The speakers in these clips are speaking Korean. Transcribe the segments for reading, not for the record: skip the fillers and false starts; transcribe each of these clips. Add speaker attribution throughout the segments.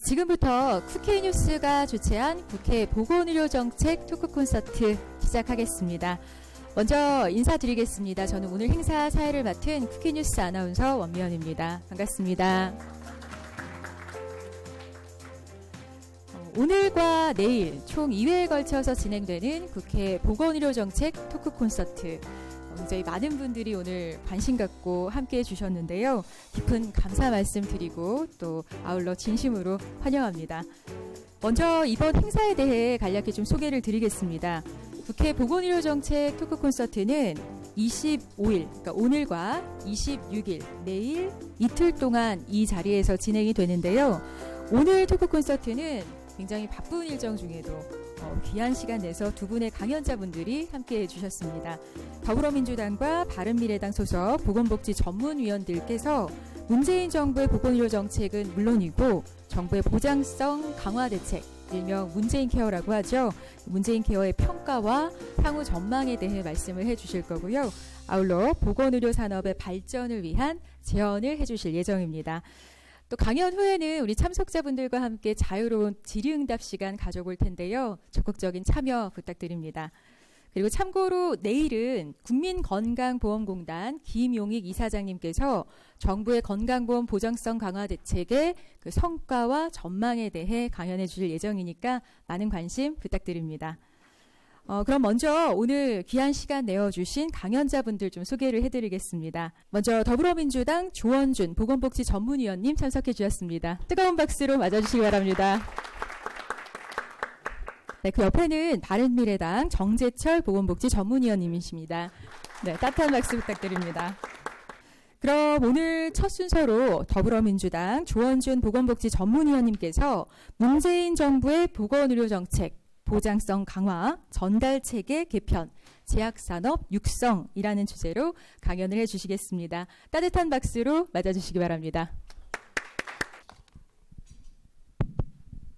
Speaker 1: 지금부터 국회뉴스가 주최한 국회 보건의료정책 토크 콘서트 시작하겠습니다. 먼저 인사드리겠습니다. 저는 오늘 행사 사회를 맡은 국회뉴스 아나운서 원미연입니다. 반갑습니다. 오늘과 내일 총 2회에 걸쳐서 진행되는 국회 보건의료정책 토크 콘서트. 굉장히 많은 분들이 오늘 관심 갖고 함께해 주셨는데요. 깊은 감사 말씀 드리고 또 아울러 진심으로 환영합니다. 먼저 이번 행사에 대해 간략히 좀 소개를 드리겠습니다. 국회 보건의료정책 토크 콘서트는 25일, 그러니까 오늘과 26일, 내일 이틀 동안 이 자리에서 진행이 되는데요. 오늘 토크 콘서트는 굉장히 바쁜 일정 중에도 귀한 시간 내서 두 분의 강연자분들이 함께해 주셨습니다. 더불어민주당과 바른미래당 소속 보건복지 전문위원들께서 문재인 정부의 보건의료 정책은 물론이고 정부의 보장성 강화 대책, 일명 문재인 케어라고 하죠. 문재인 케어의 평가와 향후 전망에 대해 말씀을 해주실 거고요. 아울러 보건의료 산업의 발전을 위한 제언을 해주실 예정입니다. 또 강연 후에는 우리 참석자분들과 함께 자유로운 질의응답 시간 가져볼 텐데요. 적극적인 참여 부탁드립니다. 그리고 참고로 내일은 국민건강보험공단 김용익 이사장님께서 정부의 건강보험 보장성 강화 대책의 그 성과와 전망에 대해 강연해 주실 예정이니까 많은 관심 부탁드립니다. 그럼 먼저 오늘 귀한 시간 내어주신 강연자분들 좀 소개를 해드리겠습니다. 먼저 더불어민주당 조원준 보건복지 전문위원님 참석해 주셨습니다. 뜨거운 박수로 맞아주시기 바랍니다. 네, 그 옆에는 바른미래당 정재철 보건복지 전문위원님이십니다. 네, 따뜻한 박수 부탁드립니다. 그럼 오늘 첫 순서로 더불어민주당 조원준 보건복지 전문위원님께서 문재인 정부의 보건의료정책 보장성 강화, 전달체계 개편, 제약산업 육성이라는 주제로 강연을 해주시겠습니다. 따뜻한 박수로 맞아주시기 바랍니다.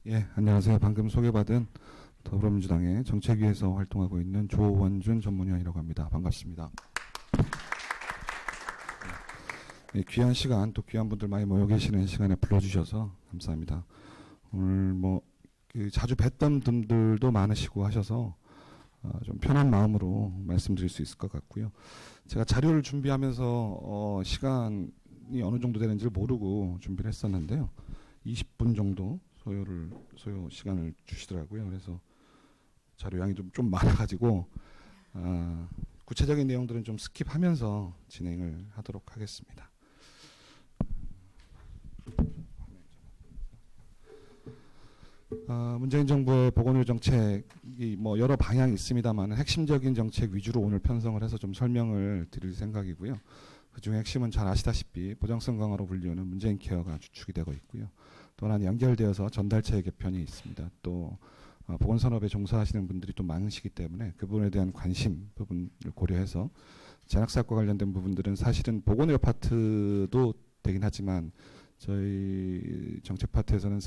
Speaker 2: 예, 안녕하세요. 방금 소개받은 더불어민주당의 정책위에서 활동하고 있는 조원준 전문위원이라고 합니다. 반갑습니다. 예, 귀한 시간, 또 귀한 분들 많이 모여 계시는 시간에 불러주셔서 감사합니다. 오늘 자주 뵀던 분들도 많으시고 하셔서 좀 편한 마음으로 말씀드릴 수 있을 것 같고요. 제가 자료를 준비하면서 시간이 어느 정도 되는지를 모르고 준비를 했었는데요. 20분 정도 소요 시간을 주시더라고요. 그래서 자료 양이 좀 많아가지고 구체적인 내용들은 좀 스킵하면서 진행을 하도록 하겠습니다. 문재인 정부의 보건의료 정책이 여러 방향이 있습니다만 핵심적인 정책 위주로 오늘 편성을 해서 좀 설명을 드릴 생각이고요. 그중에 핵심은 잘 아시다시피 보장성 강화로 불리우는 문재인 케어가 주축이 되고 있고요. 또한 연결되어서 전달체계 개편이 있습니다. 또 보건산업에 종사하시는 분들이 또 많으시기 때문에 그 부분에 대한 관심 부분을 고려해서 제약사업과 관련된 부분들은 사실은 보건의료 파트도 되긴 하지만 저희 정책 파트에서는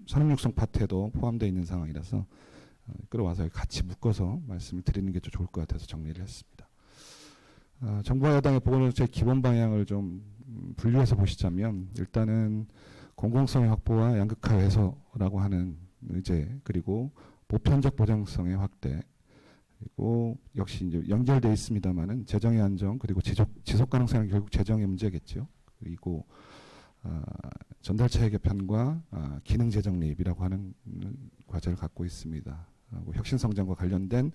Speaker 2: 산업육성 파트에도 포함되어 있는 상황이라서 끌어와서 같이 묶어서 말씀을 드리는 게 좀 좋을 것 같아서 정리를 했습니다. 정부와 여당의 보건의료정책 기본 방향을 좀 분류해서 보시자면 일단은 공공성의 확보와 양극화 해소라고 하는 의제, 그리고 보편적 보장성의 확대, 그리고 역시 이제 연결되어 있습니다만은 재정의 안정, 그리고 지속 가능성은 결국 재정의 문제겠죠. 그리고 전달체계 개편과 기능 재정립이라고 하는 과제를 갖고 있습니다. 혁신 성장과 관련된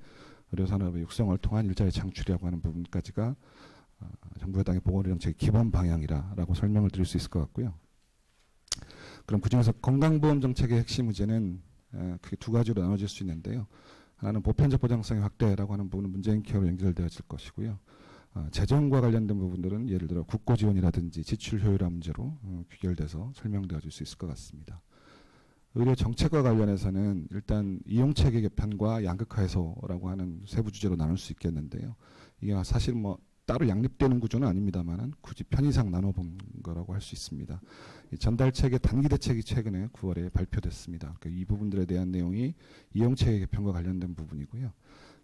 Speaker 2: 의료산업의 육성을 통한 일자리 창출이라고 하는 부분까지가 정부 여당의 보건의료 정책의 기본 방향이라고 설명을 드릴 수 있을 것 같고요. 그럼 그중에서 건강보험 정책의 핵심 의제는 크게 두 가지로 나눠질 수 있는데요. 하나는 보편적 보장성의 확대라고 하는 부분은 문재인 케어로 연결되어질 것이고요. 재정과 관련된 부분들은 예를 들어 국고 지원이라든지 지출 효율화 문제로 귀결돼서 설명되어 줄 수 있을 것 같습니다. 의료 정책과 관련해서는 일단 이용체계 개편과 양극화 해소라고 하는 세부 주제로 나눌 수 있겠는데요. 이게 사실 따로 양립되는 구조는 아닙니다만은 굳이 편의상 나눠본 거라고 할 수 있습니다. 이 전달체계 단기 대책이 최근에 9월에 발표됐습니다. 이 부분들에 대한 내용이 이용체계 개편과 관련된 부분이고요.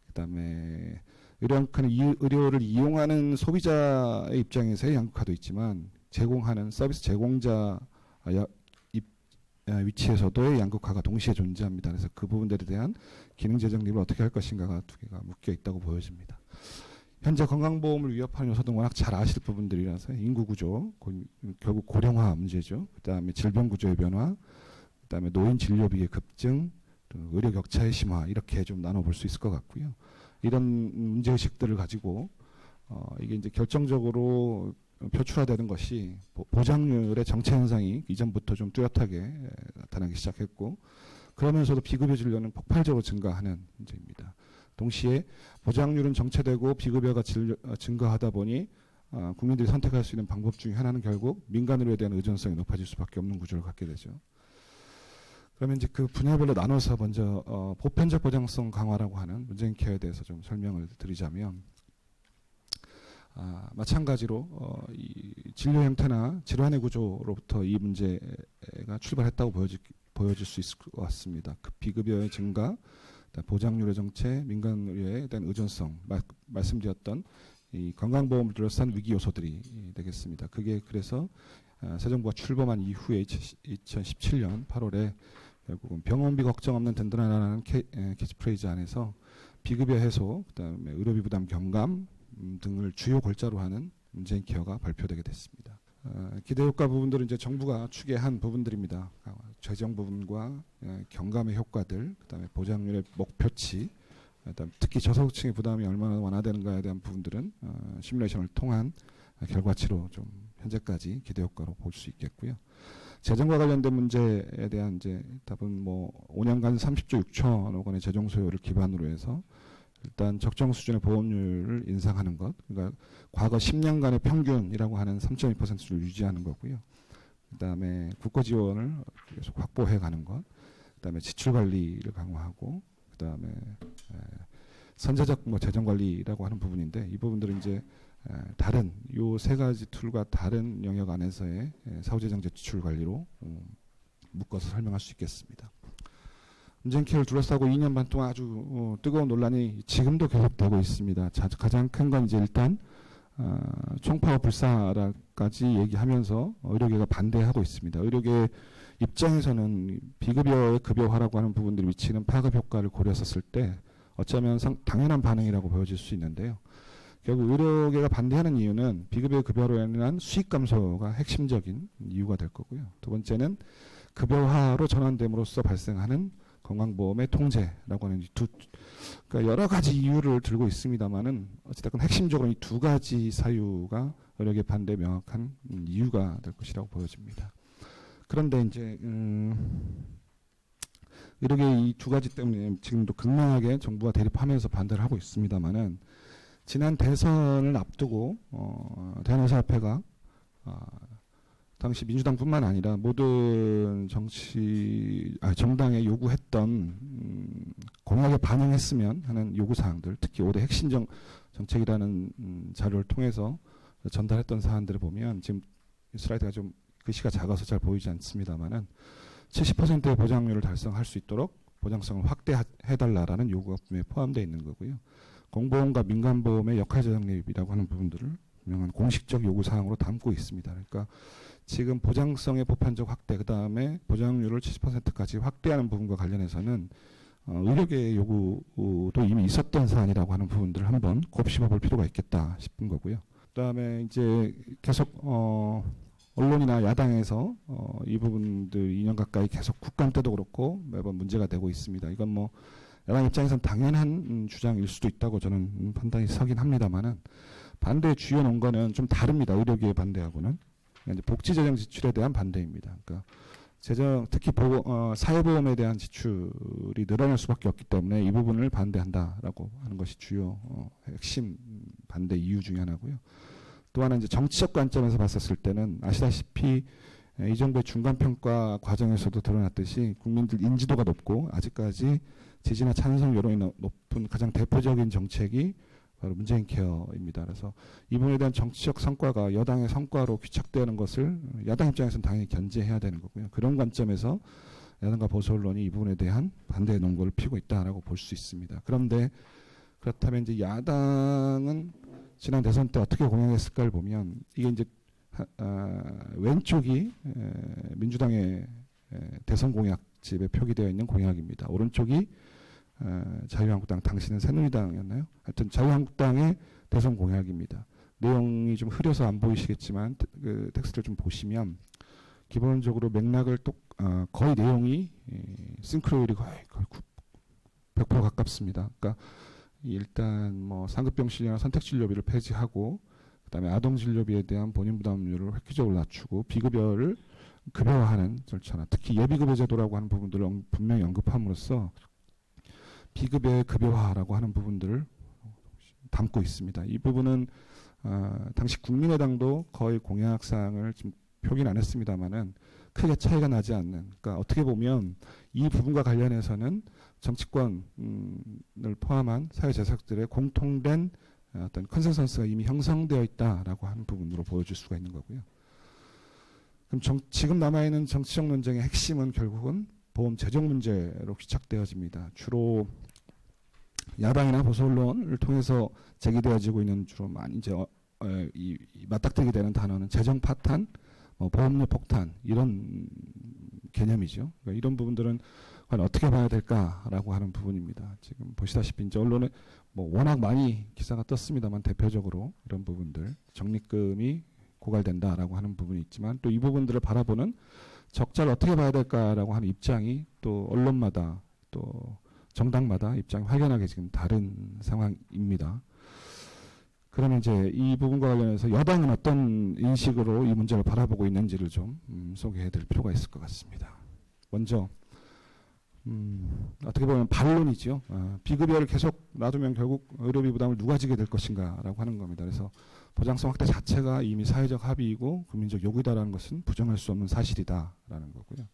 Speaker 2: 그다음에 의료를 이용하는 소비자의 입장에서의 양극화도 있지만 제공하는 서비스 제공자 위치에서도의 양극화가 동시에 존재합니다. 그래서 그 부분들에 대한 기능 재정 립을 어떻게 할 것인가가 두 개가 묶여 있다고 보여집니다. 현재 건강보험을 위협하는 요소들은 워낙 잘 아실 부분들이라서 인구구조, 결국 고령화 문제죠. 그다음에 질병구조의 변화, 그다음에 노인 진료비의 급증, 의료 격차의 심화 이렇게 좀 나눠볼 수 있을 것 같고요. 이런 문제의식들을 가지고 이게 이제 결정적으로 표출화되는 것이 보장률의 정체 현상이 이전부터 좀 뚜렷하게 나타나기 시작했고 그러면서도 비급여 진료는 폭발적으로 증가하는 문제입니다. 동시에 보장률은 정체되고 비급여가 증가하다 보니 국민들이 선택할 수 있는 방법 중에 하나는 결국 민간 의료에 대한 의존성이 높아질 수밖에 없는 구조를 갖게 되죠. 그러면 이제 그 분야별로 나눠서 먼저 보편적 보장성 강화라고 하는 문재인 케어에 대해서 좀 설명을 드리자면 마찬가지로 이 진료 형태나 질환의 구조로부터 이 문제가 출발했다고 보여질 수 있을 것 같습니다. 그 비급여의 증가, 보장률의 정체, 민간 의료에 대한 의존성, 말씀드렸던 이 건강보험을 둘러싼 위기 요소들이 되겠습니다. 그게 그래서 새 정부가 출범한 이후에 2017년 8월에 결국은 병원비 걱정 없는 든든하다는 캐치프레이즈 안에서 비급여 해소, 그다음에 의료비 부담 경감 등을 주요 골자로 하는 문재인 케어가 발표되게 됐습니다. 기대효과 부분들은 이제 정부가 추계한 부분들입니다. 재정 부분과 경감의 효과들, 그다음에 보장률의 목표치, 그다음 특히 저소득층의 부담이 얼마나 완화되는가에 대한 부분들은 시뮬레이션을 통한 결과치로 좀 현재까지 기대효과로 볼 수 있겠고요. 재정과 관련된 문제에 대한 이제 답은 뭐 5년간 30조 6천억 원의 재정 소요를 기반으로 해서 일단 적정 수준의 보험료를 인상하는 것, 그러니까 과거 10년간의 평균이라고 하는 3.2%를 유지하는 거고요. 그다음에 국고 지원을 계속 확보해 가는 것, 그다음에 지출 관리를 강화하고, 그다음에 선제적 뭐 재정 관리라고 하는 부분인데 이 부분들은 이제 다른 요 세 가지 툴과 다른 영역 안에서의 사후재정 지출 관리로 묶어서 설명할 수 있겠습니다. 문재인 케어를 둘러싸고 2년 반 동안 아주 뜨거운 논란이 지금도 계속되고 있습니다. 가장 큰 건 이제 일단 총파업 불사라까지 얘기하면서 의료계가 반대하고 있습니다. 의료계 입장에서는 비급여의 급여화라고 하는 부분들이 미치는 파급 효과를 고려했었을 때 어쩌면 당연한 반응이라고 보여질 수 있는데요. 결국 의료계가 반대하는 이유는 비급여 급여로 인한 수익 감소가 핵심적인 이유가 될 거고요. 두 번째는 급여화로 전환됨으로써 발생하는 건강보험의 통제라고 하는 그러니까 여러 가지 이유를 들고 있습니다만은 어쨌든 핵심적으로 이 두 가지 사유가 의료계 반대 명확한 이유가 될 것이라고 보여집니다. 그런데 이제 의료계 이 두 가지 때문에 지금도 극명하게 정부와 대립하면서 반대를 하고 있습니다만은 지난 대선을 앞두고 대한의사협회가 당시 민주당뿐만 아니라 모든 정당에 요구했던 공약에 반영했으면 하는 요구사항들, 특히 5대 핵심 정책이라는 자료를 통해서 전달했던 사안들을 보면 지금 슬라이드가 좀 글씨가 작아서 잘 보이지 않습니다만은 70%의 보장률을 달성할 수 있도록 보장성을 확대해달라라는 요구가 분명히 포함되어 있는 거고요. 공보험과 민간보험의 역할저장립이라고 하는 부분들을 분명한 공식적 요구사항으로 담고 있습니다. 그러니까 지금 보장성의 보편적 확대, 그 다음에 보장률을 70%까지 확대하는 부분과 관련해서는 의료계의 요구도 이미 있었던 사안이라고 하는 부분들을 한번 곱씹어 볼 필요가 있겠다 싶은 거고요. 그 다음에 이제 계속 언론이나 야당에서 이 부분들 2년 가까이 계속 국감 때도 그렇고 매번 문제가 되고 있습니다. 이건 뭐 야당 입장에서는 당연한 주장일 수도 있다고 저는 판단이 서긴 합니다만은 반대의 주요 논거는 좀 다릅니다. 의료계의 반대하고는. 이제 복지재정 지출에 대한 반대입니다. 그러니까 특히 사회보험에 대한 지출이 늘어날 수밖에 없기 때문에 이 부분을 반대한다라고 하는 것이 주요 핵심 반대 이유 중에 하나고요. 또 하나 이제 정치적 관점에서 봤었을 때는 아시다시피 이 정부의 중간평가 과정에서도 드러났듯이 국민들 인지도가 높고 아직까지 지지나 찬성 여론이 높은 가장 대표적인 정책이 바로 문재인 케어입니다. 그래서 이 부분에 대한 정치적 성과가 여당의 성과로 귀착되는 것을 야당 입장에서는 당연히 견제해야 되는 거고요. 그런 관점에서 야당과 보수 언론이 이 부분에 대한 반대의 논거를 피우고 있다라고 볼 수 있습니다. 그런데 그렇다면 이제 야당은 지난 대선 때 어떻게 공약했을까를 보면 이게 이제 왼쪽이 민주당의 대선 공약집에 표기되어 있는 공약입니다. 오른쪽이 자유한국당, 당시는 새누리당이었나요? 하여튼 자유한국당의 대선 공약입니다. 내용이 좀 흐려서 안 보이시겠지만 그 텍스트를 좀 보시면 기본적으로 맥락을 거의 내용이 싱크로율이 거의 100% 가깝습니다. 그러니까 일단 뭐 상급병실이나 선택진료비를 폐지하고 그다음에 아동진료비에 대한 본인부담률을 획기적으로 낮추고 비급여를 급여화하는 절차나 특히 예비급여 제도라고 하는 부분들을 분명히 언급함으로써 비급여의 급여화라고 하는 부분들을 담고 있습니다. 이 부분은 당시 국민의당도 거의 공약사항을 좀 표기는 안 했습니다만은 크게 차이가 나지 않는, 그러니까 어떻게 보면 이 부분과 관련해서는 정치권을 포함한 사회 재석들의 공통된 어떤 컨센서스가 이미 형성되어 있다라고 하는 부분으로 보여줄 수가 있는 거고요. 그럼 지금 남아있는 정치적 논쟁의 핵심은 결국은 보험 재정 문제로 귀착되어집니다. 주로 야당이나 보수 언론을 통해서 제기되어지고 있는 주로 많이 이제 이 맞닥뜨리게 되는 단어는 재정 파탄, 보험료 폭탄 이런 개념이죠. 그러니까 이런 부분들은 과연 어떻게 봐야 될까라고 하는 부분입니다. 지금 보시다시피 이제 언론에 뭐 워낙 많이 기사가 떴습니다만 대표적으로 이런 부분들 적립금이 고갈된다라고 하는 부분이 있지만 또 이 부분들을 바라보는 적자를 어떻게 봐야 될까라고 하는 입장이 또 언론마다 또 정당마다 입장이 확연하게 지금 다른 상황입니다. 그러면 이제 이 부분과 관련해서 여당은 어떤 인식으로 이 문제를 바라보고 있는지를 좀 소개해드릴 필요가 있을 것 같습니다. 먼저 어떻게 보면 반론이죠. 비급여를 계속 놔두면 결국 의료비 부담을 누가 지게 될 것인가라고 하는 겁니다. 그래서 보장성 확대 자체가 이미 사회적 합의이고 국민적 요구이다라는 것은 부정할 수 없는 사실이다라는 거고요.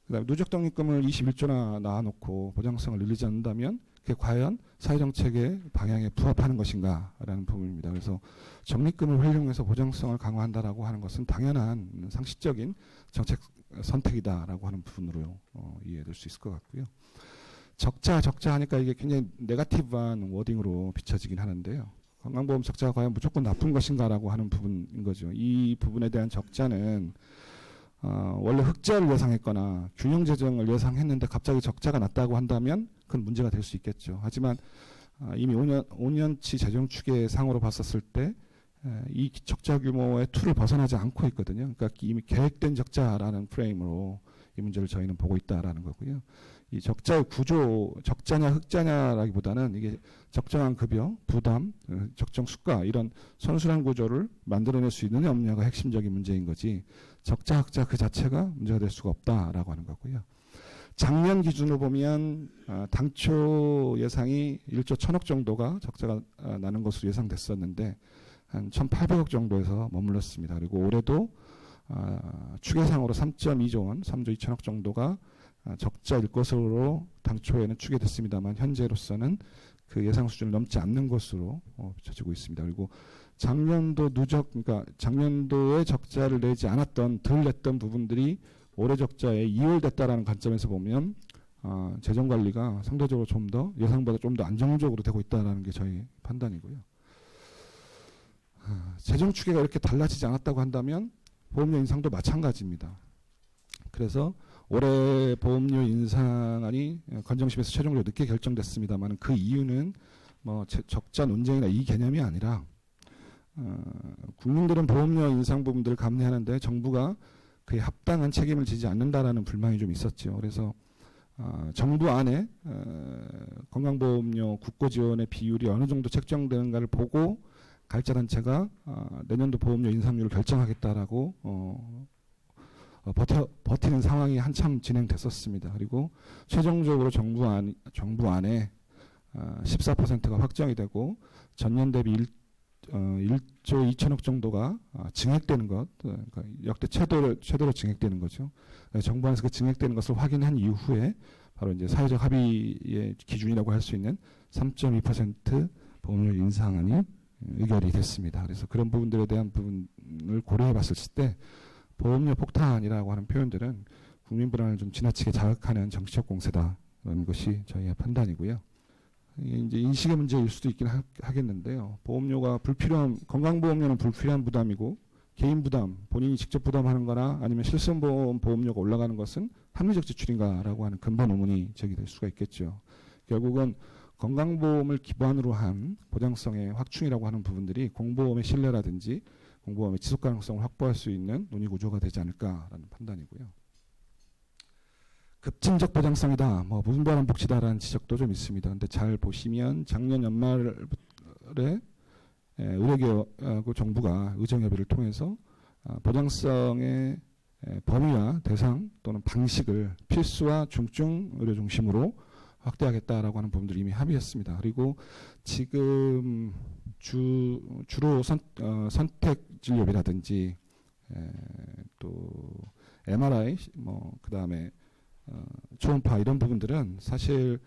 Speaker 2: 그다음에 누적 적립금을 21조나 낳아놓고 보장성을 늘리지 않는다면 그게 과연 사회정책의 방향에 부합하는 것인가라는 부분입니다. 그래서 적립금을 활용해서 보장성을 강화한다라고 하는 것은 당연한 상식적인 정책 선택이다라고 하는 부분으로 이해될 수 있을 것 같고요. 적자 하니까 이게 굉장히 네거티브한 워딩으로 비춰지긴 하는데요. 건강보험 적자가 과연 무조건 나쁜 것인가라고 하는 부분인 거죠. 이 부분에 대한 적자는 원래 흑자를 예상했거나 균형 재정을 예상했는데 갑자기 적자가 났다고 한다면 그건 문제가 될 수 있겠죠. 하지만 이미 5년치 재정 추계상으로 봤었을 때 이 적자 규모의 틀을 벗어나지 않고 있거든요. 그러니까 이미 계획된 적자라는 프레임으로 이 문제를 저희는 보고 있다라는 거고요. 이 적자의 구조, 적자냐 흑자냐라기보다는 이게 적정한 급여, 부담, 적정 수가 이런 선순환 구조를 만들어낼 수 있느냐 없느냐가 핵심적인 문제인 거지 적자 흑자 그 자체가 문제가 될 수가 없다라고 하는 거고요. 작년 기준으로 보면 당초 예상이 1조 1,000억 정도가 적자가 나는 것으로 예상됐었는데 한 1,800억 정도에서 머물렀습니다. 그리고 올해도 추계상으로 3.2조 원, 3조 2천억 정도가 적자일 것으로 당초에는 추계됐습니다만 현재로서는 그 예상 수준을 넘지 않는 것으로 비춰지고 있습니다. 그리고 작년도 그러니까 작년도에 적자를 내지 않았던 덜 냈던 부분들이 올해 적자에 이월됐다라는 관점에서 보면 재정 관리가 상대적으로 좀 더 예상보다 좀 더 안정적으로 되고 있다라는 게 저희 판단이고요. 재정 추계가 이렇게 달라지지 않았다고 한다면 보험료 인상도 마찬가지입니다. 그래서 올해 보험료 인상안이 건정심에서 최종적으로 늦게 결정됐습니다만 그 이유는 뭐 적자 논쟁이나 이 개념이 아니라 국민들은 보험료 인상 부분들을 감내하는데 정부가 그에 합당한 책임을 지지 않는다라는 불만이 좀 있었죠. 그래서 정부 안에 건강보험료 국고 지원의 비율이 어느 정도 책정되는가를 보고 가입자단체가 내년도 보험료 인상률을 결정하겠다라고 버티는 상황이 한참 진행됐었습니다. 그리고 최종적으로 정부 안에 14%가 확정이 되고 전년 대비 1조 2천억 정도가 증액되는 것, 그러니까 역대 최대로 증액되는 거죠. 정부 안에서 그 증액되는 것을 확인한 이후에 바로 이제 사회적 합의의 기준이라고 할 수 있는 3.2% 보험료 인상안이 의결이 됐습니다. 그래서 그런 부분들에 대한 부분을 고려해 봤을 때 보험료 폭탄이라고 하는 표현들은 국민 불안을 좀 지나치게 자극하는 정치적 공세다라는 것이 저희의 판단이고요. 이게 이제 인식의 문제일 수도 있긴 하겠는데요. 건강보험료는 불필요한 부담이고 개인 부담, 본인이 직접 부담하는 거나 아니면 실손보험 보험료가 올라가는 것은 합리적 지출인가라고 하는 근본 의문이 제기될 수가 있겠죠. 결국은 건강보험을 기반으로 한 보장성의 확충이라고 하는 부분들이 공보험의 신뢰라든지 공보험의 지속 가능성을 확보할 수 있는 논의 구조가 되지 않을까라는 판단이고요. 급진적 보장성이다, 뭐 무분별한 복지다라는 지적도 좀 있습니다. 근데 잘 보시면 작년 연말에 의료계하고 정부가 의정협의를 통해서 보장성의 범위와 대상 또는 방식을 필수와 중증 의료 중심으로 확대하겠다라고 하는 부분들을 이미 합의했습니다. 그리고 지금 주로 선택 진료비라든지 또 MRI, 뭐 그다음에 초음파 이런 부분들은 사실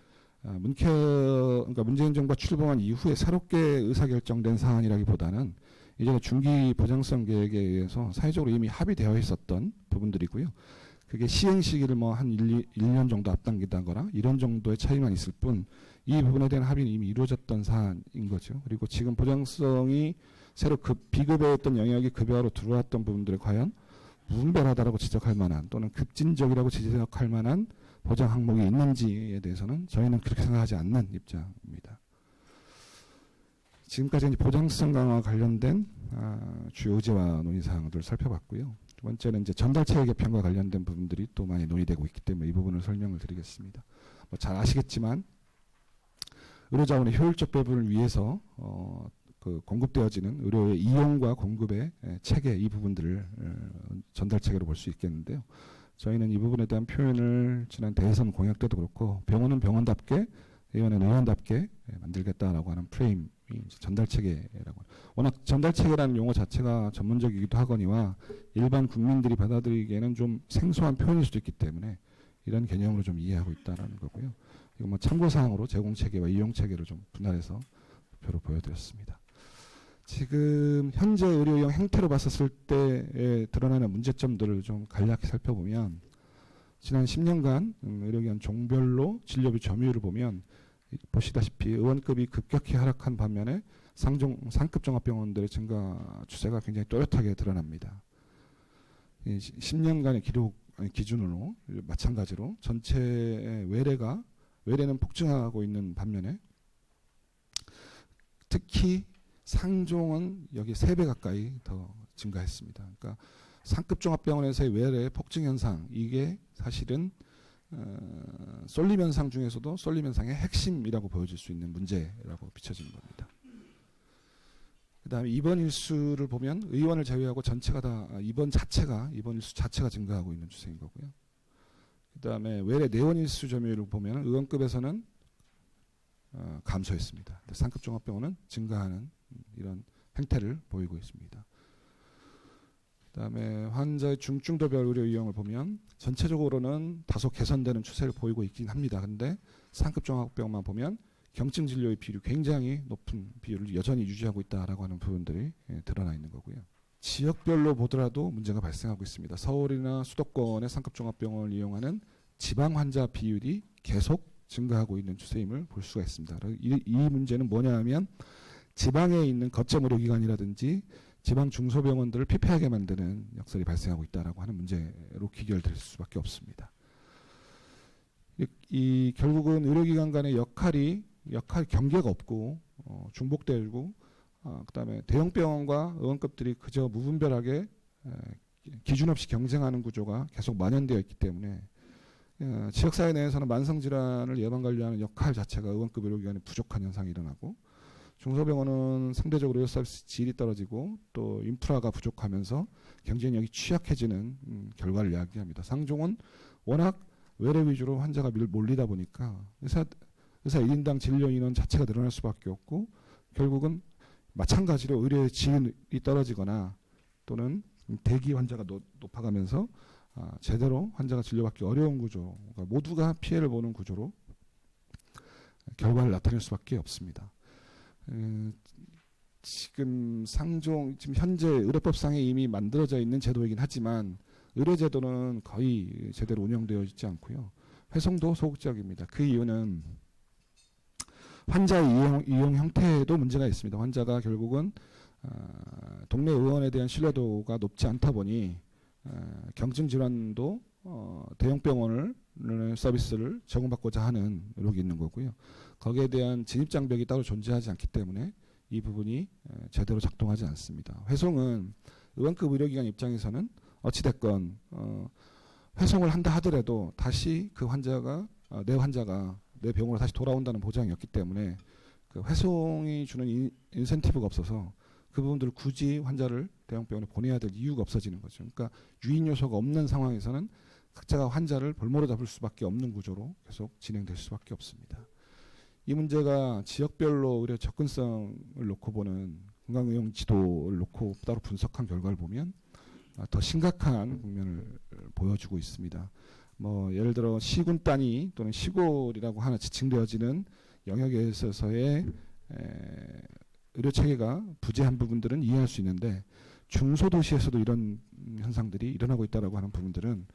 Speaker 2: 그러니까 문재인 정부가 출범한 이후에 새롭게 의사결정된 사안이라기보다는 이전에 중기 보장성 계획에 의해서 사회적으로 이미 합의되어 있었던 부분들이고요. 그게 시행 시기를 뭐 한 1년 정도 앞당기다거나 이런 정도의 차이만 있을 뿐 이 부분에 대한 합의는 이미 이루어졌던 사안인 거죠. 그리고 지금 보장성이 새로 비급여했던 영역이 급여로 들어왔던 부분들에 과연 무분별하다라고 지적할 만한 또는 급진적이라고 지적할 만한 보장 항목이 있는지에 대해서는 저희는 그렇게 생각하지 않는 입장입니다. 지금까지 이제 보장성 강화와 관련된 주요 의제와 논의사항들을 살펴봤고요. 두 번째는 이제 전달체계 개편과 관련된 부분들이 또 많이 논의되고 있기 때문에 이 부분을 설명을 드리겠습니다. 뭐 잘 아시겠지만 의료자원의 효율적 배분을 위해서 공급되어지는 의료의 이용과 공급의 체계 이 부분들을 전달체계로 볼 수 있겠는데요. 저희는 이 부분에 대한 표현을 지난 대선 공약 때도 그렇고 병원은 병원답게 의원은 의원답게 만들겠다라고 하는 프레임이 전달체계라고. 워낙 전달체계라는 용어 자체가 전문적이기도 하거니와 일반 국민들이 받아들이기에는 좀 생소한 표현일 수도 있기 때문에 이런 개념으로 좀 이해하고 있다는 거고요. 이거 뭐 참고사항으로 제공체계와 이용체계를 좀 분할해서 표로 보여드렸습니다. 지금 현재 의료 이용 행태로 봤었을 때에 드러나는 문제점들을 좀 간략히 살펴보면 지난 10년간 의료기관 종별로 진료비 점유율을 보면 보시다시피 의원급이 급격히 하락한 반면에 상급 종합병원들의 증가 추세가 굉장히 또렷하게 드러납니다. 10년간의 기준으로 마찬가지로 전체 외래는 폭증하고 있는 반면에 특히 상종은 여기 3배 가까이 더 증가했습니다. 그러니까 상급 종합병원에서의 외래 폭증 현상, 이게 사실은 쏠림 현상 중에서도 쏠림 현상의 핵심이라고 보여질 수 있는 문제라고 비춰지는 겁니다. 그 다음에 입원 일수를 보면 의원을 제외하고 전체가 다 입원 일수 자체가 증가하고 있는 추세인 거고요. 그 다음에 외래 내원 일수 점유율을 보면 의원급에서는 감소했습니다. 상급 종합병원은 증가하는 이런 행태를 보이고 있습니다. 그다음에 환자의 중증도별 의료 이용을 보면 전체적으로는 다소 개선되는 추세를 보이고 있긴 합니다. 그런데 상급 종합병원만 보면 경증 진료의 비율이 굉장히 높은 비율을 여전히 유지하고 있다라고 하는 부분들이 드러나 있는 거고요. 지역별로 보더라도 문제가 발생하고 있습니다. 서울이나 수도권의 상급 종합병원을 이용하는 지방 환자 비율이 계속 증가하고 있는 추세임을 볼 수가 있습니다. 이 문제는 뭐냐 하면 지방에 있는 거점 의료기관이라든지 지방 중소병원들을 피폐하게 만드는 역설이 발생하고 있다라고 하는 문제로 귀결될 수밖에 없습니다. 결국은 의료기관 간의 역할 경계가 없고 중복되고 그다음에 대형병원과 의원급들이 그저 무분별하게 기준 없이 경쟁하는 구조가 계속 만연되어 있기 때문에 지역사회 내에서는 만성질환을 예방관리하는 역할 자체가 의원급 의료기관이 부족한 현상이 일어나고 중소병원은 상대적으로 의료 서비스 질이 떨어지고 또 인프라가 부족하면서 경쟁력이 취약해지는 결과를 이야기합니다. 상종은 워낙 외래 위주로 환자가 몰리다 보니까 의사 1인당 진료 인원 자체가 늘어날 수밖에 없고 결국은 마찬가지로 의료의 질이 떨어지거나 또는 대기 환자가 높아가면서 제대로 환자가 진료받기 어려운 구조, 그러니까 모두가 피해를 보는 구조로 결과를 나타낼 수밖에 없습니다. 지금 현재 의료법상에 이미 만들어져 있는 제도이긴 하지만 의료제도는 거의 제대로 운영되어 있지 않고요. 훼손도 소극적입니다. 그 이유는 환자의 이용 형태에도 문제가 있습니다. 환자가 결국은 동네 의원에 대한 신뢰도가 높지 않다 보니 경증 질환도 대형 병원을 서비스를 제공받고자 하는 노력이 있는 거고요. 거기에 대한 진입 장벽이 따로 존재하지 않기 때문에 이 부분이 제대로 작동하지 않습니다. 회송은 의원급 의료기관 입장에서는 어찌됐건 회송을 한다 하더라도 다시 그 환자가 내 병원으로 다시 돌아온다는 보장이 없기 때문에 그 회송이 주는 인센티브가 없어서 그 부분들을 굳이 환자를 대형병원에 보내야 될 이유가 없어지는 거죠. 그러니까 유인 요소가 없는 상황에서는 각자가 환자를 볼모로 잡을 수밖에 없는 구조로 계속 진행될 수밖에 없습니다. 이 문제가 지역별로 의료 접근성을 놓고 보는 건강의용 지도를 놓고 따로 분석한 결과를 보면 더 심각한 국면을 보여주고 있습니다. 뭐 예를 들어 시군 단위 또는 시골이라고 하나 지칭되어지는 영역에 있어서의 의료 체계가 부재한 부분들은 이해할 수 있는데 중소도시에서도 이런 현상들이 일어나고 있다라고 하는 부분들은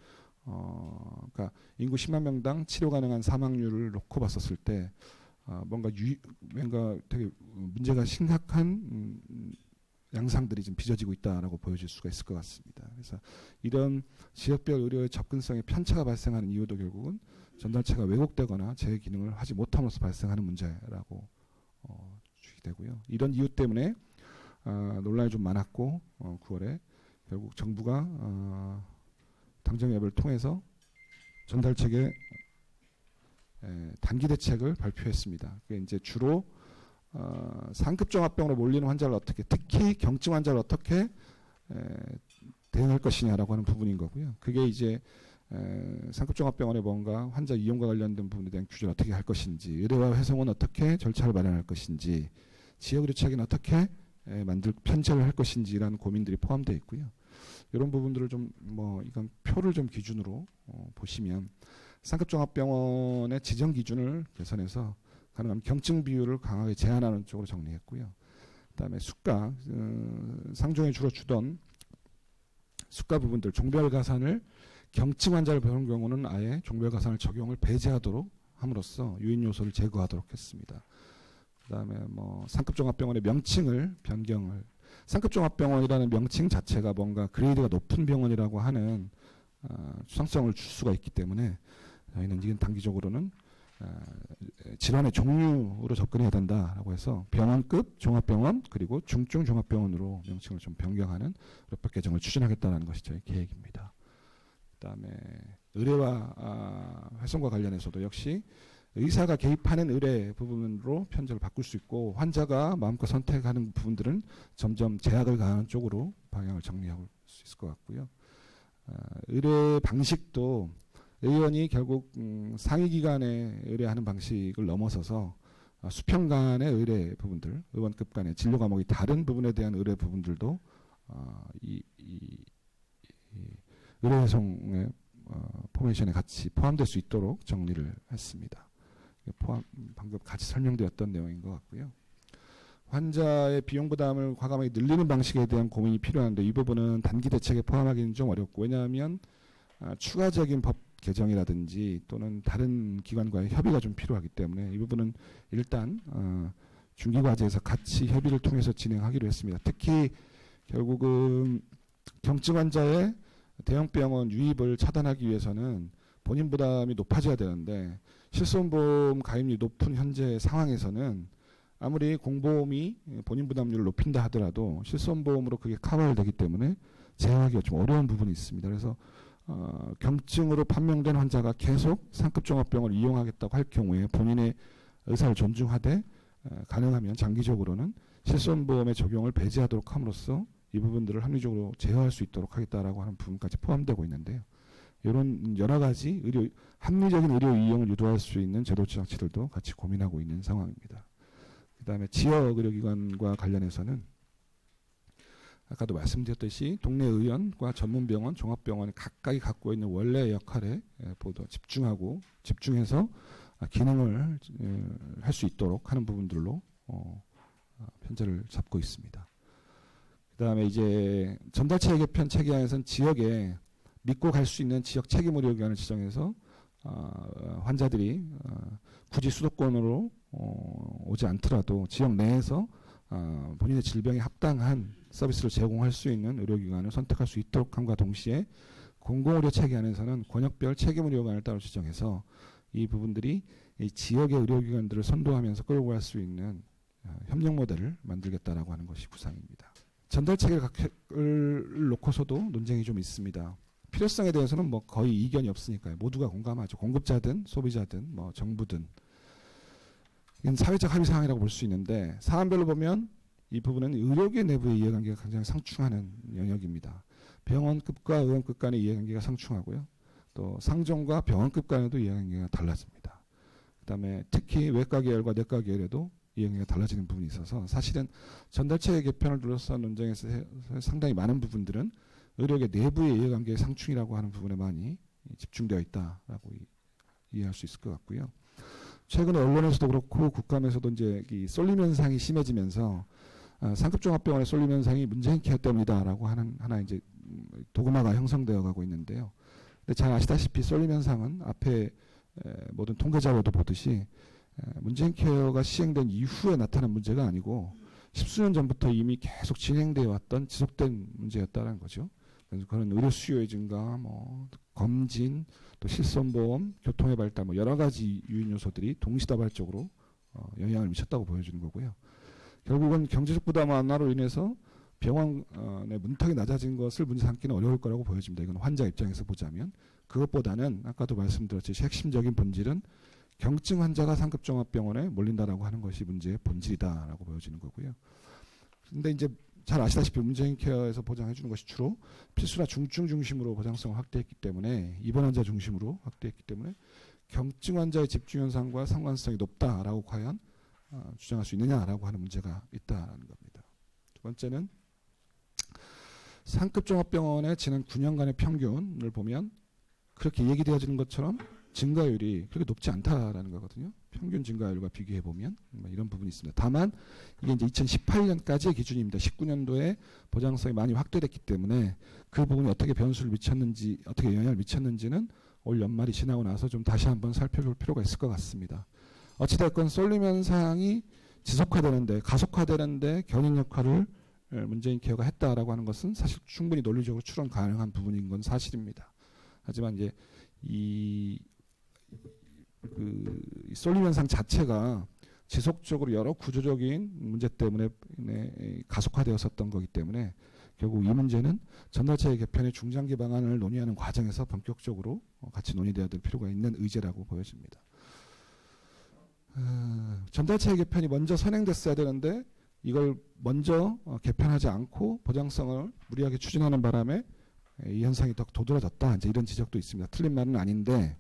Speaker 2: 그러니까 인구 10만 명당 치료 가능한 사망률을 놓고 봤었을 때 뭔가 되게 문제가 심각한 양상들이 좀 빚어지고 있다라고 보여질 수가 있을 것 같습니다. 그래서 이런 지역별 의료의 접근성에 편차가 발생하는 이유도 결국은 전달체가 왜곡되거나 제 기능을 하지 못함으로써 발생하는 문제라고 주의되고요. 이런 이유 때문에 논란이 좀 많았고 9월에 결국 정부가 당정협의를 통해서 전달체계 단기 대책을 발표했습니다. 그게 이제 주로 상급 종합병으로 몰리는 환자를 어떻게, 특히 경증 환자를 어떻게 대응할 것이냐라고 하는 부분인 거고요. 그게 이제 상급 종합병원에 뭔가 환자 이용과 관련된 부분에 대한 규제를 어떻게 할 것인지, 의료와 회송은 어떻게 절차를 마련할 것인지, 지역 의료 체계는 어떻게 편제를 할 것인지라는 고민들이 포함되어 있고요. 이런 부분들을 좀 이건 표를 좀 기준으로 보시면 상급 종합병원의 지정 기준을 개선해서 가능하면 경증 비율을 강하게 제한하는 쪽으로 정리했고요. 그다음에 수가 상종에 주로 주던 수가 부분들 종별 가산을 경증 환자를 보는 경우는 아예 종별 가산을 적용을 배제하도록 함으로써 유인 요소를 제거하도록 했습니다. 그다음에 상급 종합병원의 명칭을 변경을, 상급 종합병원이라는 명칭 자체가 뭔가 그레이드가 높은 병원이라고 하는 추상성을 줄 수가 있기 때문에 저희는 이건 단기적으로는 질환의 종류로 접근해야 된다라고 해서 병원급 종합병원 그리고 중증 종합병원으로 명칭을 좀 변경하는 의료법 개정을 추진하겠다는 것이 저희 계획입니다. 그다음에 의뢰와 회송과 관련해서도 역시 의사가 개입하는 의뢰 부분으로 편제를 바꿀 수 있고 환자가 마음껏 선택하는 부분들은 점점 제약을 가하는 쪽으로 방향을 정리할 수 있을 것 같고요. 의뢰 방식도 의원이 결국 상위기관에 의뢰하는 방식을 넘어서서 수평 간의 의뢰 부분들, 의원급 간의 진료 과목이 다른 부분에 대한 의뢰 부분들도 의뢰 회송의 포메이션에 같이 포함될 수 있도록 정리를 했습니다. 방금 같이 설명드렸던 내용인 것 같고요. 환자의 비용 부담을 과감하게 늘리는 방식에 대한 고민이 필요한데 이 부분은 단기 대책에 포함하기는 좀 어렵고, 왜냐하면 추가적인 법 개정이라든지 또는 다른 기관과의 협의가 좀 필요하기 때문에 이 부분은 일단 중기과제에서 같이 협의를 통해서 진행하기로 했습니다. 특히 결국은 경증 환자의 대형병원 유입을 차단하기 위해서는 본인 부담이 높아져야 되는데 실손보험 가입률이 높은 현재 상황에서는 아무리 공보험이 본인 부담률을 높인다 하더라도 실손보험으로 그게 커버가 되기 때문에 제어하기가 좀 어려운 부분이 있습니다. 그래서 경증으로 판명된 환자가 계속 상급 종합병원을 이용하겠다고 할 경우에 본인의 의사를 존중하되 가능하면 장기적으로는 실손보험의 적용을 배제하도록 함으로써 이 부분들을 합리적으로 제어할 수 있도록 하겠다라고 하는 부분까지 포함되고 있는데요. 이런 여러 가지 합리적인 의료 이용을 유도할 수 있는 제도 장치들도 같이 고민하고 있는 상황입니다. 그다음에 지역 의료기관과 관련해서는 아까도 말씀드렸듯이 동네 의원과 전문병원, 종합병원이 각각이 갖고 있는 원래 역할에 집중해서 기능을 할 수 있도록 하는 부분들로 편제를 잡고 있습니다. 그다음에 이제 전달체계 개편 체계 안에서는 지역에 믿고 갈 수 있는 지역 책임 의료기관을 지정해서 환자들이 굳이 수도권으로 오지 않더라도 지역 내에서 본인의 질병에 합당한 서비스를 제공할 수 있는 의료기관을 선택할 수 있도록 함과 동시에 공공의료 체계 안에서는 권역별 책임의료기관을 따로 지정해서 이 부분들이 이 지역의 의료기관들을 선도하면서 끌고 갈 수 있는 협력 모델을 만들겠다라고 하는 것이 구상입니다. 전달 체계를 놓고서도 논쟁이 좀 있습니다. 필요성에 대해서는 뭐 거의 이견이 없으니까요. 모두가 공감하죠. 공급자든 소비자든 뭐 정부든. 이건 사회적 합의 사항이라고 볼 수 있는데 사안별로 보면 이 부분은 의료계 내부의 이해관계가 굉장히 상충하는 영역입니다. 병원급과 의원급 간의 이해관계가 상충하고요. 또 상종과 병원급 간에도 이해관계가 달라집니다. 그다음에 특히 외과 계열과 내과 계열에도 이해관계가 달라지는 부분이 있어서 사실은 전달체계 개편을 둘러싼 논쟁에서 상당히 많은 부분들은 의료계 내부의 이해관계의 상충이라고 하는 부분에 많이 집중되어 있다라고 이해할 수 있을 것 같고요. 최근에 언론에서도 그렇고 국감에서도 이제 이 쏠림 현상이 심해지면서 상급종합병원의 쏠림 현상이 문재인 케어 때문이다라고 하는 하나 이제 도그마가 형성되어 가고 있는데요. 근데 잘 아시다시피 쏠림 현상은 앞에 모든 통계 자료도 보듯이 문재인 케어가 시행된 이후에 나타난 문제가 아니고 십수년 전부터 이미 계속 진행되어 왔던 지속된 문제였다는 거죠. 그래서 그런 의료 수요의 증가, 뭐 검진, 또 실손보험, 교통의 발달, 뭐 여러 가지 유인 요소들이 동시다발적으로 영향을 미쳤다고 보여주는 거고요. 결국은 경제적 부담 완화로 인해서 병원의 문턱이 낮아진 것을 문제 삼기는 어려울 거라고 보여집니다. 이건 환자 입장에서 보자면 그것보다는 아까도 말씀드렸듯이 핵심적인 본질은 경증 환자가 상급종합병원에 몰린다라고 하는 것이 문제의 본질이다라고 보여지는 거고요. 그런데 이제 잘 아시다시피 문재인 케어에서 보장해 주는 것이 주로 필수나 중증 중심으로 보장성을 확대했기 때문에 입원 환자 중심으로 확대했기 때문에 경증 환자의 집중 현상과 상관성이 높다라고 과연 주장할 수 있느냐라고 하는 문제가 있다라는 겁니다. 두 번째는 상급 종합병원의 지난 9년간의 평균을 보면 그렇게 얘기되어지는 것처럼 증가율이 그렇게 높지 않다라는 거거든요. 평균 증가율과 비교해 보면 이런 부분이 있습니다. 다만 이게 이제 2018년까지의 기준입니다. 19년도에 보장성이 많이 확대됐기 때문에 그 부분이 어떻게 변수를 미쳤는지, 어떻게 영향을 미쳤는지는 올 연말이 지나고 나서 좀 다시 한번 살펴볼 필요가 있을 것 같습니다. 어찌됐건 쏠림 현상이 지속화되는데, 가속화되는데 견인 역할을 문재인 케어가 했다라고 하는 것은 사실 충분히 논리적으로 추론 가능한 부분인 건 사실입니다. 하지만 이제 이 쏠림 현상 자체가 지속적으로 여러 구조적인 문제 때문에 가속화되었었던 거기 때문에 결국 이 문제는 전달체계 개편의 중장기 방안을 논의하는 과정에서 본격적으로 같이 논의되어야 될 필요가 있는 의제라고 보여집니다. 전달체계 개편이 먼저 선행됐어야 되는데 이걸 먼저 개편하지 않고 보장성을 무리하게 추진하는 바람에 이 현상이 더 도드라졌다. 이제 이런 지적도 있습니다. 틀린 말은 아닌데,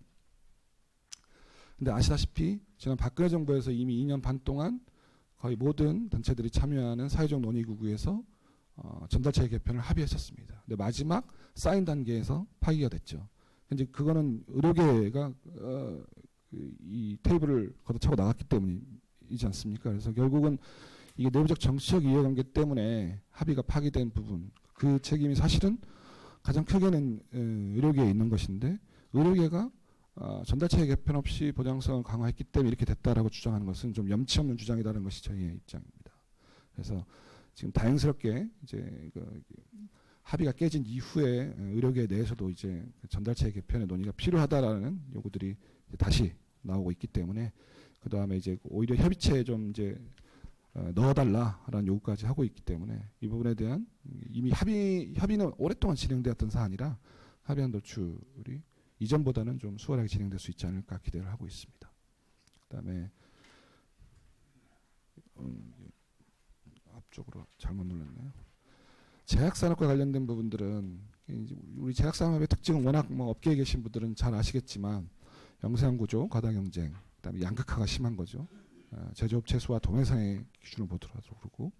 Speaker 2: 근데 아시다시피 지난 박근혜 정부에서 이미 2년 반 동안 거의 모든 단체들이 참여하는 사회적 논의구구에서 전달체계 개편을 합의했었습니다. 근데 마지막 사인 단계에서 파기가 됐죠. 이제 그거는 의료계가 이 테이블을 걷어차고 나갔기 때문이지 않습니까? 그래서 결국은 이게 내부적 정치적 이해관계 때문에 합의가 파기된 부분, 그 책임이 사실은 가장 크게는 의료계에 있는 것인데 의료계가 전달체계 개편 없이 보장성을 강화했기 때문에 이렇게 됐다라고 주장하는 것은 좀 염치 없는 주장이라는 것이 저희의 입장입니다. 그래서 지금 다행스럽게 이제 합의가 깨진 이후에 의료계 내에서도 이제 전달체계 개편의 논의가 필요하다라는 요구들이 이제 다시 나오고 있기 때문에 그 다음에 이제 오히려 협의체에 좀 이제 넣어달라라는 요구까지 하고 있기 때문에 이 부분에 대한 이미 협의는 오랫동안 진행되었던 사안이라 합의안 도출이 이전보다는 좀 수월하게 진행될 수 있지 않을까 기대를 하고 있습니다. 그다음에 앞쪽으로 잘못 눌렀네요. 제약산업과 관련된 부분들은 우리 제약산업의 특징은 워낙 뭐 업계에 계신 분들은 잘 아시겠지만 영세한 구조, 과다 경쟁, 그다음에 양극화가 심한 거죠. 제조업체 수와 도매상의 기준을 보더라도 그렇고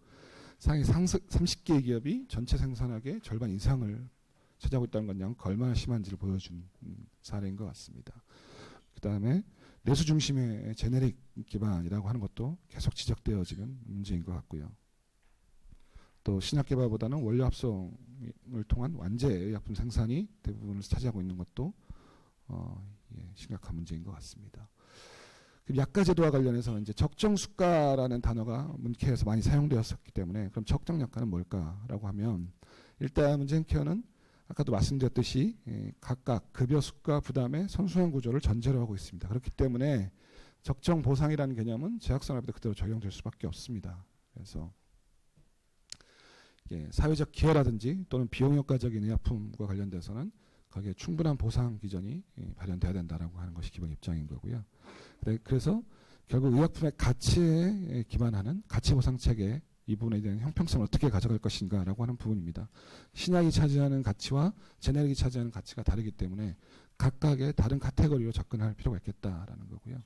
Speaker 2: 상위 30개 기업이 전체 생산액의 절반 이상을 차지하고 있다는 건 양극화가 얼마나 심한지를 보여준 사례인 것 같습니다. 그다음에 내수 중심의 제네릭 기반이라고 하는 것도 계속 지적되어지는 문제인 것 같고요. 또 신약 개발보다는 원료 합성을 통한 완제 약품 생산이 대부분을 차지하고 있는 것도 심각한 문제인 것 같습니다. 그리고 약가제도와 관련해서 이제 적정수가라는 단어가 문케어에서 많이 사용되었었기 때문에 그럼 적정약가는 뭘까라고 하면 일단 문재인 케어는 아까도 말씀드렸듯이 각각 급여 수가 부담의 선순환 구조를 전제로 하고 있습니다. 그렇기 때문에 적정 보상이라는 개념은 제약산업에도 그대로 적용될 수밖에 없습니다. 그래서 사회적 기여라든지 또는 비용효과적인 의약품과 관련돼서는 거기에 충분한 보상 기전이 발현돼야 된다라고 하는 것이 기본 입장인 거고요. 그래서 결국 의약품의 가치에 기반하는 가치 보상 체계 이 부분에 대한 형평성을 어떻게 가져갈 것인가라고 하는 부분입니다. 신약이 차지하는 가치와 제네릭이 차지하는 가치가 다르기 때문에 각각의 다른 카테고리로 접근할 필요가 있겠다라는 거고요.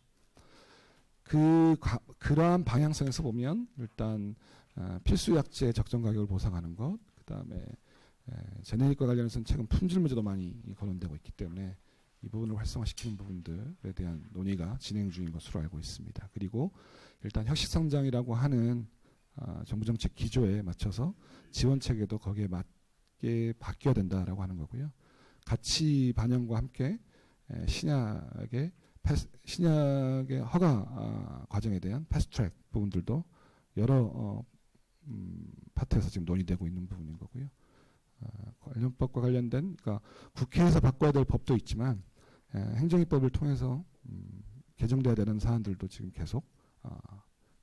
Speaker 2: 그러한 방향성에서 보면 일단 필수 약제 적정 가격을 보상하는 것, 그다음에 제네릭과 관련해서는 최근 품질 문제도 많이 거론되고 있기 때문에 이 부분을 활성화시키는 부분들에 대한 논의가 진행 중인 것으로 알고 있습니다. 그리고 일단 혁신성장이라고 하는 정부 정책 기조에 맞춰서 지원 체계도 거기에 맞게 바뀌어야 된다라고 하는 거고요. 가치 반영과 함께 신약의 허가 과정에 대한 패스트트랙 부분들도 여러 파트에서 지금 논의되고 있는 부분인 거고요. 관련법과 관련된 그러니까 국회에서 바꿔야 될 법도 있지만 행정입법을 통해서 개정돼야 되는 사안들도 지금 계속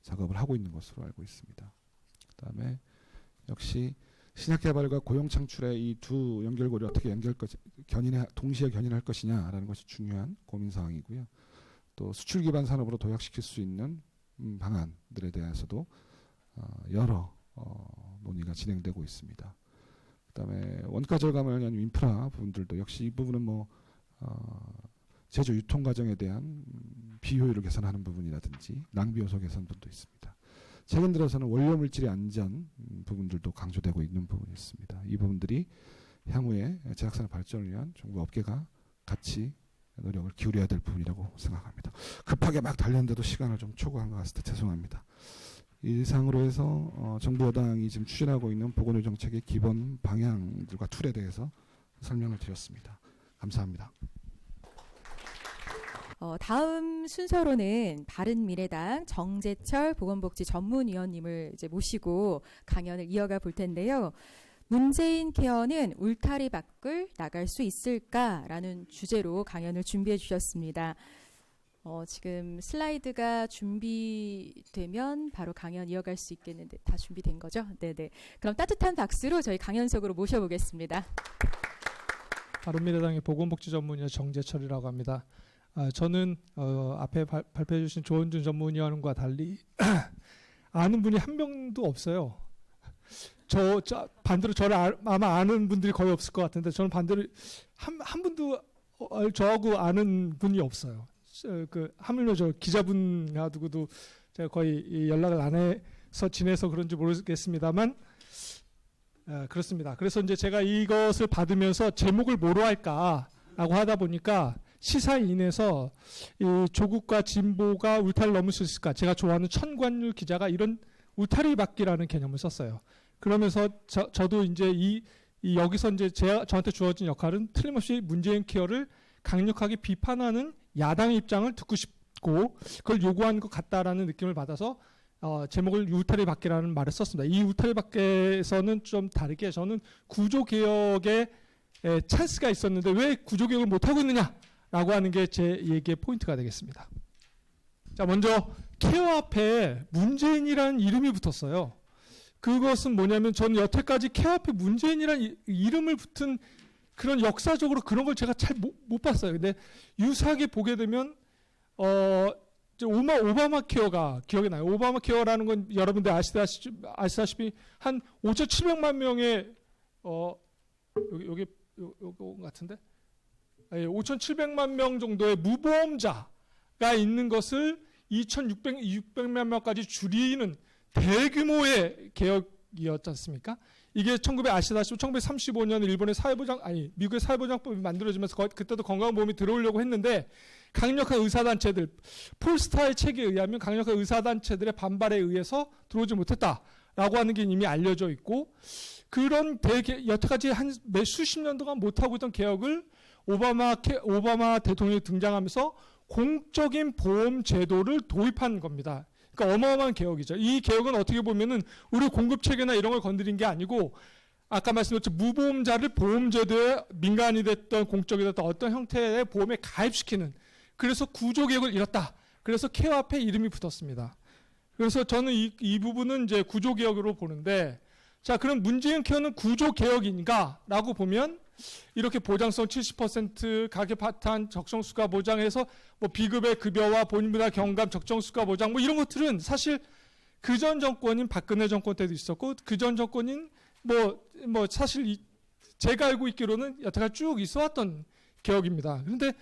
Speaker 2: 작업을 하고 있는 것으로 알고 있습니다. 그다음에 역시 신약 개발과 고용 창출의 이 두 연결고리를 어떻게 동시에 견인할 것이냐라는 것이 중요한 고민 사항이고요. 또 수출 기반 산업으로 도약시킬 수 있는 방안들에 대해서도 여러 논의가 진행되고 있습니다. 그다음에 원가 절감을 위한 인프라 부분들도 역시 이 부분은 제조 유통 과정에 대한 비효율을 개선하는 부분이라든지 낭비 요소 개선 부분도 있습니다. 최근 들어서는 원료 물질의 안전 부분들도 강조되고 있는 부분이 있습니다. 이 부분들이 향후에 제약산업 발전을 위한 정부 업계가 같이 노력을 기울여야 될 부분이라고 생각합니다. 급하게 막 달렸는데도 시간을 좀 초과한 것 같을 때 죄송합니다. 이상으로 해서 정부 여당이 지금 추진하고 있는 보건의료 정책의 기본 방향들과 툴에 대해서 설명을 드렸습니다. 감사합니다.
Speaker 1: 다음 순서로는 바른미래당 정재철 보건복지 전문위원님을 이제 모시고 강연을 이어가 볼 텐데요. 문재인 케어는 울타리 밖을 나갈 수 있을까라는 주제로 강연을 준비해 주셨습니다. 지금 슬라이드가 준비되면 바로 강연 이어갈 수 있겠는데 다 준비된 거죠? 네네. 그럼 따뜻한 박수로 저희 강연석으로 모셔보겠습니다.
Speaker 3: 바른미래당의 보건복지 전문위원 정재철이라고 합니다. 저는 앞에 발표해 주신 조원준 전문위원과 달리 아는 분이 한 명도 없어요. 반대로 저를 아마 아는 분들이 거의 없을 것 같은데 저는 반대로 한 분도 저하고 아는 분이 없어요. 하물며 저 기자분하고도 제가 거의 연락을 안 해서 지내서 그런지 모르겠습니다만 그렇습니다. 그래서 이제 제가 이것을 받으면서 제목을 뭐로 할까라고 하다 보니까 시사인에서 이 조국과 진보가 울타리를 넘을 수 있을까? 제가 좋아하는 천관율 기자가 이런 울타리 받기라는 개념을 썼어요. 그러면서 저도 이제 여기서 이제 저한테 주어진 역할은 틀림없이 문재인 케어를 강력하게 비판하는 야당의 입장을 듣고 싶고 그걸 요구한 것 같다라는 느낌을 받아서 제목을 울타리 밖이라는 말을 썼습니다. 이 울타리 밖에서는 좀 다르게 저는 구조개혁에 찬스가 있었는데 왜 구조개혁을 못하고 있느냐라고 하는 게 제 얘기의 포인트가 되겠습니다. 자, 먼저 케어 앞에 문재인이라는 이름이 붙었어요. 그것은 뭐냐면 저는 여태까지 케어 앞에 문재인이라는 이름을 붙은 그런 역사적으로 그런 걸 제가 잘 못 봤어요. 근데 유사하게 보게 되면 오바마 케어가 기억이 나요. 오바마 케어라는 건 여러분들 아시다시피 한 5,700만 명의 요거 같은데 5,700만 명 정도의 무보험자가 있는 것을 2,600만 명까지 줄이는 대규모의 개혁이었지 않습니까? 이게 아시다시피 1935년 미국의 사회보장법이 만들어지면서 그때도 건강보험이 들어오려고 했는데 강력한 의사단체들, 폴스타의 책에 의하면 강력한 의사단체들의 반발에 의해서 들어오지 못했다라고 하는 게 이미 알려져 있고 그런 여태까지 한 수십 년 동안 못하고 있던 개혁을 오바마 대통령이 등장하면서 공적인 보험 제도를 도입한 겁니다. 그러니까 어마어마한 개혁이죠. 이 개혁은 어떻게 보면은 우리 공급 체계나 이런 걸 건드린 게 아니고 아까 말씀드렸죠. 무보험자를 보험제도에 민간이 됐던 공적이 됐던 어떤 형태의 보험에 가입시키는, 그래서 구조개혁을 이뤘다. 그래서 케어 앞에 이름이 붙었습니다. 그래서 저는 이 부분은 이제 구조개혁으로 보는데, 자, 그럼 문재인 케어는 구조개혁인가? 라고 보면 이렇게 보장성 70% 가계 파탄 적정수가 보장해서 뭐 비급여 급여와 본인보다 경감 적정수가 보장 뭐 이런 것들은 사실 그전 정권인 박근혜 정권 때도 있었고 그전 정권인 뭐 사실 제가 알고 있기로는 여태까지 쭉 있어왔던 개혁입니다. 그런데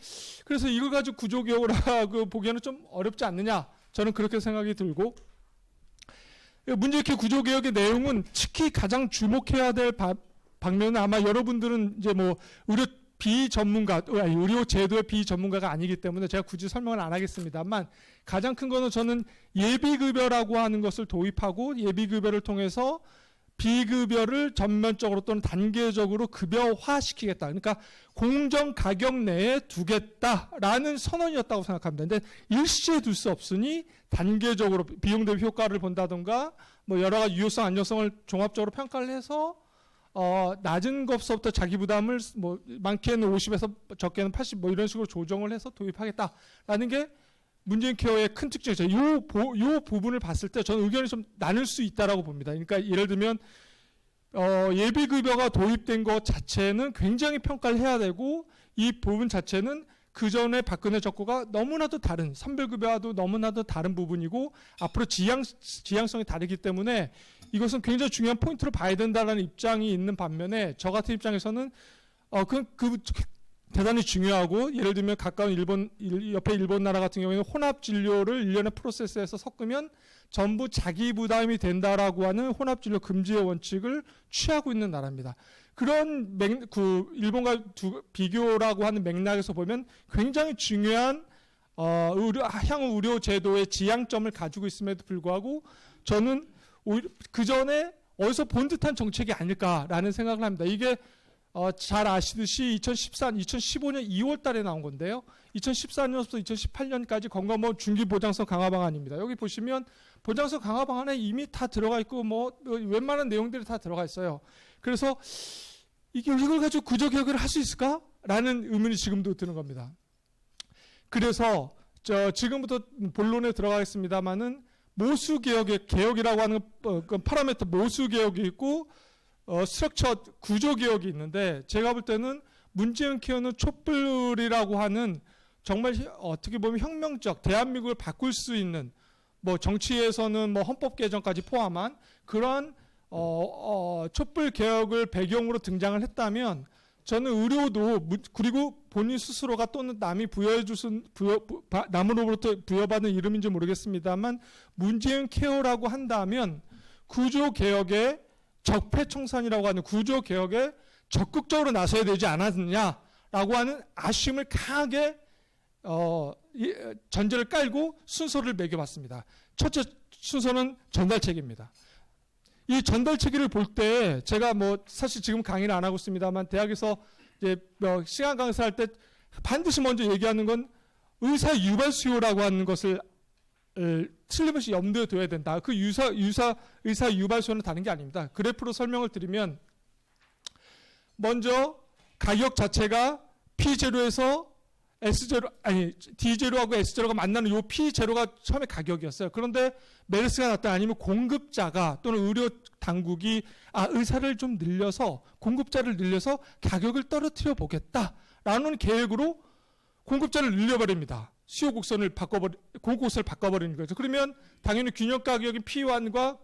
Speaker 3: 그래서 이걸 가지고 구조개혁을 하고 보기에는 좀 어렵지 않느냐, 저는 그렇게 생각이 들고, 문재인 구조개혁의 내용은 특히 가장 주목해야 될 방면은 아마 여러분들은 이제 뭐 의료 제도의 비전문가가 아니기 때문에 제가 굳이 설명을 안 하겠습니다만, 가장 큰 거는 저는 예비급여라고 하는 것을 도입하고 예비급여를 통해서 비급여를 전면적으로 또는 단계적으로 급여화시키겠다. 그러니까 공정 가격 내에 두겠다라는 선언이었다고 생각합니다. 근데 일시에 둘 수 없으니 단계적으로 비용 대비 효과를 본다던가 뭐 여러 가지 유효성, 안정성을 종합적으로 평가를 해서 낮은 것부터 자기 부담을 뭐 많게는 50에서 적게는 80 뭐 이런 식으로 조정을 해서 도입하겠다라는 게 문재인 케어의 큰 특징이죠. 요 부분을 봤을 때 저는 의견이 좀 나눌 수 있다라고 봅니다. 그러니까 예를 들면 예비급여가 도입된 것 자체는 굉장히 평가를 해야 되고, 이 부분 자체는 그 전에 박근혜 정부가 너무나도 다른 선별급여와도 너무나도 다른 부분이고 앞으로 지향성이 다르기 때문에 이것은 굉장히 중요한 포인트로 봐야 된다는 입장이 있는 반면에, 저 같은 입장에서는 대단히 중요하고, 예를 들면 가까운 옆에 일본 나라 같은 경우에는 혼합 진료를 일련의 프로세스에서 섞으면 전부 자기 부담이 된다라고 하는 혼합 진료 금지의 원칙을 취하고 있는 나라입니다. 그런 일본과 비교라고 하는 맥락에서 보면 굉장히 중요한 향후 의료 제도의 지향점을 가지고 있음에도 불구하고 저는 그 전에 어디서 본 듯한 정책이 아닐까라는 생각을 합니다. 이게 잘 아시듯이 2015년 2월 달에 나온 건데요. 2014년부터 2018년까지 건강보험 중기 보장성 강화 방안입니다. 여기 보시면 보장성 강화 방안에 이미 다 들어가 있고 뭐 웬만한 내용들이 다 들어가 있어요. 그래서 이걸 가지고 구조개혁을 할 수 있을까라는 의문이 지금도 드는 겁니다. 그래서 지금부터 본론에 들어가겠습니다만은 개혁이라고 하는 파라미터 모수개혁이 있고 스트럭처 구조개혁이 있는데, 제가 볼 때는 문재인 케어는 촛불이라고 하는 정말 어떻게 보면 혁명적, 대한민국을 바꿀 수 있는 뭐 정치에서는 뭐 헌법 개정까지 포함한 그러한 촛불 개혁을 배경으로 등장을 했다면, 저는 의료도 그리고 본인 스스로가 또는 남이 남으로부터 부여받은 이름인지 모르겠습니다만 문재인 케어라고 한다면 구조개혁의 적폐청산이라고 하는 구조개혁에 적극적으로 나서야 되지 않았느냐라고 하는 아쉬움을 강하게 전제를 깔고 순서를 매겨봤습니다. 첫째 순서는 전달체계입니다. 이 전달체계를 볼 때 제가 뭐 사실 지금 강의를 안 하고 있습니다만 대학에서 이제 시간 강사할 때 반드시 먼저 얘기하는 건 의사 유발 수요라고 하는 것을 틀림없이 염두에 둬야 된다. 그 의사 유발 수요는 다른 게 아닙니다. 그래프로 설명을 드리면, 먼저 가격 자체가 P0에서 D0하고 S0가 만나는 이 P0가 처음에 가격이었어요. 그런데 메르스가 났다 아니면 공급자가 또는 의료 당국이 의사를 좀 늘려서 공급자를 늘려서 가격을 떨어뜨려 보겠다라는 계획으로 공급자를 늘려버립니다. 수요 곡선을 공급 곡선을 바꿔버리는 거죠. 그러면 당연히 균형 가격인 P1과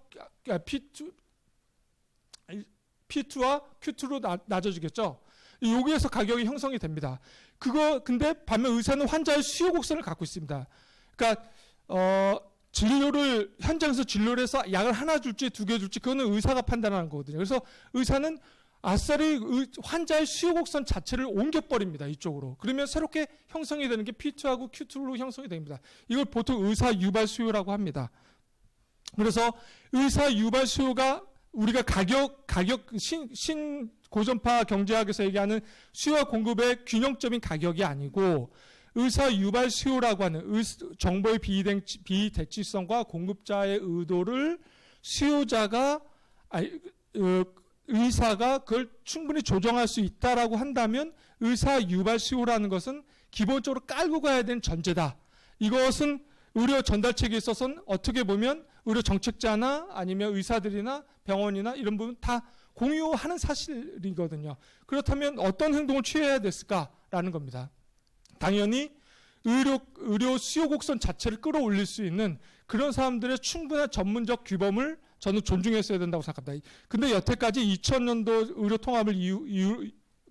Speaker 3: P2와 Q2로 낮아지겠죠. 여기에서 가격이 형성이 됩니다. 근데 반면 의사는 환자의 수요 곡선을 갖고 있습니다. 그러니까 현장에서 진료를 해서 약을 하나 줄지 두 개 줄지 그거는 의사가 판단하는 거거든요. 그래서 의사는 아싸리 환자의 수요 곡선 자체를 옮겨버립니다. 이쪽으로. 그러면 새롭게 형성이 되는 게 P2하고 Q2로 형성이 됩니다. 이걸 보통 의사 유발 수요라고 합니다. 그래서 의사 유발 수요가 우리가 가격 고전파 경제학에서 얘기하는 수요와 공급의 균형점인 가격이 아니고 의사 유발 수요라고 하는 정보의 비대칭성과 공급자의 의도를 수요자가 의사가 그걸 충분히 조정할 수 있다라고 한다면 의사 유발 수요라는 것은 기본적으로 깔고 가야 되는 전제다. 이것은 의료 전달 체계에 있어서는 어떻게 보면 의료 정책자나 아니면 의사들이나 병원이나 이런 부분 다 공유하는 사실이거든요. 그렇다면 어떤 행동을 취해야 됐을까라는 겁니다. 당연히 의료 수요 곡선 자체를 끌어올릴 수 있는 그런 사람들의 충분한 전문적 규범을 저는 존중했어야 된다고 생각합니다. 근데 여태까지 2000년도 의료 통합을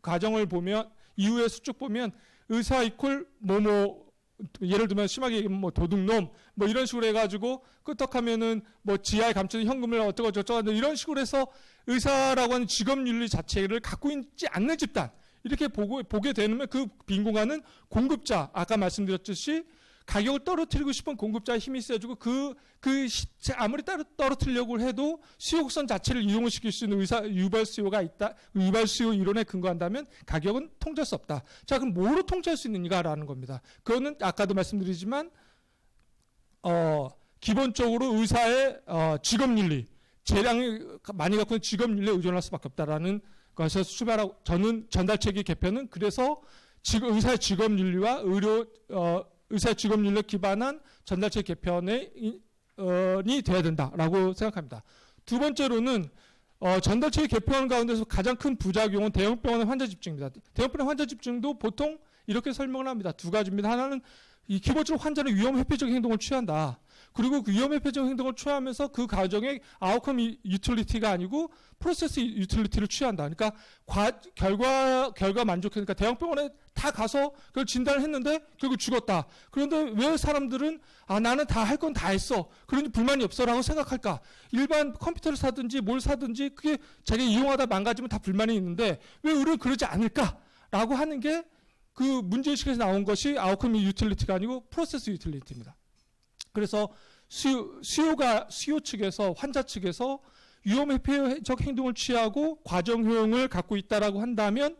Speaker 3: 과정을 보면 이후에 수쭉 보면 의사 이퀄 뭐뭐 예를 들면 심하게 얘기하면 뭐 도둑놈 뭐 이런 식으로 해가지고 끄떡하면은 뭐 지하에 감춰진 현금을 어쩌고 저쩌고 이런 식으로 해서 의사라고 하는 직업윤리 자체를 갖고 있지 않는 집단 이렇게 보게 되면 그 빈 공간은 공급자 아까 말씀드렸듯이 가격을 떨어뜨리고 싶은 공급자의 힘이 세지고 아무리 떨어뜨리려고 해도 수요곡선 자체를 이용을 시킬 수 있는 의사 유발 수요가 있다. 유발 수요 이론에 근거한다면 가격은 통제할 수 없다. 자, 그럼 뭐로 통제할 수 있는가라는 겁니다. 그거는 아까도 말씀드리지만 기본적으로 의사의 직업윤리, 재량이 많이 갖고 있는 직업윤리에 의존할 수밖에 없다라는 것에서 출발하고 저는 전달체계 개편은 그래서 의사의 직업윤리와 의사의 직업윤리에 기반한 전달체계 개편이 돼야 된다라고 생각합니다. 두 번째로는 전달체계 개편 가운데서 가장 큰 부작용은 대형병원의 환자 집중입니다. 대형병원의 환자 집중도 보통 이렇게 설명을 합니다. 두 가지입니다. 하나는 기본적으로 환자는 위험 회피적인 행동을 취한다. 그리고 그 위험 회피적 행동을 취하면서 그 과정에 아웃컴 유틸리티가 아니고 프로세스 유틸리티를 취한다. 그러니까 결과 만족하니까 대형병원에 다 가서 그걸 진단을 했는데 결국 죽었다. 그런데 왜 사람들은 나는 다 할 건 다 했어. 그러니 불만이 없어라고 생각할까? 일반 컴퓨터를 사든지 뭘 사든지 그게 자기가 이용하다 망가지면 다 불만이 있는데 왜 우리는 그러지 않을까라고 하는 게 그 문제의식에서 나온 것이 아웃컴 유틸리티가 아니고 프로세스 유틸리티입니다. 그래서 수요 측에서 환자 측에서 위험 회피적 행동을 취하고 과정 효용을 갖고 있다라고 한다면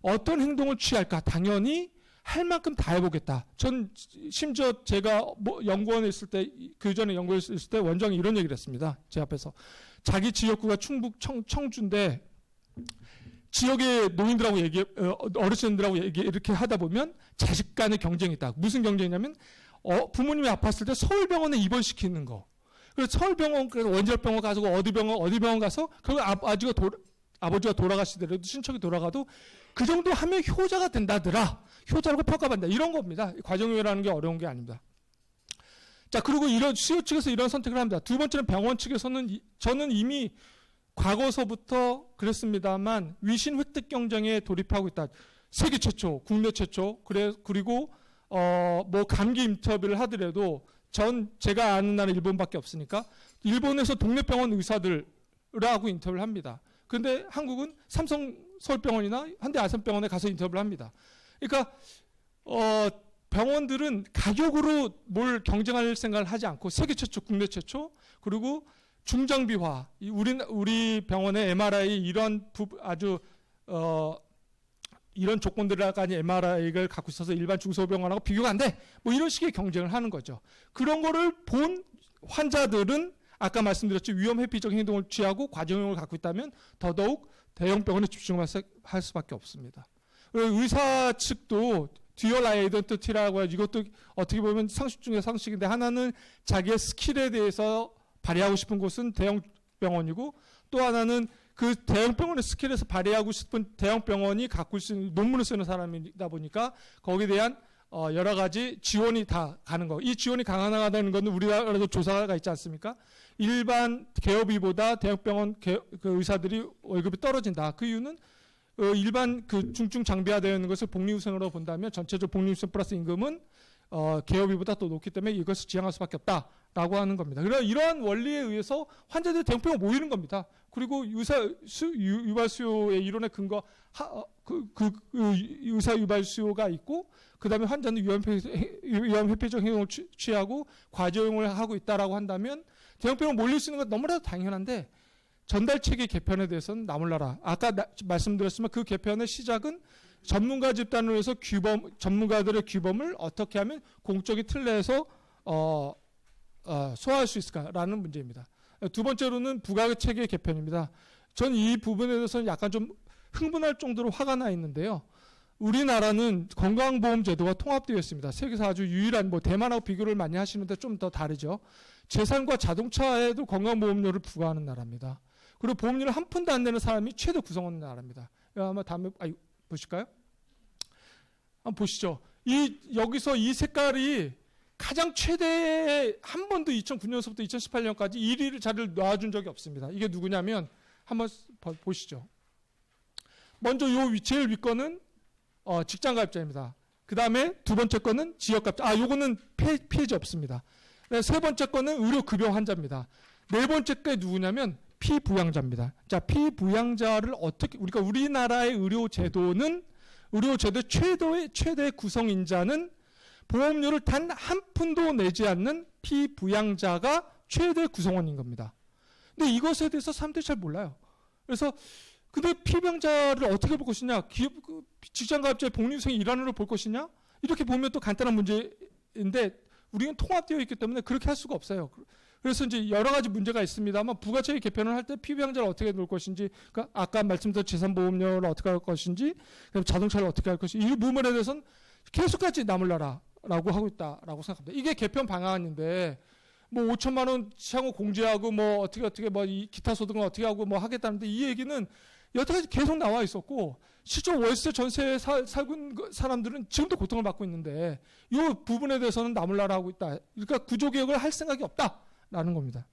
Speaker 3: 어떤 행동을 취할까? 당연히 할 만큼 다 해보겠다. 전 심지어 제가 연구원에 있을 때 그 전에 연구원에 있을 때 원장이 이런 얘기를 했습니다. 제 앞에서 자기 지역구가 충북 청주인데 지역의 노인들하고 어르신들하고 이렇게 하다 보면 자식 간의 경쟁이 있다. 무슨 경쟁이냐면 부모님이 아팠을 때 서울병원에 입원시키는 거. 그래서 서울병원, 그래서 원자병원 가서 어디 병원 가서 그 아버지가 돌아가시더라도 친척이 돌아가도 그 정도 하면 효자가 된다더라. 효자라고 평가받는다. 이런 겁니다. 과정효라는 게 어려운 게 아닙니다. 자, 그리고 이런 수요 측에서 이런 선택을 합니다. 두 번째는 병원 측에서는 저는 이미 과거서부터 그랬습니다만 위신 획득 경쟁에 돌입하고 있다. 세계 최초, 국내 최초. 그리고 뭐 감기 인터뷰를 하더라도 제가 아는 나라 일본밖에 없으니까 일본에서 동네 병원 의사들하고 인터뷰를 합니다. 그런데 한국은 삼성 서울병원이나 현대 아산병원에 가서 인터뷰를 합니다. 그러니까 병원들은 가격으로 뭘 경쟁할 생각을 하지 않고 세계 최초, 국내 최초, 그리고 중장비화. 우리 병원의 MRI 이런 이런 조건들까지 MRI를 갖고 있어서 일반 중소병원하고 비교가 안 돼. 뭐 이런 식의 경쟁을 하는 거죠. 그런 거를 본 환자들은 아까 말씀드렸죠. 위험 회피적 행동을 취하고 과정형을 갖고 있다면 더더욱 대형 병원에 집중할 수밖에 없습니다. 의사 측도 듀얼 아이덴티티라고 해서 이것도 어떻게 보면 상식 중에 상식인데 하나는 자기의 스킬에 대해서 발휘하고 싶은 곳은 대형 병원이고 또 하나는 그 대형병원의 스킬에서 발휘하고 싶은 대형병원이 갖고 있는 논문을 쓰는 사람이다 보니까 거기에 대한 여러 가지 지원이 다 가는 거. 이 지원이 강화되는 것은 우리나라도 조사가 있지 않습니까? 일반 개업이보다 대형병원 그 의사들이 월급이 떨어진다. 그 이유는 일반 그 중증 장비화되어 있는 것을 복리후생으로 본다면 전체적 복리후생 플러스 임금은 개업이보다 또 높기 때문에 이것을 지향할 수밖에 없다라고 하는 겁니다. 그래서 이러한 원리에 의해서 환자들이 대형병원 모이는 겁니다. 그리고 유발 수요의 이론에 근거 의사 유발 수요가 있고 그다음에 환자는 위험 회피적 행동을 취하고 과정을 하고 있다라고 한다면 대형병원 몰릴 수 있는 건 너무나도 당연한데 전달 체계 개편에 대해서는 나몰라라. 아까 말씀드렸지만 그 개편의 시작은 전문가 집단을 위해서 전문가들의 규범을 어떻게 하면 공적인 틀 내에서 소화할 수 있을까라는 문제입니다. 두 번째로는 부가체계 개편입니다. 전 이 부분에 대해서는 약간 좀 흥분할 정도로 화가 나 있는데요. 우리나라는 건강보험제도가 통합되어 있습니다. 세계에서 아주 유일한, 대만하고 비교를 많이 하시는데 좀 더 다르죠. 재산과 자동차에도 건강보험료를 부과하는 나라입니다. 그리고 보험료를 한 푼도 안 내는 사람이 최대 구성원 나라입니다. 아마 다음에 보실까요? 한번 보시죠. 여기서 이 색깔이 가장 최대 한 번도 2009년서부터 2018년까지 1위 자리를 놔준 적이 없습니다. 이게 누구냐면 한번 보시죠. 먼저 제일 위 거는 직장가입자입니다. 그 다음에 두 번째 거는 지역가입자. 요거는 피해자 없습니다. 세 번째 거는 의료급여 환자입니다. 네 번째 게 누구냐면 피부양자입니다. 자, 피부양자를 그러니까 우리나라의 의료제도의 최대 구성인자는 보험료를 단 한 푼도 내지 않는 피부양자가 최대 구성원인 겁니다. 근데 이것에 대해서 사람들이 잘 몰라요. 그래서 근데 피부양자를 어떻게 볼 것이냐? 직장가입자의 복리후생의 일환으로 볼 것이냐? 이렇게 보면 또 간단한 문제인데 우리는 통합되어 있기 때문에 그렇게 할 수가 없어요. 그래서 이제 여러 가지 문제가 있습니다만 부가체계 개편을 할 때 피부양자를 어떻게 놓을 것인지, 그러니까 아까 말씀드린 재산보험료를 어떻게 할 것인지, 그다음에 자동차를 어떻게 할 것인지, 이 부분에 대해서는 계속까지 남을 나라라고 하고 있다라고 생각합니다. 이게 개편 방안인데 5천만 원 향후 공제하고 어떻게 이 기타 소득은 어떻게 하고 하겠다는데 이 얘기는 여태까지 계속 나와 있었고 실제로 월세 전세에 살고 있는 사람들은 지금도 고통을 받고 있는데 이 부분에 대해서는 남을 나라 하고 있다. 그러니까 구조개혁을 할 생각이 없다라는 겁니다.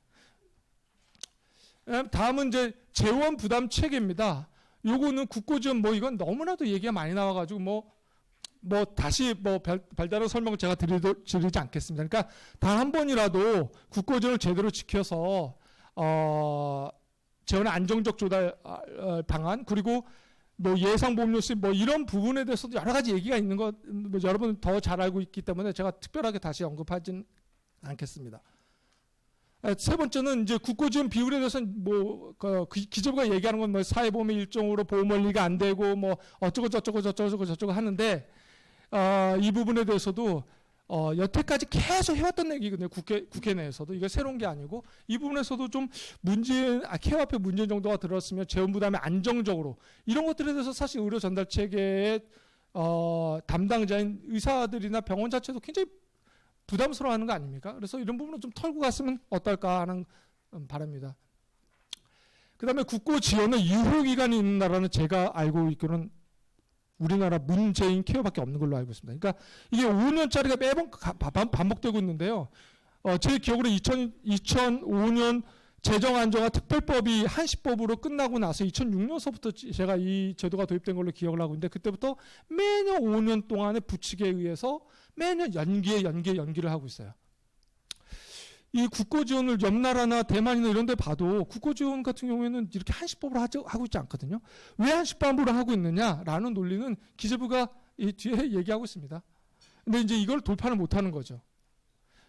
Speaker 3: 다음은 이제 재원 부담 체계입니다. 요거는 국고지원 이건 너무나도 얘기가 많이 나와가지고 다시 별다른 설명을 제가 드리지 않겠습니다. 그러니까 단 한 번이라도 국고지원을 제대로 지켜서 재원의 안정적 조달 방안 그리고 예상보험료 수입 이런 부분에 대해서도 여러 가지 얘기가 있는 것 여러분 더 잘 알고 있기 때문에 제가 특별하게 다시 언급하진 않겠습니다. 세 번째는 이제 국고지원 비율에 대해서는 기재부가 얘기하는 건 사회보험의 일종으로 보험 원리가 안 되고 어쩌고 저쩌고 하는데 이 부분에 대해서도 여태까지 계속 해왔던 얘기거든요. 국회 내에서도 이게 새로운 게 아니고 이 부분에서도 좀 케어 앞에 문제 정도가 들었으면 재원 부담이 안정적으로 이런 것들에 대해서 사실 의료 전달 체계의 담당자인 의사들이나 병원 자체도 굉장히 부담스러워하는 거 아닙니까? 그래서 이런 부분은 좀 털고 갔으면 어떨까 하는 바람입니다. 그다음에 국고 지원의 유효기간이 있는 나라는 제가 알고 있기로는 우리나라 문재인 케어밖에 없는 걸로 알고 있습니다. 그러니까 이게 5년짜리가 매번 반복되고 있는데요. 제 기억으로 2005년 재정안정화 특별법이 한시법으로 끝나고 나서 2006년서부터 제가 이 제도가 도입된 걸로 기억을 하고 있는데 그때부터 매년 5년 동안의 부칙에 의해서 매년 연기를 하고 있어요. 이 국고지원을 옆 나라나 대만이나 이런 데 봐도 국고지원 같은 경우에는 이렇게 한시법으로 하고 있지 않거든요. 왜 한시법으로 하고 있느냐라는 논리는 기재부가 이 뒤에 얘기하고 있습니다. 근데 이제 이걸 돌파를 못하는 거죠.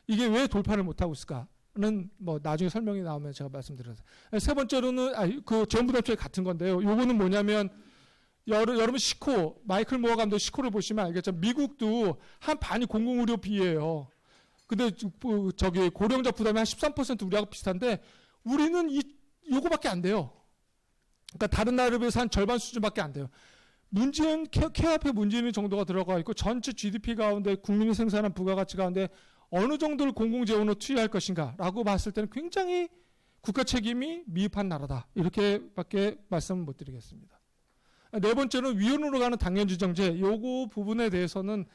Speaker 3: 이게 왜 돌파를 못하고 있을까는 나중에 설명이 나오면 제가 말씀드려요. 세 번째로는 그 재원부담체계 같은 건데요. 요거는 뭐냐면 여러분 마이클 모어 감독 시코를 보시면 알겠지만 미국도 한 반이 공공의료비예요. 근데 고령자 부담이 한 13% 우리하고 비슷한데 우리는 요거밖에 안 돼요. 그러니까 다른 나라에 비해서 한 절반 수준밖에 안 돼요. 문재인 케어앞에 문재인 정도가 들어가 있고 전체 GDP 가운데 국민이 생산한 부가가치 가운데 어느 정도를 공공재원으로 투여할 것인가라고 봤을 때는 굉장히 국가 책임이 미흡한 나라다. 이렇게밖에 말씀을 못 드리겠습니다. 네 번째는 위원으로 가는 당연지정제. 요거 부분에 대해서는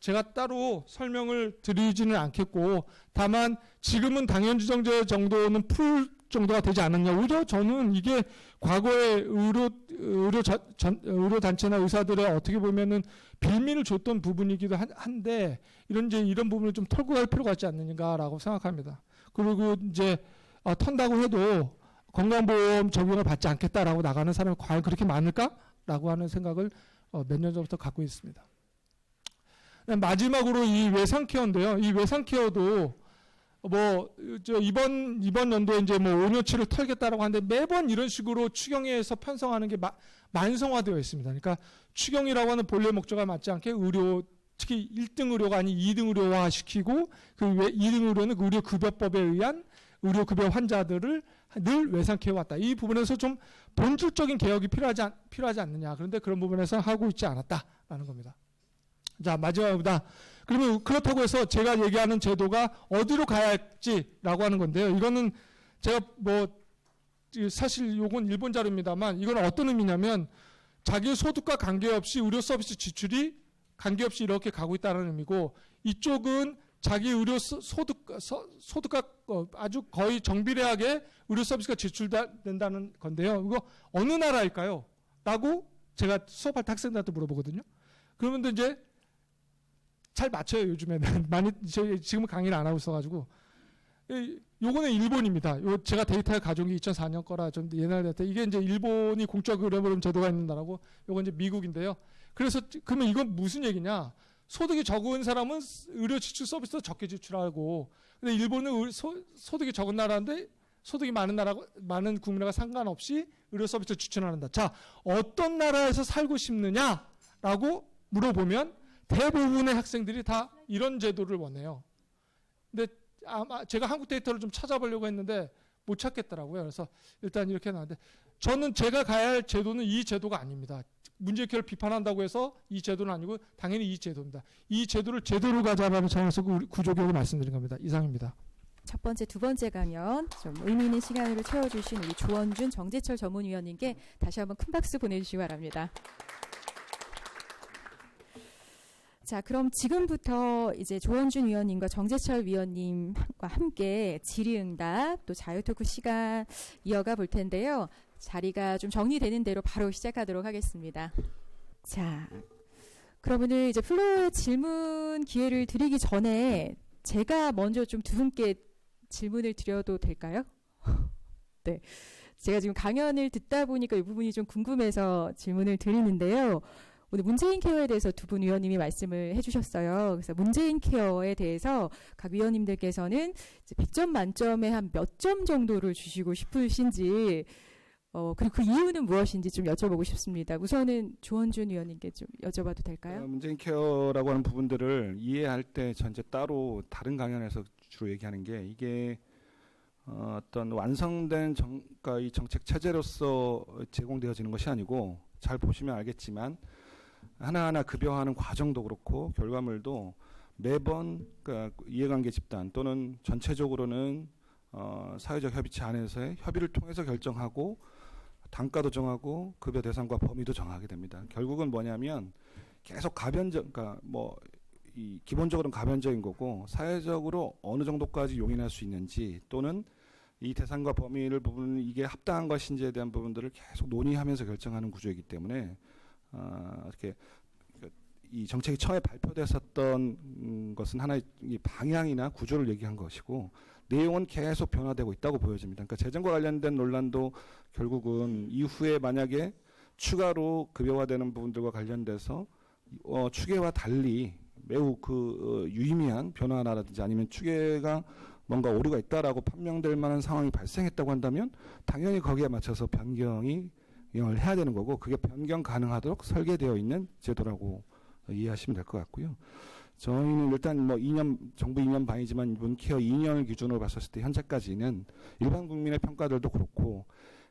Speaker 3: 제가 따로 설명을 드리지는 않겠고 다만 지금은 당연지정제 정도는 풀 정도가 되지 않았냐. 오히려 저는 이게 과거에 의료단체나 의사들의 어떻게 보면은 빌미를 줬던 부분이기도 한데 이런 부분을 좀 털고 갈 필요가 있지 않느냐라고 생각합니다. 그리고 이제 턴다고 해도 건강보험 적용을 받지 않겠다라고 나가는 사람이 과연 그렇게 많을까라고 하는 생각을 몇 년 전부터 갖고 있습니다. 마지막으로 이 외상케어인데요. 이 외상케어도 이번 연도에 이제 뭐 5년치를 털겠다라고 하는데 매번 이런 식으로 추경에서 편성하는 게 만성화되어 있습니다. 그러니까 추경이라고 하는 본래 목적에 맞지 않게 의료, 특히 1등 의료가 아닌 2등 의료화 시키고 그 2등 의료는 그 의료급여법에 의한 의료급여 환자들을 늘 외상해 왔다. 이 부분에서 좀 본질적인 개혁이 필요하지 않느냐. 그런데 그런 부분에서 하고 있지 않았다라는 겁니다. 자, 마지막입니다. 그러면 그렇다고 해서 제가 얘기하는 제도가 어디로 가야 할지라고 하는 건데요. 이거는 제가 사실 요건 일본 자료입니다만 이건 어떤 의미냐면 자기 소득과 관계없이 의료 서비스 지출이 관계없이 이렇게 가고 있다는 의미고, 이쪽은 자기 의료 소득과 아주 거의 정비례하게 의료 서비스가 지출된다는 건데요. 이거 어느 나라일까요? 라고 제가 수업할 때 학생들한테 물어보거든요. 그러면 이제 잘 맞춰요, 요즘에는. 많이, 지금은 강의를 안 하고 있어가지고. 요거는 일본입니다. 제가 데이터를 가져온 게 2004년 거라 좀 옛날 데이터. 이게 이제 일본이 공적 의료보험 제도가 있는 나라고, 요건 이제 미국인데요. 그래서, 그러면 이건 무슨 얘기냐? 소득이 적은 사람은 의료 지출 서비스도 적게 지출하고, 근데 일본은 소득이 적은 나라인데, 소득이 많은 국민과 상관없이 의료 서비스 지출한다. 자, 어떤 나라에서 살고 싶느냐라고 물어보면, 대부분의 학생들이 다 이런 제도를 원해요. 근데 아마 제가 한국 데이터를 좀 찾아보려고 했는데 못 찾겠더라고요. 그래서 일단 이렇게 나왔는데, 저는 제가 가야 할 제도는 이 제도가 아닙니다. 문재인 비판한다고 해서 이 제도는 아니고 당연히 이 제도입니다. 이 제도를 제대로 가자라는 차원에서 구조개혁을 말씀드린 겁니다. 이상입니다.
Speaker 1: 첫 번째, 두 번째 강연 좀 의미 있는 시간으로 채워주신 우리 조원준 정재철 전문위원님께 다시 한번 큰 박수 보내주시기 바랍니다. 자, 그럼 지금부터 이제 조원준 위원님과 정재철 위원님과 함께 질의응답 또 자유토크 시간 이어가 볼 텐데요. 자리가 좀 정리되는 대로 바로 시작하도록 하겠습니다. 자, 그러면은 이제 플로어 질문 기회를 드리기 전에 제가 먼저 좀 두 분께 질문을 드려도 될까요? 네. 제가 지금 강연을 듣다 보니까 이 부분이 좀 궁금해서 질문을 드리는데요. 오늘 문재인 케어에 대해서 두 분 위원님이 말씀을 해주셨어요. 그래서 문재인 케어에 대해서 각 위원님들께서는 100점 만점에 한 몇 점 정도를 주시고 싶으신지, 그리고 그 이유는 무엇인지 좀 여쭤보고 싶습니다. 우선은 조원준 위원님께 좀 여쭤봐도 될까요?
Speaker 2: 문재인 케어라고 하는 부분들을 이해할 때 전체 따로 다른 강연에서 주로 얘기하는 게, 이게 어떤 완성된 이 정책 체제로서 제공되어지는 것이 아니고, 잘 보시면 알겠지만 하나하나 급여하는 과정도 그렇고 결과물도 매번 그러니까 이해관계 집단 또는 전체적으로는 사회적 협의체 안에서의 협의를 통해서 결정하고 단가도 정하고 급여 대상과 범위도 정하게 됩니다. 결국은 뭐냐면 계속 그러니까 이 기본적으로는 가변적인 거고, 사회적으로 어느 정도까지 용인할 수 있는지 또는 이 대상과 범위를 부분은 이게 합당한 것인지에 대한 부분들을 계속 논의하면서 결정하는 구조이기 때문에 이렇게 이 정책이 처음에 발표됐었던 것은 하나의 이 방향이나 구조를 얘기한 것이고, 내용은 계속 변화되고 있다고 보여집니다. 그러니까 재정과 관련된 논란도 결국은 이후에 만약에 추가로 급여화되는 부분들과 관련돼서 추계와 달리 매우 유의미한 변화라든지 아니면 추계가 뭔가 오류가 있다라고 판명될 만한 상황이 발생했다고 한다면 당연히 거기에 맞춰서 변경을 해야 되는 거고, 그게 변경 가능하도록 설계되어 있는 제도라고 이해하시면 될 것 같고요. 저희는 일단 정부 2년 반이지만 문케어 2년을 기준으로 봤었을 때 현재까지는 일반 국민의 평가들도 그렇고,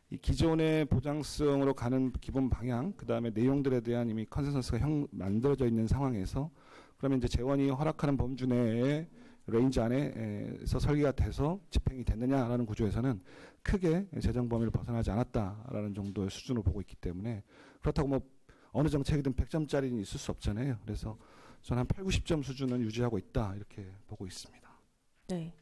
Speaker 2: 이 기존의 보장성으로 가는 기본 방향, 그 다음에 내용들에 대한 이미 컨센서스가 만들어져 있는 상황에서, 그러면 이제 재원이 허락하는 범주 내에 레인지 안에서 설계가 돼서 집행이 됐느냐라는 구조에서는 크게 재정 범위를 벗어나지 않았다라는 정도의 수준으로 보고 있기 때문에, 그렇다고 어느 정책이든 100점짜리는 있을 수 없잖아요. 그래서 저는 한 8, 90점 수준은 유지하고 있다 이렇게 보고 있습니다.
Speaker 1: 네,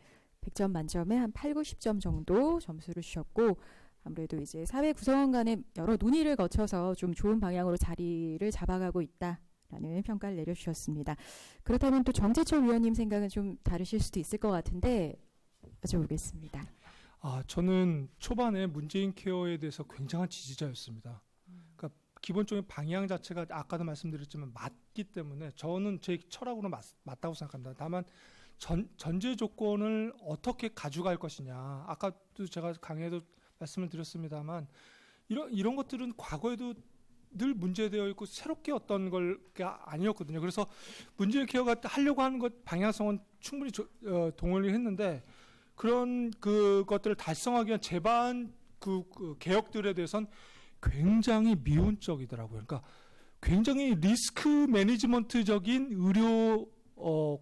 Speaker 1: 100점 만점에 한 8, 90점 정도 점수를 주셨고, 아무래도 이제 사회 구성원 간의 여러 논의를 거쳐서 좀 좋은 방향으로 자리를 잡아가고 있다라는 평가를 내려주셨습니다. 그렇다면 또 정재철 위원님 생각은 좀 다르실 수도 있을 것 같은데 여쭤보겠습니다.
Speaker 3: 저는 초반에 문재인 케어에 대해서 굉장한 지지자였습니다. 그러니까 기본적인 방향 자체가 아까도 말씀드렸지만 맞기 때문에 저는 제 철학으로 맞다고 생각합니다. 다만 전제 조건을 어떻게 가져갈 것이냐. 아까도 제가 강의에도 말씀을 드렸습니다만 이런 것들은 과거에도 늘 문제되어 있고 새롭게 어떤 걸가 아니었거든요. 그래서 문재인 케어가 하려고 하는 것 방향성은 충분히 동의를 했는데 그런 그것들을 달성하기 위한 제반 그 개혁들에 대해서는 굉장히 미온적이더라고요. 그러니까 굉장히 리스크 매니지먼트적인 의료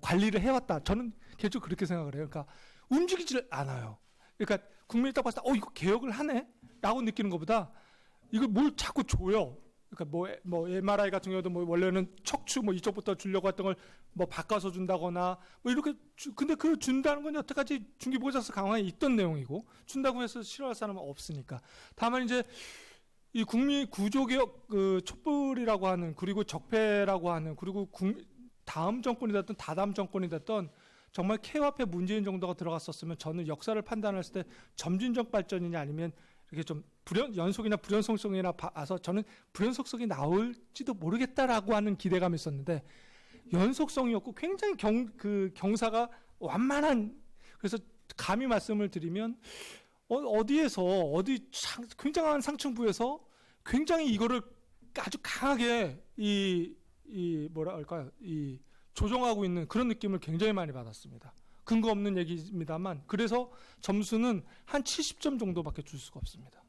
Speaker 3: 관리를 해왔다. 저는 개인적으로 그렇게 생각을 해요. 그러니까 움직이질 않아요. 그러니까 국민이 딱 봤을 때 이거 개혁을 하네? 라고 느끼는 것보다 이걸 뭘 자꾸 줘요. 그러니까 뭐 MRI 같은 경우도 뭐 원래는 척추 뭐 이쪽부터 주려고 했던 걸 뭐 바꿔서 준다거나 뭐 이렇게 근데 그 준다는 건 여태까지 중기보호자서 강화에 있던 내용이고 준다고 해서 싫어할 사람은 없으니까. 다만 이제 이 국민 구조개혁 그 촛불이라고 하는 그리고 적폐라고 하는 그리고 다음 정권이 됐든 다다음 정권이 됐던 정말 케어 앞에 문재인 정도가 들어갔었으면 저는 역사를 판단했을 때 점진적 발전이냐 아니면 이렇게 좀 연속이나 불연속성이나 봐서 저는 불연속성이 나올지도 모르겠다라고 하는 기대감이 있었는데 연속성이었고 굉장히 경사가 완만한 그래서 감히 말씀을 드리면 어디에서 굉장한 상층부에서 굉장히 이거를 아주 강하게 이 조정하고 있는 그런 느낌을 굉장히 많이 받았습니다. 근거 없는 얘기입니다만 그래서 점수는 한 70점 정도밖에 줄 수가 없습니다.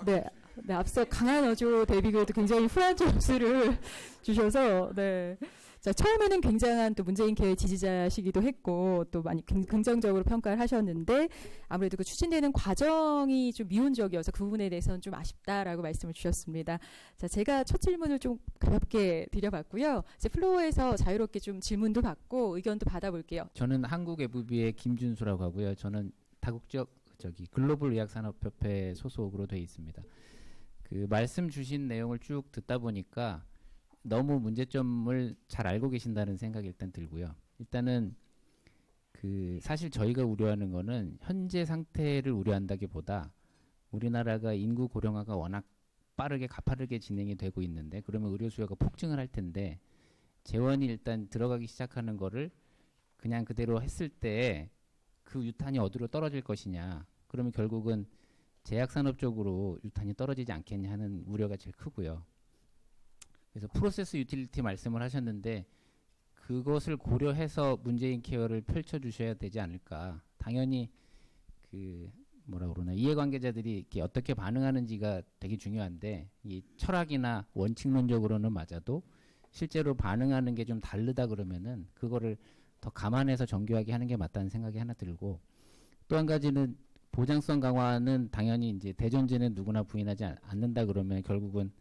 Speaker 1: 네. 네, 앞서 강한 어조 대비 그래도 굉장히 후한 점수를 주셔서 네. 자, 처음에는 굉장한 또 문재인 케어의 지지자시기도 했고 또 많이 긍정적으로 평가를 하셨는데 아무래도 그 추진되는 과정이 좀 미온적이어서 그 부분에 대해서는 좀 아쉽다라고 말씀을 주셨습니다. 자, 제가 첫 질문을 좀 가볍게 드려봤고요. 이제 플로어에서 자유롭게 좀 질문도 받고 의견도 받아볼게요.
Speaker 4: 저는 한국애부비의 김준수라고 하고요. 저는 다국적 글로벌 의학산업협회 소속으로 되어 있습니다. 그 말씀 주신 내용을 쭉 듣다 보니까 너무 문제점을 잘 알고 계신다는 생각이 일단 들고요. 일단은 그 사실 저희가 우려하는 거는 현재 상태를 우려한다기보다 우리나라가 인구 고령화가 워낙 빠르게 가파르게 진행이 되고 있는데 그러면 의료 수요가 폭증을 할 텐데 재원이 일단 들어가기 시작하는 거를 그냥 그대로 했을 때 그 유탄이 어디로 떨어질 것이냐. 그러면 결국은 제약산업 쪽으로 유탄이 떨어지지 않겠냐 하는 우려가 제일 크고요. 그래서 프로세스 유틸리티 말씀을 하셨는데 그것을 고려해서 문재인 케어를 펼쳐주셔야 되지 않을까. 당연히 그 이해관계자들이 이렇게 어떻게 반응하는지가 되게 중요한데 이 철학이나 원칙론적으로는 맞아도 실제로 반응하는 게 좀 다르다 그러면은 그거를 더 감안해서 정교하게 하는 게 맞다는 생각이 하나 들고 또 한 가지는 보장성 강화는 당연히 이제 대전제는 누구나 부인하지 않는다 그러면 결국은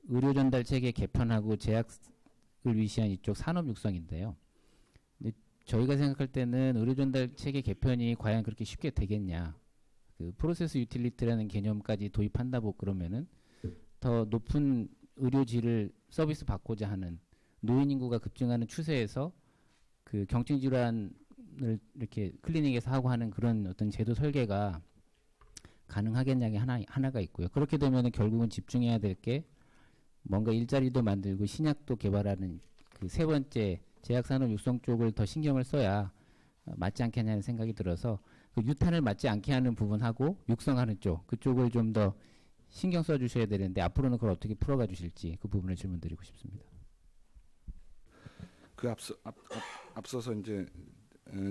Speaker 4: 의료 전달 체계 개편하고 제약을 위시한 이쪽 산업 육성인데요. 근데 저희가 생각할 때는 의료 전달 체계 개편이 과연 그렇게 쉽게 되겠냐? 그 프로세스 유틸리티라는 개념까지 도입한다 고 그러면은 더 높은 의료질을 서비스 받고자 하는 노인 인구가 급증하는 추세에서 그 경증 질환을 이렇게 클리닉에서 하고 하는 그런 어떤 제도 설계가 가능하겠냐가 하나가 있고요. 그렇게 되면은 결국은 집중해야 될 게 뭔가 일자리도 만들고 신약도 개발하는 그 세 번째 제약산업 육성 쪽을 더 신경을 써야 맞지 않겠냐는 생각이 들어서 그 유탄을 맞지 않게 하는 부분하고 육성하는 쪽 그쪽을 좀 더 신경 써주셔야 되는데 앞으로는 그걸 어떻게 풀어가 주실지 그 부분을 질문드리고 싶습니다.
Speaker 2: 그 앞서서 이제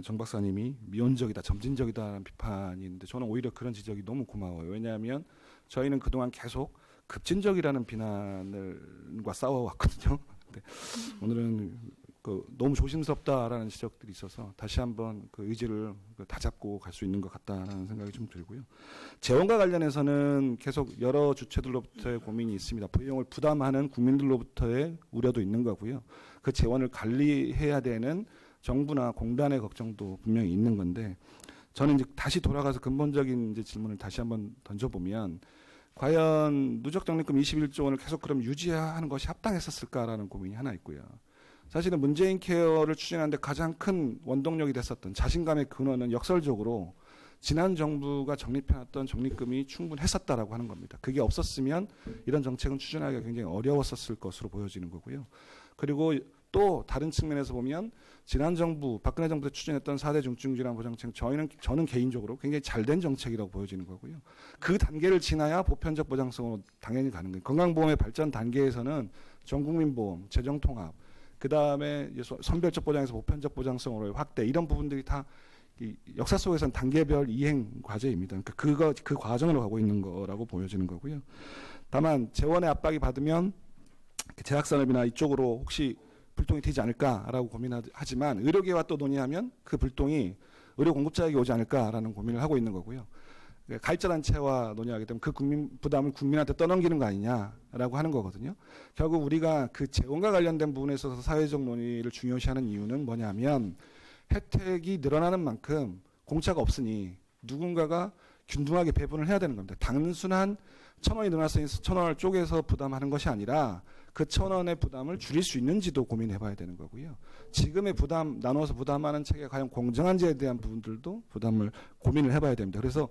Speaker 2: 정 박사님이 미온적이다, 점진적이다라는 비판이 있는데 저는 오히려 그런 지적이 너무 고마워요. 왜냐하면 저희는 그동안 계속 급진적이라는 비난과 싸워왔거든요. 근데 오늘은 너무 조심스럽다라는 지적들이 있어서 다시 한번 그 의지를 다잡고 갈 수 있는 것 같다라는 생각이 좀 들고요. 재원과 관련해서는 계속 여러 주체들로부터의 고민이 있습니다. 비용을 부담하는 국민들로부터의 우려도 있는 거고요. 그 재원을 관리해야 되는 정부나 공단의 걱정도 분명히 있는 건데 저는 이제 다시 돌아가서 근본적인 이제 질문을 다시 한번 던져보면 과연 누적 적립금 21조 원을 계속 그럼 유지하는 것이 합당했었을까라는 고민이 하나 있고요. 사실은 문재인 케어를 추진하는데 가장 큰 원동력이 됐었던 자신감의 근원은 역설적으로 지난 정부가 적립해놨던 적립금이 충분했었다라고 하는 겁니다. 그게 없었으면 이런 정책은 추진하기가 굉장히 어려웠었을 것으로 보여지는 거고요. 그리고 또 다른 측면에서 보면 지난 정부, 박근혜 정부 때 추진했던 4대 중증질환 보장책, 저는 개인적으로 굉장히 잘된 정책이라고 보여지는 거고요. 그 단계를 지나야 보편적 보장성으로 당연히 가는 거예요. 건강보험의 발전 단계에서는 전국민보험, 재정통합, 그 다음에 선별적 보장에서 보편적 보장성으로 확대, 이런 부분들이 다 이 역사 속에서는 단계별 이행 과제입니다. 그러니까 그 과정으로 가고 있는 거라고 보여지는 거고요. 다만 재원의 압박이 받으면 제약산업이나 이쪽으로 혹시 불똥이 튀지 않을까라고 고민하지만 의료계와 또 논의하면 그 불똥이 의료 공급자에게 오지 않을까라는 고민을 하고 있는 거고요. 가입자단체와 논의하게 되면 그 국민 부담을 국민한테 떠넘기는 거 아니냐라고 하는 거거든요. 결국 우리가 그 재원과 관련된 부분에 있어서 사회적 논의를 중요시하는 이유는 뭐냐면 혜택이 늘어나는 만큼 공짜가 없으니 누군가가 균등하게 배분을 해야 되는 겁니다. 단순한 1,000원이 늘어났으니 1,000원을 쪼개서 부담하는 것이 아니라 그 1,000원의 부담을 줄일 수 있는지도 고민해봐야 되는 거고요. 지금의 부담, 나눠서 부담하는 체계가 과연 공정한지에 대한 부분들도 부담을 고민을 해봐야 됩니다. 그래서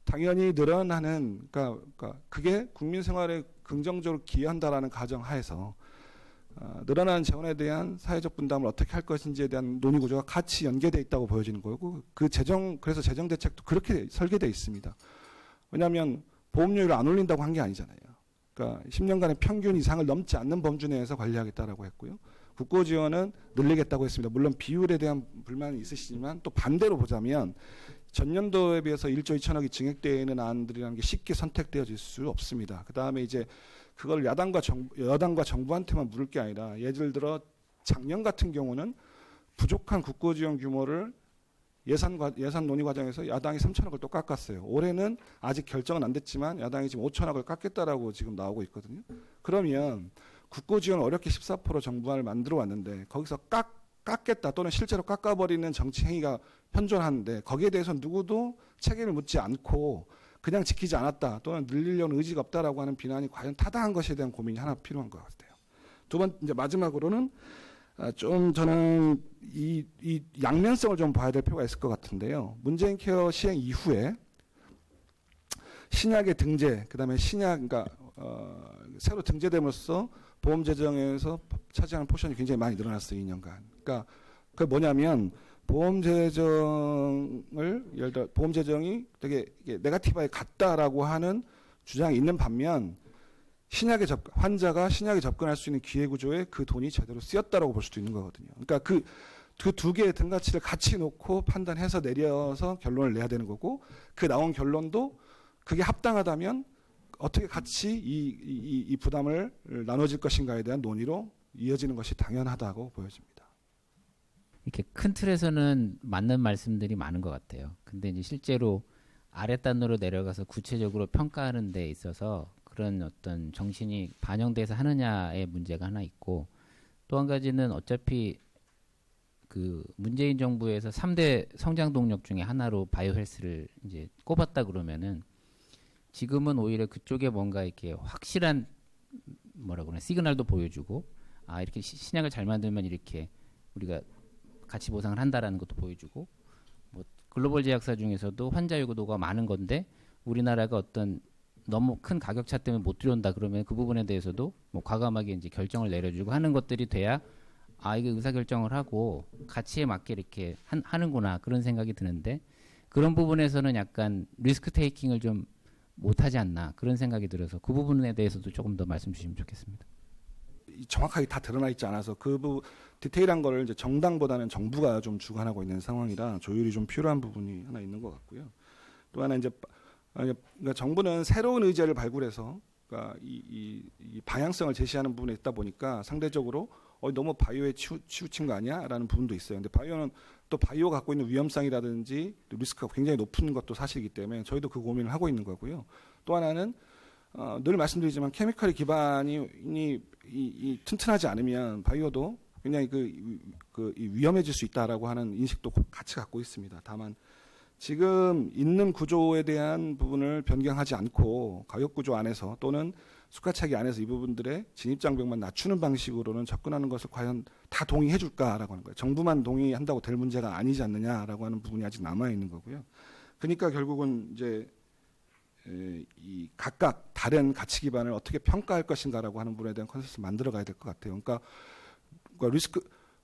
Speaker 2: 당연히 늘어나는, 그러니까 그게 국민 생활에 긍정적으로 기여한다라는 가정하에서 늘어나는 재원에 대한 사회적 분담을 어떻게 할 것인지에 대한 논의 구조가 같이 연계되어 있다고 보여지는 거고, 그래서 재정 대책도 그렇게 설계되어 있습니다. 왜냐하면 보험료를 안 올린다고 한 게 아니잖아요. 그러니까 10년간의 평균 이상을 넘지 않는 범주 내에서 관리하겠다라고 했고요. 국고 지원은 늘리겠다고 했습니다. 물론 비율에 대한 불만이 있으시지만 또 반대로 보자면 전년도에 비해서 1조 2천억이 증액되어 있는 안들이라는 게 쉽게 선택되어질 수 없습니다. 그다음에 이제 그걸 여당과 정부한테만 물을 게 아니라 예를 들어 작년 같은 경우는 부족한 국고 지원 규모를 예산 논의 과정에서 야당이 3천억을 또 깎았어요. 올해는 아직 결정은 안 됐지만 야당이 지금 5천억을 깎겠다라고 지금 나오고 있거든요. 그러면 국고 지원 어렵게 14% 정부안을 만들어 왔는데 거기서 깎겠다 또는 실제로 깎아버리는 정치 행위가 현존하는데 거기에 대해서 누구도 책임을 묻지 않고 그냥 지키지 않았다 또는 늘리려는 의지가 없다라고 하는 비난이 과연 타당한 것에 대한 고민이 하나 필요한 것 같아요. 두 번 이제 마지막으로는 좀 저는 이 양면성을 좀 봐야 될 필요가 있을 것 같은데요. 문재인 케어 시행 이후에 신약의 등재, 그다음에 그러니까 새로 등재됨으로써 보험 재정에서 차지하는 포션이 굉장히 많이 늘어났어요, 2년간. 그러니까 그게 뭐냐면 보험 재정을 예를 들어 보험 재정이 되게 네거티브에 갔다라고 하는 주장이 있는 반면 환자가 신약에 접근할 수 있는 기회 구조에 그 돈이 제대로 쓰였다라고 볼 수도 있는 거거든요. 그러니까 그 두 개의 등가치를 같이 놓고 판단해서 내려서 결론을 내야 되는 거고 그 나온 결론도 그게 합당하다면 어떻게 같이 이 부담을 나눠질 것인가에 대한 논의로 이어지는 것이 당연하다고 보여집니다.
Speaker 4: 이렇게 큰 틀에서는 맞는 말씀들이 많은 것 같아요. 근데 이제 실제로 아랫단으로 내려가서 구체적으로 평가하는 데 있어서 그런 어떤 정신이 반영돼서 하느냐의 문제가 하나 있고 또 한 가지는 어차피 그 문재인 정부에서 3대 성장 동력 중에 하나로 바이오 헬스를 이제 꼽았다 그러면은 지금은 오히려 그쪽에 뭔가 이렇게 확실한 뭐라고 그러나 시그널도 보여주고 이렇게 신약을 잘 만들면 이렇게 우리가 가치 보상을 한다라는 것도 보여주고 뭐 글로벌 제약사 중에서도 환자 요구도가 많은 건데 우리나라가 어떤 너무 큰 가격차 때문에 못 들여온다 그러면 그 부분에 대해서도 뭐 과감하게 이제 결정을 내려주고 하는 것들이 돼야 이게 의사결정을 하고 가치에 맞게 이렇게 하는구나 그런 생각이 드는데 그런 부분에서는 약간 리스크 테이킹을 좀 못하지 않나 그런 생각이 들어서 그 부분에 대해서도 조금 더 말씀 주시면 좋겠습니다.
Speaker 2: 정확하게 다 드러나 있지 않아서 디테일한 거를 이제 정당보다는 정부가 좀 주관하고 있는 상황이라 조율이 좀 필요한 부분이 하나 있는 것 같고요. 또 하나 이제 그러니까 정부는 새로운 의제를 발굴해서 그러니까 이 방향성을 제시하는 부분에 있다 보니까 상대적으로 너무 바이오에 치우친 거 아니야라는 부분도 있어요. 근데 바이오는 또 바이오가 갖고 있는 위험성이라든지 리스크가 굉장히 높은 것도 사실이기 때문에 저희도 그 고민을 하고 있는 거고요. 또 하나는 늘 말씀드리지만 케미컬 기반이 튼튼하지 않으면 바이오도 굉장히 위험해질 수 있다라고 하는 인식도 같이 갖고 있습니다. 다만 지금 있는 구조에 대한 부분을 변경하지 않고 가격 구조 안에서 또는 수가차기 안에서 이 부분들의 진입장벽만 낮추는 방식으로는 접근하는 것을 과연 다 동의해 줄까라고 하는 거예요. 정부만 동의한다고 될 문제가 아니지 않느냐라고 하는 부분이 아직 남아 있는 거고요. 그러니까 결국은 이제 이 각각 다른 가치 기반을 어떻게 평가할 것인가라고 하는 부분에 대한 컨센서스를 만들어가야 될 것 같아요. 그러니까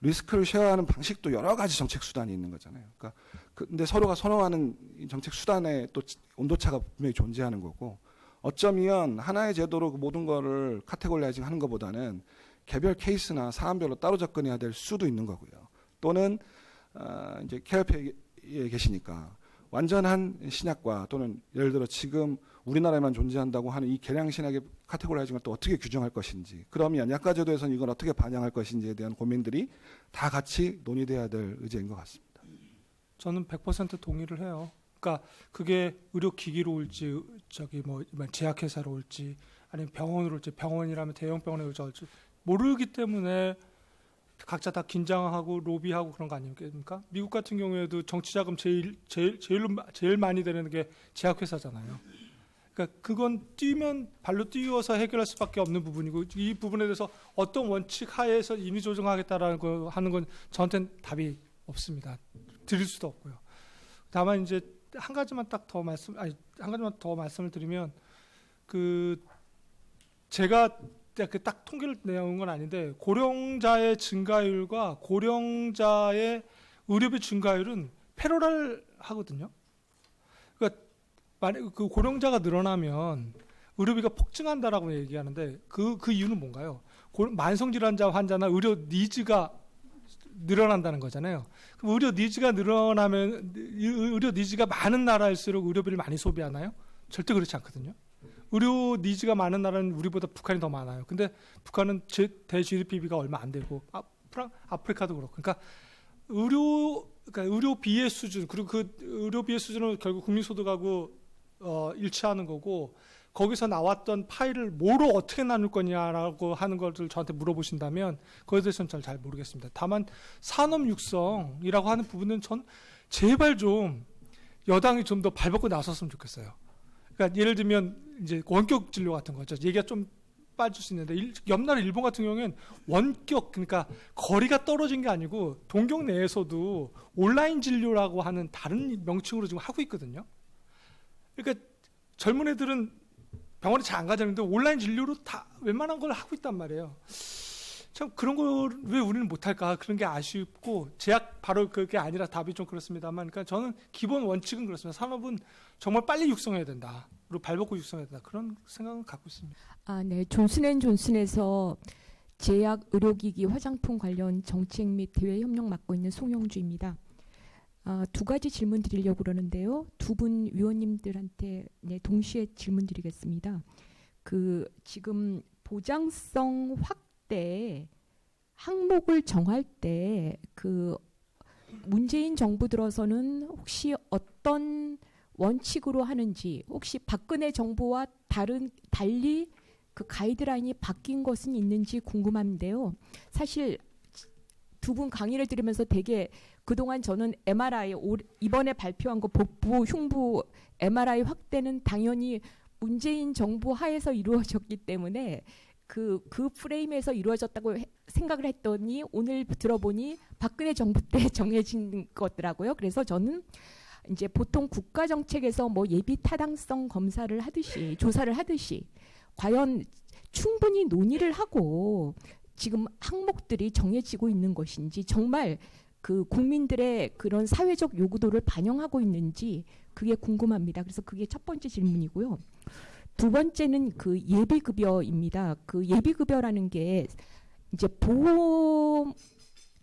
Speaker 2: 리스크를 쉐어하는 방식도 여러 가지 정책 수단이 있는 거잖아요. 그러니까 근데 서로가 선호하는 이 정책 수단에 또 온도차가 분명히 존재하는 거고, 어쩌면 하나의 제도로 그 모든 거를 카테고라이징 하는 것보다는 개별 케이스나 사안별로 따로 접근해야 될 수도 있는 거고요. 또는 이제 케어페에 계시니까 완전한 신약과 또는 예를 들어 지금 우리나라에만 존재한다고 하는 이 개량 신약의 카테고라이징을 또 어떻게 규정할 것인지, 그러면 약가제도에서는 이걸 어떻게 반영할 것인지에 대한 고민들이 다 같이 논의돼야 될 의제인 것 같습니다.
Speaker 3: 저는 100% 동의를 해요. 그러니까 그게 의료기기로 올지 제약회사로 올지 아니면 병원으로 올지, 병원이라면 대형 병원에 올지 모르기 때문에 각자 다 긴장하고 로비하고 그런 거 아닙니까? 미국 같은 경우에도 정치자금 제일 많이 되는 게 제약회사잖아요. 그러니까 그건 발로 뛰어서 해결할 수밖에 없는 부분이고, 이 부분에 대해서 어떤 원칙 하에서 인위 조정하겠다라는 거 하는 건 저한테는 답이 없습니다. 드릴 수도 없고요. 다만 이제 한 가지만 더 말씀을 드리면, 제가 딱 통계를 내온 건 아닌데, 고령자의 증가율과 고령자의 의료비 증가율은 패러럴 하거든요. 그러니까 만약 그 고령자가 늘어나면 의료비가 폭증한다라고 얘기하는데, 그 이유는 뭔가요? 만성질환자 환자나 의료 니즈가 늘어난다는 거잖아요. 그럼 의료 니즈가 늘어나면, 의료 니즈가 많은 나라일수록 의료비를 많이 소비하나요? 절대 그렇지 않거든요. 의료 니즈가 많은 나라는 우리보다 북한이 더 많아요. 근데 북한은 대 GDP가 얼마 안 되고, 아프리카도 그렇고. 그러니까 의료비의 수준, 그리고 그 의료비의 수준은 결국 국민소득하고 일치하는 거고, 거기서 나왔던 파일을 뭐로 어떻게 나눌 거냐라고 하는 것을 저한테 물어보신다면 그것에 대해서는 잘 모르겠습니다. 다만 산업 육성이라고 하는 부분은 전 제발 좀 여당이 좀 더 발벗고 나섰으면 좋겠어요. 그러니까 예를 들면 이제 원격 진료 같은 거죠. 얘기가 좀 빠질 수 있는데, 옆나라 일본 같은 경우에는 원격, 그러니까 거리가 떨어진 게 아니고 동경 내에서도 온라인 진료라고 하는 다른 명칭으로 지금 하고 있거든요. 그러니까 젊은 애들은 병원에 잘 안 가자는데 온라인 진료로 다 웬만한 걸 하고 있단 말이에요. 참 그런 걸 왜 우리는 못할까, 그런 게 아쉽고, 제약 바로 그게 아니라 답이 좀 그렇습니다만, 그러니까 저는 기본 원칙은 그렇습니다. 산업은 정말 빨리 육성해야 된다, 그리고 발벗고 육성해야 된다, 그런 생각은 갖고 있습니다.
Speaker 1: 네. 존슨앤존슨에서 제약, 의료기기, 화장품 관련 정책 및 대외 협력 맡고 있는 송영주입니다. 두 가지 질문 드리려고 그러는데요. 두 분 위원님들한테 동시에 질문 드리겠습니다. 지금 보장성 확대 항목을 정할 때 문재인 정부 들어서는 혹시 어떤 원칙으로 하는지, 혹시 박근혜 정부와 달리 그 가이드라인이 바뀐 것은 있는지 궁금한데요. 사실 두 분 강의를 들으면서 되게 그동안 저는 MRI 이번에 발표한 거 복부, 흉부 MRI 확대는 당연히 문재인 정부 하에서 이루어졌기 때문에 그 프레임에서 이루어졌다고 생각을 했더니 오늘 들어보니 박근혜 정부 때 정해진 거더라고요. 그래서 저는 이제 보통 국가 정책에서 뭐 예비 타당성 검사를 하듯이, 조사를 하듯이 과연 충분히 논의를 하고 지금 항목들이 정해지고 있는 것인지, 정말 국민들의 그런 사회적 요구도를 반영하고 있는지 그게 궁금합니다. 그래서 그게 첫 번째 질문이고요. 두 번째는 예비급여입니다. 예비급여라는 게 이제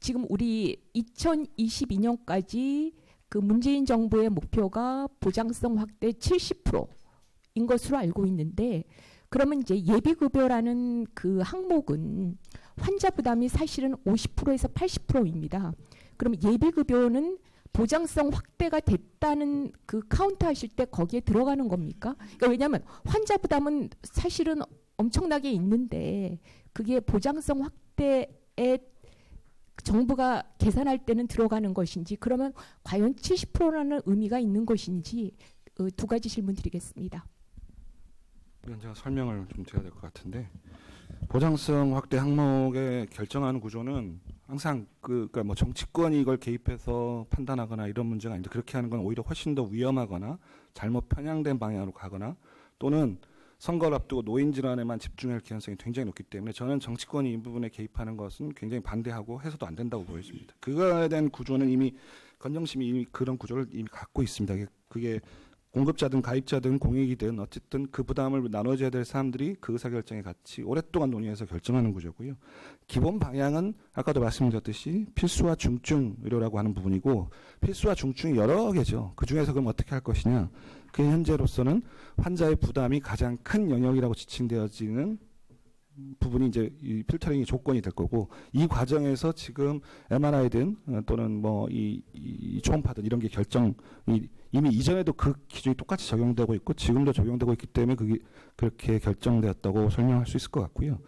Speaker 1: 지금 우리 2022년까지 문재인 정부의 목표가 보장성 확대 70%인 것으로 알고 있는데, 그러면 이제 예비급여라는 항목은 환자 부담이 사실은 50%에서 80%입니다. 그럼 예비급여는 보장성 확대가 됐다는 카운트 하실 때 거기에 들어가는 겁니까? 그러니까 왜냐하면 환자 부담은 사실은 엄청나게 있는데 그게 보장성 확대에 정부가 계산할 때는 들어가는 것인지, 그러면 과연 70%라는 의미가 있는 것인지, 두 가지 질문 드리겠습니다.
Speaker 2: 제가 설명을 좀 드려야 될 것 같은데, 보장성 확대 항목에 결정하는 구조는 항상 그러니까 뭐 정치권이 이걸 개입해서 판단하거나 이런 문제가 아닌데 그렇게 하는 건 오히려 훨씬 더 위험하거나 잘못 편향된 방향으로 가거나 또는 선거를 앞두고 노인 질환에만 집중할 가능성이 굉장히 높기 때문에 저는 정치권이 이 부분에 개입하는 것은 굉장히 반대하고 해서도 안 된다고 보여집니다. 그거에 대한 구조는 이미 건정심이 이미 그런 구조를 이미 갖고 있습니다. 그게 공급자든 가입자든 공익이든 어쨌든 그 부담을 나눠줘야 될 사람들이 그 의사결정에 같이 오랫동안 논의해서 결정하는 구조고요. 기본 방향은 아까도 말씀드렸듯이 필수와 중증 의료라고 하는 부분이고 필수와 중증이 여러 개죠. 그중에서 그럼 어떻게 할 것이냐. 그 현재로서는 환자의 부담이 가장 큰 영역이라고 지칭되어지는 부분이 이제 이 필터링이 조건이 될 거고 이 과정에서 지금 MRI든 또는 뭐 이 초음파든 이런 게 결정이 이미 이전에도 그 기준이 똑같이 적용되고 있고 지금도 적용되고 있기 때문에 그게 그렇게 결정되었다고 설명할 수 있을 것 같고요.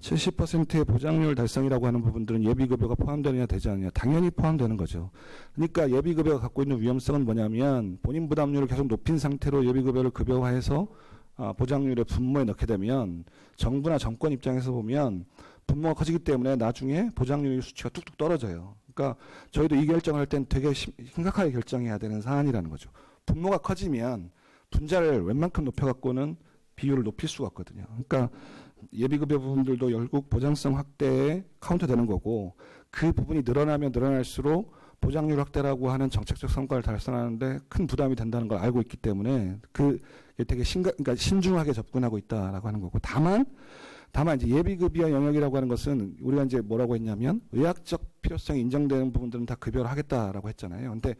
Speaker 2: 70%의 보장률 달성이라고 하는 부분들은 예비급여가 포함되느냐 되지 않느냐 당연히 포함되는 거죠. 그러니까 예비급여가 갖고 있는 위험성은 뭐냐면 본인 부담률을 계속 높인 상태로 예비급여를 급여화해서 보장률의 분모에 넣게 되면 정부나 정권 입장에서 보면 분모가 커지기 때문에 나중에 보장률 수치가 뚝뚝 떨어져요. 그러니까 저희도 이 결정을 할 땐 되게 심각하게 결정해야 되는 사안이라는 거죠. 분모가 커지면 분자를 웬만큼 높여갖고는 비율을 높일 수가 없거든요. 그러니까 예비급여 부분들도 결국 보장성 확대에 카운트되는 거고 그 부분이 늘어나면 늘어날수록 보장률 확대라고 하는 정책적 성과를 달성하는데 큰 부담이 된다는 걸 알고 있기 때문에 그 되게 그러니까 신중하게 접근하고 있다라고 하는 거고 다만 이제 예비급여 영역이라고 하는 것은 우리가 이제 뭐라고 했냐면 의학적 필요성이 인정되는 부분들은 다 급여를 하겠다라고 했잖아요. 근데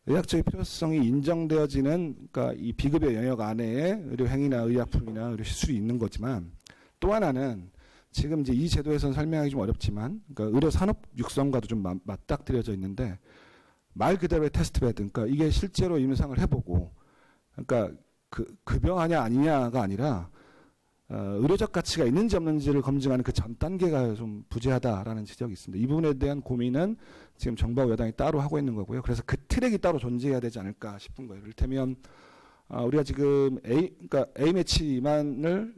Speaker 2: 의학적인 필요성이 인정되어지는 그러니까 이 비급여 영역 안에 의료 행위나 의약품이나 의료 시술이 있는 거지만 또 하나는 지금 이제 이 제도에서는 설명하기 좀 어렵지만 그러니까 의료 산업 육성과도 좀 맞닥뜨려져 있는데 말 그대로의 테스트베드 그러니까 이게 실제로 임상을 해보고 그러니까 그 급여하냐 아니냐가 아니라 의료적 가치가 있는지 없는지를 검증하는 그 전 단계가 좀 부재하다라는 지적이 있습니다. 이 부분에 대한 고민은 지금 정부와 여당이 따로 하고 있는 거고요. 그래서 그 트랙이 따로 존재해야 되지 않을까 싶은 거예요. 이를테면 우리가 지금 그러니까 A매치만을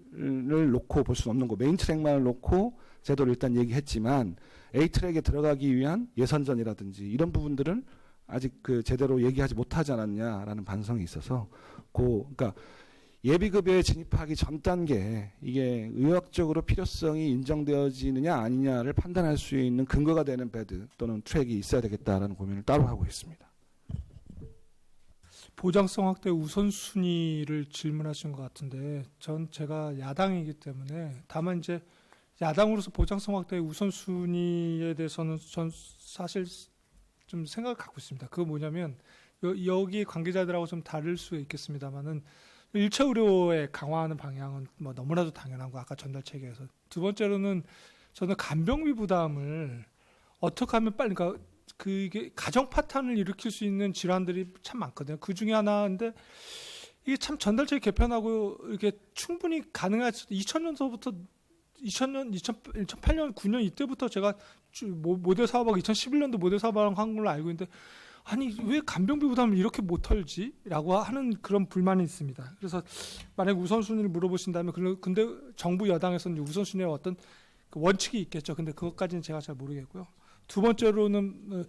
Speaker 2: 놓고 볼 수는 없는 거 메인 트랙만을 놓고 제도를 일단 얘기했지만 A 트랙에 들어가기 위한 예선전이라든지 이런 부분들은 아직 그 제대로 얘기하지 못하지 않았냐라는 반성이 있어서 그러니까 예비급여에 진입하기 전 단계에 이게 의학적으로 필요성이 인정되어지느냐 아니냐를 판단할 수 있는 근거가 되는 베드 또는 트랙이 있어야 되겠다라는 고민을 따로 하고 있습니다.
Speaker 3: 보장성 확대 우선순위를 질문하신 것 같은데 제가 야당이기 때문에 다만 이제 야당으로서 보장성 확대 우선순위에 대해서는 전 사실 좀 생각을 갖고 있습니다. 그거 뭐냐면 여기 관계자들하고 좀 다를 수 있겠습니다만은 1차 의료에 강화하는 방향은 뭐 너무나도 당연한 거 아까 전달체계에서 두 번째로는 저는 간병비 부담을 어떻게 하면 빨리 그러니까 그게 가정 파탄을 일으킬 수 있는 질환들이 참 많거든요. 그 중에 하나인데 이게 참 전달체계 개편하고 이게 충분히 가능할 수도 2000년서부터 2008년 9년 이때부터 제가 모델 사업하고 2011년도 모델 사업을 한 걸로 알고 있는데 아니 왜 간병비 부담을 이렇게 못 털지라고 하는 그런 불만이 있습니다. 그래서 만약 우선순위를 물어보신다면 근데 정부 여당에서는 우선순위에 어떤 원칙이 있겠죠. 근데 그것까지는 제가 잘 모르겠고요. 두 번째로는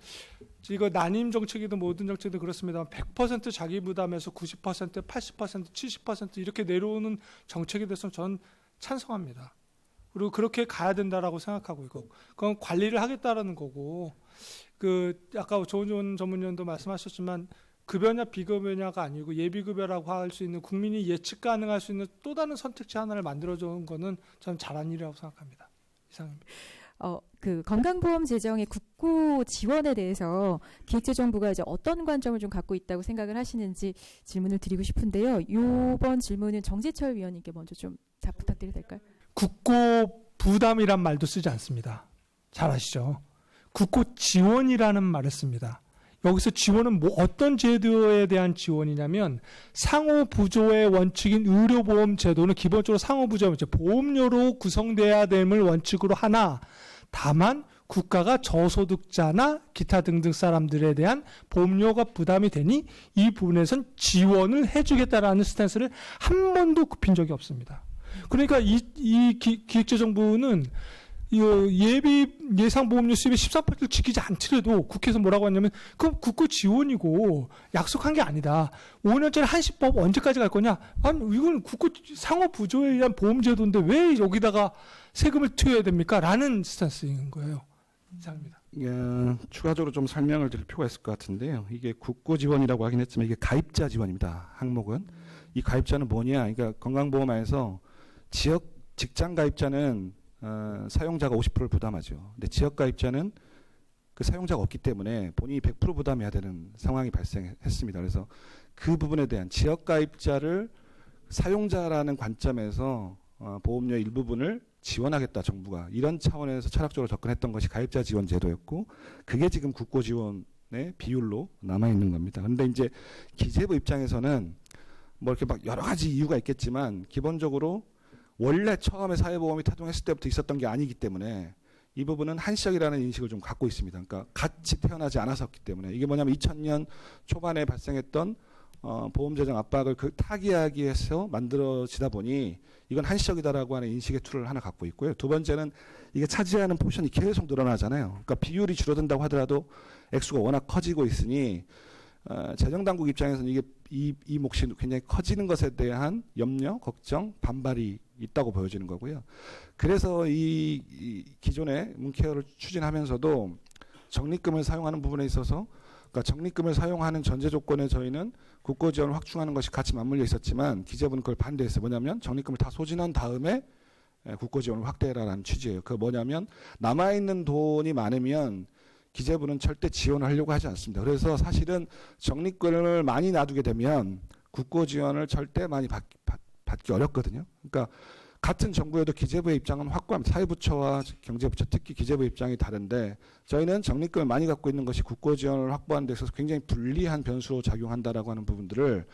Speaker 3: 이거 난임 정책이든 모든 정책이든 그렇습니다만 100% 자기 부담에서 90%, 80%, 70% 이렇게 내려오는 정책에 대해서는 저는 찬성합니다. 그리고 그렇게 가야 된다라고 생각하고 있고 그건 관리를 하겠다라는 거고 아까 조은jon 전문위원도 말씀하셨지만 급여냐 비급여냐가 아니고 예비급여라고 할 수 있는 국민이 예측 가능할 수 있는 또 다른 선택지 하나를 만들어준 거는 저는 잘한 일이라고 생각합니다. 이상입니다.
Speaker 1: 그 건강보험 재정의 국고 지원에 대해서 기획재정부가 이제 어떤 관점을 좀 갖고 있다고 생각을 하시는지 질문을 드리고 싶은데요. 이번 질문은 정재철 위원님께 먼저 좀 부탁드려도 될까요?
Speaker 3: 국고 부담이란 말도 쓰지 않습니다. 잘 아시죠? 국고 지원이라는 말을 씁니다. 여기서 지원은 어떤 제도에 대한 지원이냐면 상호부조의 원칙인 의료보험 제도는 기본적으로 상호부조 보험료로 구성돼야 됨을 원칙으로 하나 다만 국가가 저소득자나 기타 등등 사람들에 대한 보험료가 부담이 되니 이 부분에선 지원을 해주겠다라는 스탠스를 한 번도 굽힌 적이 없습니다. 그러니까 이 기획재정부는 예상 보험료 수입의 13%를 지키지 않더라도 국회에서 뭐라고 하냐면 그럼 국고 지원이고 약속한 게 아니다. 5년짜리 한시법 언제까지 갈 거냐? 아니 이건 국고 상호 부조에 의한 보험제도인데 왜 여기다가 세금을 투여해야 됩니까? 라는 스탠스인 거예요. 이상입니다.
Speaker 2: 추가적으로 좀 설명을 드릴 필요가 있을 것 같은데요. 이게 국고 지원이라고 하긴 했지만 이게 가입자 지원입니다. 항목은. 이 가입자는 뭐냐? 그러니까 건강보험에서 직장 가입자는 사용자가 50%를 부담하죠. 근데 지역 가입자는 그 사용자가 없기 때문에 본인이 100% 부담해야 되는 상황이 발생했습니다. 그래서 그 부분에 대한 지역 가입자를 사용자라는 관점에서 보험료 일부분을 지원하겠다 정부가 이런 차원에서 철학적으로 접근했던 것이 가입자 지원 제도였고 그게 지금 국고 지원의 비율로 남아 있는 겁니다. 그런데 이제 기재부 입장에서는 뭐 이렇게 막 여러 가지 이유가 있겠지만 기본적으로 원래 처음에 사회보험이 타동했을 때부터 있었던 게 아니기 때문에 이 부분은 한시적이라는 인식을 좀 갖고 있습니다. 그러니까 같이 태어나지 않았었기 때문에 이게 뭐냐면 2000년 초반에 발생했던 보험 재정 압박을 타개하기 위해서 만들어지다 보니 이건 한시적이다라고 하는 인식의 툴을 하나 갖고 있고요. 두 번째는 이게 차지하는 포션이 계속 늘어나잖아요. 그러니까 비율이 줄어든다고 하더라도 액수가 워낙 커지고 있으니 재정당국 입장에서는 이게 이 몫이 굉장히 커지는 것에 대한 염려, 걱정, 반발이 있다고 보여지는 거고요. 그래서 이 기존의 문케어를 추진하면서도 적립금을 사용하는 부분에 있어서 그러니까 적립금을 사용하는 전제 조건에 저희는 국고 지원을 확충하는 것이 같이 맞물려 있었지만 기재부는 그걸 반대했어요. 뭐냐면 적립금을 다 소진한 다음에 국고 지원을 확대해라라는 취지예요. 그 뭐냐면 남아있는 돈이 많으면 기재부는 절대 지원을 하려고 하지 않습니다. 그래서 사실은 적립금을 많이 놔두게 되면 국고 지원을 절대 많이 받기 어렵거든요. 그러니까 같은 정부에도 기재부의 입장은 확고합니다. 사회부처와 경제부처 특히 기재부 입장이 다른데 저희는 적립금을 많이 갖고 있는 것이 국고 지원을 확보하는 데 있어서 굉장히 불리한 변수로 작용한다라고 하는 부분들을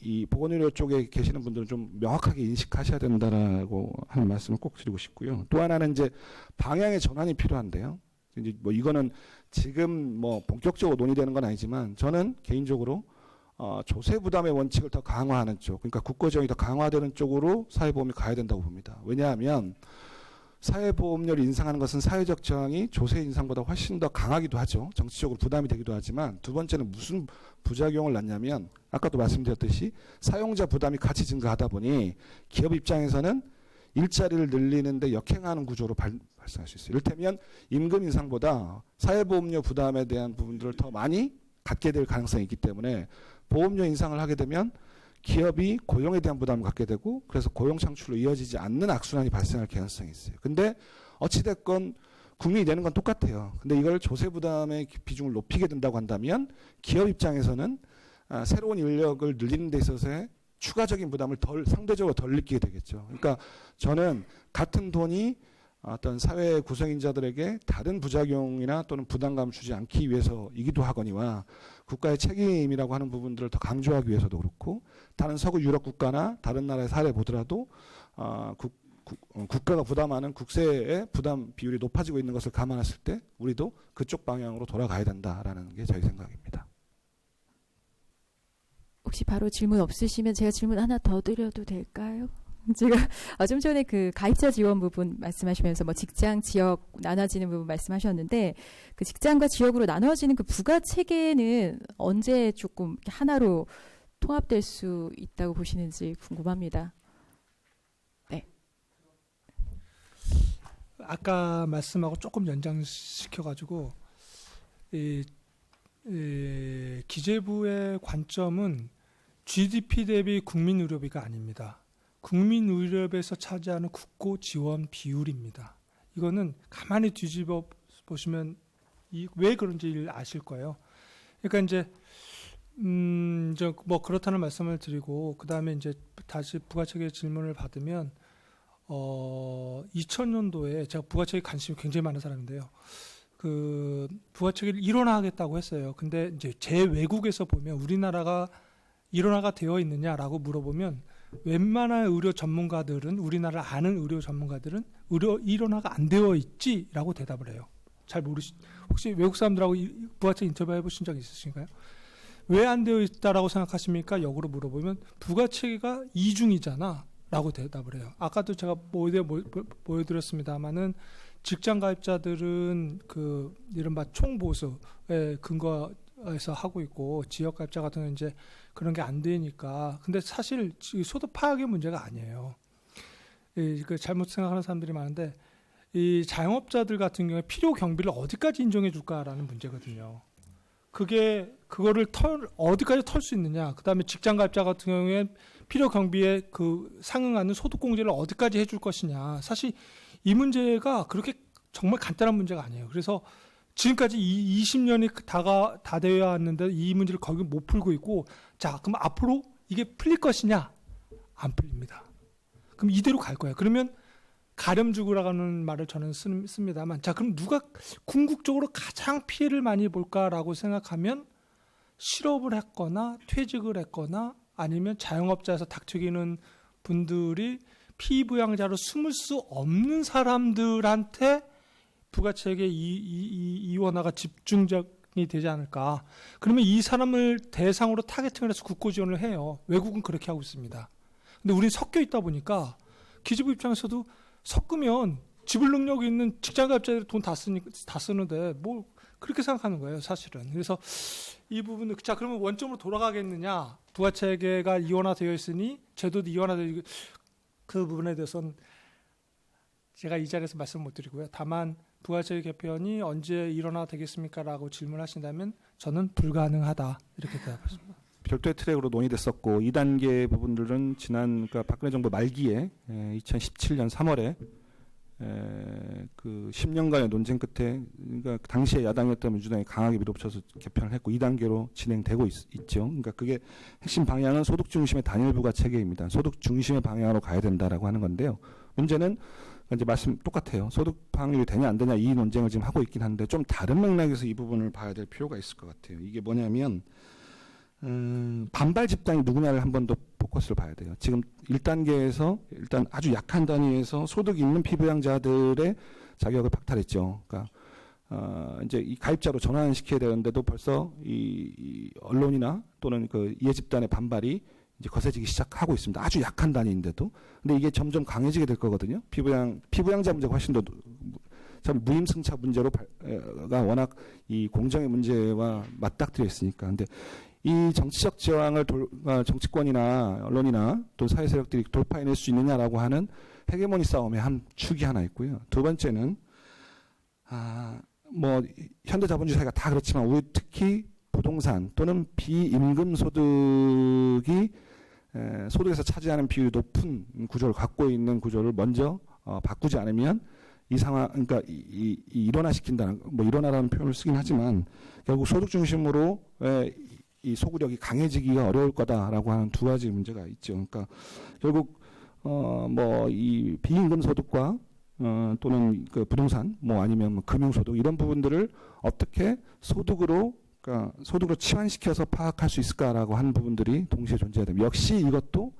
Speaker 2: 이 보건의료 쪽에 계시는 분들은 좀 명확하게 인식하셔야 된다라고 하는 말씀을 꼭 드리고 싶고요. 또 하나는 이제 방향의 전환이 필요한데요. 이제 뭐 이거는 지금 뭐 본격적으로 논의되는 건 아니지만 저는 개인적으로 조세 부담의 원칙을 더 강화하는 쪽, 그러니까 국고 지원이 더 강화되는 쪽으로 사회보험이 가야 된다고 봅니다. 왜냐하면 사회보험료를 인상하는 것은 사회적 저항이 조세 인상보다 훨씬 더 강하기도 하죠. 정치적으로 부담이 되기도 하지만 두 번째는 무슨 부작용을 낳냐면 아까도 말씀드렸듯이 사용자 부담이 같이 증가하다 보니 기업 입장에서는 일자리를 늘리는데 역행하는 구조로 발생할 수 있어요. 이를테면 임금 인상보다 사회보험료 부담에 대한 부분들을 더 많이 갖게 될 가능성이 있기 때문에 보험료 인상을 하게 되면 기업이 고용에 대한 부담을 갖게 되고 그래서 고용 창출로 이어지지 않는 악순환이 발생할 개연성이 있어요. 근데 어찌됐건 국민이 내는 건 똑같아요. 근데 이걸 조세 부담의 비중을 높이게 된다고 한다면 기업 입장에서는 새로운 인력을 늘리는 데 있어서의 추가적인 부담을 상대적으로 덜 느끼게 되겠죠. 그러니까 저는 같은 돈이 어떤 사회 구성인자들에게 다른 부작용이나 또는 부담감을 주지 않기 위해서이기도 하거니와 국가의 책임이라고 하는 부분들을 더 강조하기 위해서도 그렇고 다른 서구 유럽 국가나 다른 나라의 사례 보더라도 국가가 부담하는 국세의 부담 비율이 높아지고 있는 것을 감안했을 때 우리도 그쪽 방향으로 돌아가야 된다라는 게 저희 생각입니다.
Speaker 1: 혹시 바로 질문 없으시면 제가 질문 하나 더 드려도 될까요? 제가 좀 전에 그 가입자 지원 부분 말씀하시면서 뭐 직장, 지역 나눠지는 부분 말씀하셨는데 그 직장과 지역으로 나눠지는 그 부가 체계는 언제 조금 하나로 통합될 수 있다고 보시는지 궁금합니다. 네.
Speaker 3: 아까 말씀하고 조금 연장시켜가지고 기재부의 관점은 GDP 대비 국민 의료비가 아닙니다. 국민 의료비에서 차지하는 국고 지원 비율입니다. 이거는 가만히 뒤집어 보시면 왜 그런지 아실 거예요. 그러니까 이제 뭐 그렇다는 말씀을 드리고 그 다음에 이제 다시 부가체계 질문을 받으면 2000년도에 제가 부가체계 관심이 굉장히 많은 사람인데요. 그 부가체계를 일원화하겠다고 했어요. 근데 이제 제 외국에서 보면 우리나라가 일원화가 되어 있느냐라고 물어보면 웬만한 의료 전문가들은 우리나라 아는 의료 전문가들은 의료 일원화가 안 되어 있지라고 대답을 해요. 잘 혹시 외국 사람들하고 부가체계 인터뷰해 보신 적 있으신가요? 왜 안 되어 있다라고 생각하십니까? 역으로 물어보면 부가체계가 이중이잖아. 라고 대답을 해요. 아까도 제가 보여드렸습니다만은 직장 가입자들은 그 이른바 총보수에 근거해서 하고 있고 지역 가입자 같은 경우는 이제 그런 게 안 되니까. 근데 사실 소득 파악의 문제가 아니에요. 그 잘못 생각하는 사람들이 많은데 이 자영업자들 같은 경우에 필요 경비를 어디까지 인정해 줄까라는 문제거든요. 그거를 어디까지 털 수 있느냐. 그다음에 직장 가입자 같은 경우에 필요 경비에 그 상응하는 소득 공제를 어디까지 해줄 것이냐. 사실 이 문제가 그렇게 정말 간단한 문제가 아니에요. 그래서 지금까지 20년이 다 되어 왔는데 이 문제를 거의 못 풀고 있고, 자, 그럼 앞으로 이게 풀릴 것이냐? 안 풀립니다. 그럼 이대로 갈 거예요. 그러면 가렴주구라는 말을 저는 씁니다만, 자, 그럼 누가 궁극적으로 가장 피해를 많이 볼까라고 생각하면 실업을 했거나 퇴직을 했거나 아니면 자영업자에서 닥치기는 분들이 피부양자로 숨을 수 없는 사람들한테 부가세계 이원화가 집중적이 되지 않을까. 그러면 이 사람을 대상으로 타겟팅을 해서 국고 지원을 해요. 외국은 그렇게 하고 있습니다. 근데 우리는 섞여 있다 보니까 기재부 입장에서도 섞으면 지불 능력이 있는 직장가입자들이 돈 다 쓰는데 뭐 그렇게 생각하는 거예요, 사실은. 그래서 이 부분은 자, 그러면 원점으로 돌아가겠느냐? 부가체계가 이원화되어 있으니 제도도 이원화되어 있고, 그 부분에 대해서는 제가 이 자리에서 말씀 못 드리고요. 다만 부가체계 개편이 언제 일어나되겠습니까라고 질문하신다면 저는 불가능하다 이렇게 대답했습니다.
Speaker 2: 별도의 트랙으로 논의됐었고 2단계 부분들은 그러니까 박근혜 정부 말기에 2017년 3월에 그 10년간의 논쟁 끝에, 그러니까 당시에 야당이었던 민주당이 강하게 밀어붙여서 개편을 했고 2단계로 진행되고 있죠. 그러니까 그게 핵심 방향은 소득 중심의 단일 부가 체계입니다. 소득 중심의 방향으로 가야 된다라고 하는 건데요. 문제는 이제 말씀 똑같아요. 소득 방향이 되냐 안 되냐 이 논쟁을 지금 하고 있긴 한데 좀 다른 맥락에서 이 부분을 봐야 될 필요가 있을 것 같아요. 이게 뭐냐면 반발 집단이 누구냐를 한 번 더 포커스를 봐야 돼요. 지금 1단계에서 일단 아주 약한 단위에서 소득이 있는 피부양자들의 자격을 박탈했죠. 그러니까 이제 이 가입자로 전환을 시켜야 되는데도 벌써 이 언론이나 또는 그 이해 집단의 반발이 이제 거세지기 시작하고 있습니다. 아주 약한 단위인데도. 근데 이게 점점 강해지게 될 거거든요. 피부양자 문제가 훨씬 더 참 무임승차 문제가 워낙 이 공정의 문제와 맞닥뜨려 있으니까. 근데 이 정치적 저항을 정치권이나 언론이나 또 사회 세력들이 돌파해낼 수 있느냐라고 하는 헤게모니 싸움의 한 축이 하나 있고요. 두 번째는 뭐 현대 자본주의 사회가 다 그렇지만 우리 특히 부동산 또는 비임금 소득이 소득에서 차지하는 비율이 높은 구조를 갖고 있는 구조를 먼저 바꾸지 않으면 이 상황, 그러니까 이 일원화시킨다는, 뭐 일원화라는 표현을 쓰긴 하지만 결국 소득 중심으로 이 소구력이 강해지기가 어려울 거다라고 하는 두 가지 문제가 있죠. 그러니까 결국 뭐 이 비임금 소득과 또는 그 부동산, 뭐 아니면 뭐 금융소득 이런 부분들을 어떻게 소득으로 치환시켜서 파악할 수 있을까라고 하는 부분들이 동시에 존재해야 됩니다. 역시 이것도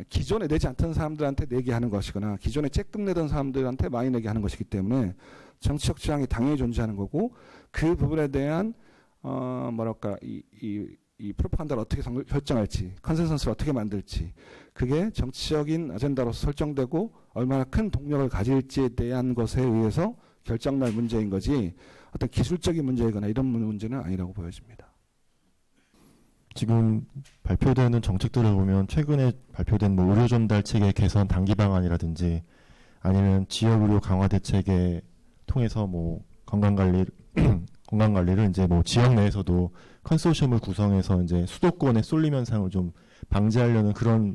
Speaker 2: 기존에 내지 않던 사람들한테 내게 하는 것이거나 기존에 쬐끔 내던 사람들한테 많이 내게 하는 것이기 때문에 정치적 지향이 당연히 존재하는 거고, 그 부분에 대한 뭐랄까 이 프로파간다를 어떻게 설정할지, 컨센서스를 어떻게 만들지, 그게 정치적인 아젠다로서 설정되고 얼마나 큰 동력을 가질지에 대한 것에 의해서 결정날 문제인 거지 어떤 기술적인 문제이거나 이런 문제는 아니라고 보여집니다.
Speaker 5: 지금 발표되는 정책들을 보면 최근에 발표된 뭐 의료 전달 체계 개선 단기 방안이라든지 아니면 지역 의료 강화 대책에 통해서 뭐 건강 관리를 이제 뭐 지역 내에서도 컨소시엄을 구성해서 이제 수도권의 쏠림 현상을 좀 방지하려는 그런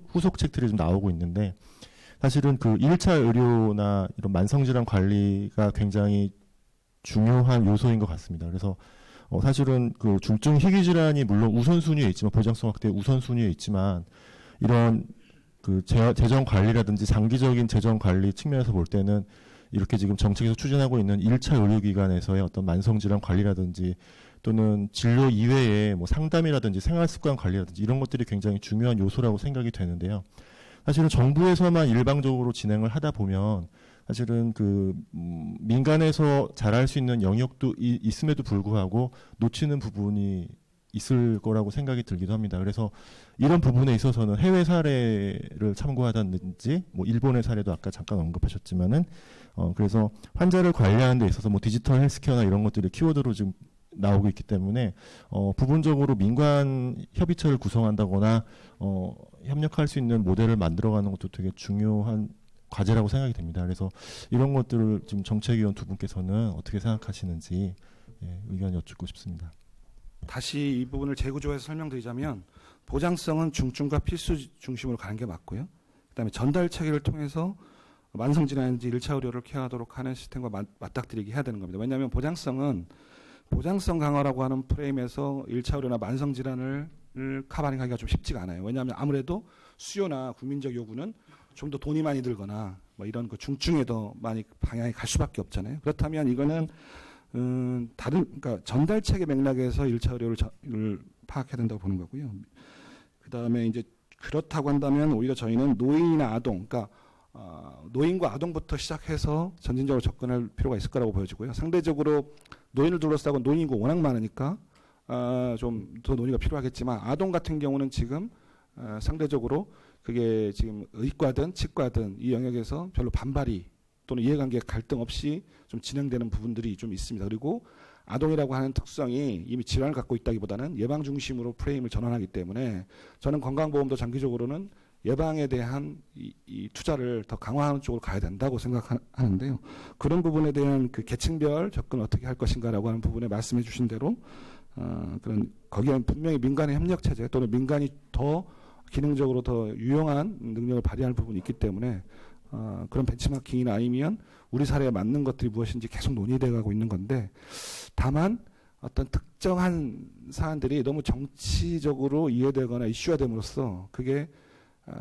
Speaker 5: 후속책들이 좀 나오고 있는데, 사실은 그 1차 의료나 이런 만성질환 관리가 굉장히 중요한 요소인 것 같습니다. 그래서 사실은 그 중증 희귀 질환이 물론 우선순위에 있지만, 보장성 확대 우선순위에 있지만, 이런 그 재정 관리라든지 장기적인 재정 관리 측면에서 볼 때는 이렇게 지금 정책에서 추진하고 있는 1차 의료기관에서의 어떤 만성질환 관리라든지 또는 진료 이외에 뭐 상담이라든지 생활습관 관리라든지 이런 것들이 굉장히 중요한 요소라고 생각이 되는데요. 사실은 정부에서만 일방적으로 진행을 하다 보면 사실은 그 민간에서 잘할 수 있는 영역도 있음에도 불구하고 놓치는 부분이 있을 거라고 생각이 들기도 합니다. 그래서 이런 부분에 있어서는 해외 사례를 참고하다든지 뭐 일본의 사례도 아까 잠깐 언급하셨지만은 그래서 환자를 관리하는 데 있어서 뭐 디지털 헬스케어나 이런 것들이 키워드로 지금 나오고 있기 때문에 부분적으로 민관 협의체를 구성한다거나 협력할 수 있는 모델을 만들어가는 것도 되게 중요한 과제라고 생각이 됩니다. 그래서 이런 것들을 지금 정책위원 두 분께서는 어떻게 생각하시는지 의견 여쭙고 싶습니다.
Speaker 2: 다시 이 부분을 재구조해서 설명드리자면 보장성은 중증과 필수 중심으로 가는 게 맞고요. 그다음에 전달 체계를 통해서 만성질환인지 1차 의료를 케어하도록 하는 시스템과 맞닥뜨리게 해야 되는 겁니다. 왜냐하면 보장성 강화라고 하는 프레임에서 1차 의료나 만성질환을 커버링하기가 좀 쉽지가 않아요. 왜냐하면 아무래도 수요나 국민적 요구는 좀 더 돈이 많이 들거나 뭐 이런 그 중증에 더 많이 방향이 갈 수밖에 없잖아요. 그렇다면 이거는 그러니까 전달 체계 맥락에서 1차 의료를 파악해야 된다고 보는 거고요. 그다음에 이제 그렇다고 한다면 오히려 저희는 노인이나 아동, 그러니까 노인과 아동부터 시작해서 점진적으로 접근할 필요가 있을 거라고 보여지고요. 상대적으로 노인을 둘러싸고 노인이고 워낙 많으니까 좀 더 논의가 필요하겠지만 아동 같은 경우는 지금 상대적으로 그게 지금 의과든 치과든 이 영역에서 별로 반발이 또는 이해관계 갈등 없이 좀 진행되는 부분들이 좀 있습니다. 그리고 아동이라고 하는 특성이 이미 질환을 갖고 있다기보다는 예방 중심으로 프레임을 전환하기 때문에 저는 건강보험도 장기적으로는 예방에 대한 이 투자를 더 강화하는 쪽으로 가야 된다고 생각하는데요. 그런 부분에 대한 그 계층별 접근을 어떻게 할 것인가라고 하는 부분에 말씀해 주신 대로 그런 거기에 분명히 민간의 협력 체제 또는 민간이 더 기능적으로 더 유용한 능력을 발휘하는 부분이 있기 때문에 그런 벤치마킹이나 아니면 우리 사례에 맞는 것들이 무엇인지 계속 논의되어 가고 있는 건데 다만 어떤 특정한 사안들이 너무 정치적으로 이해되거나 이슈화됨으로써 그게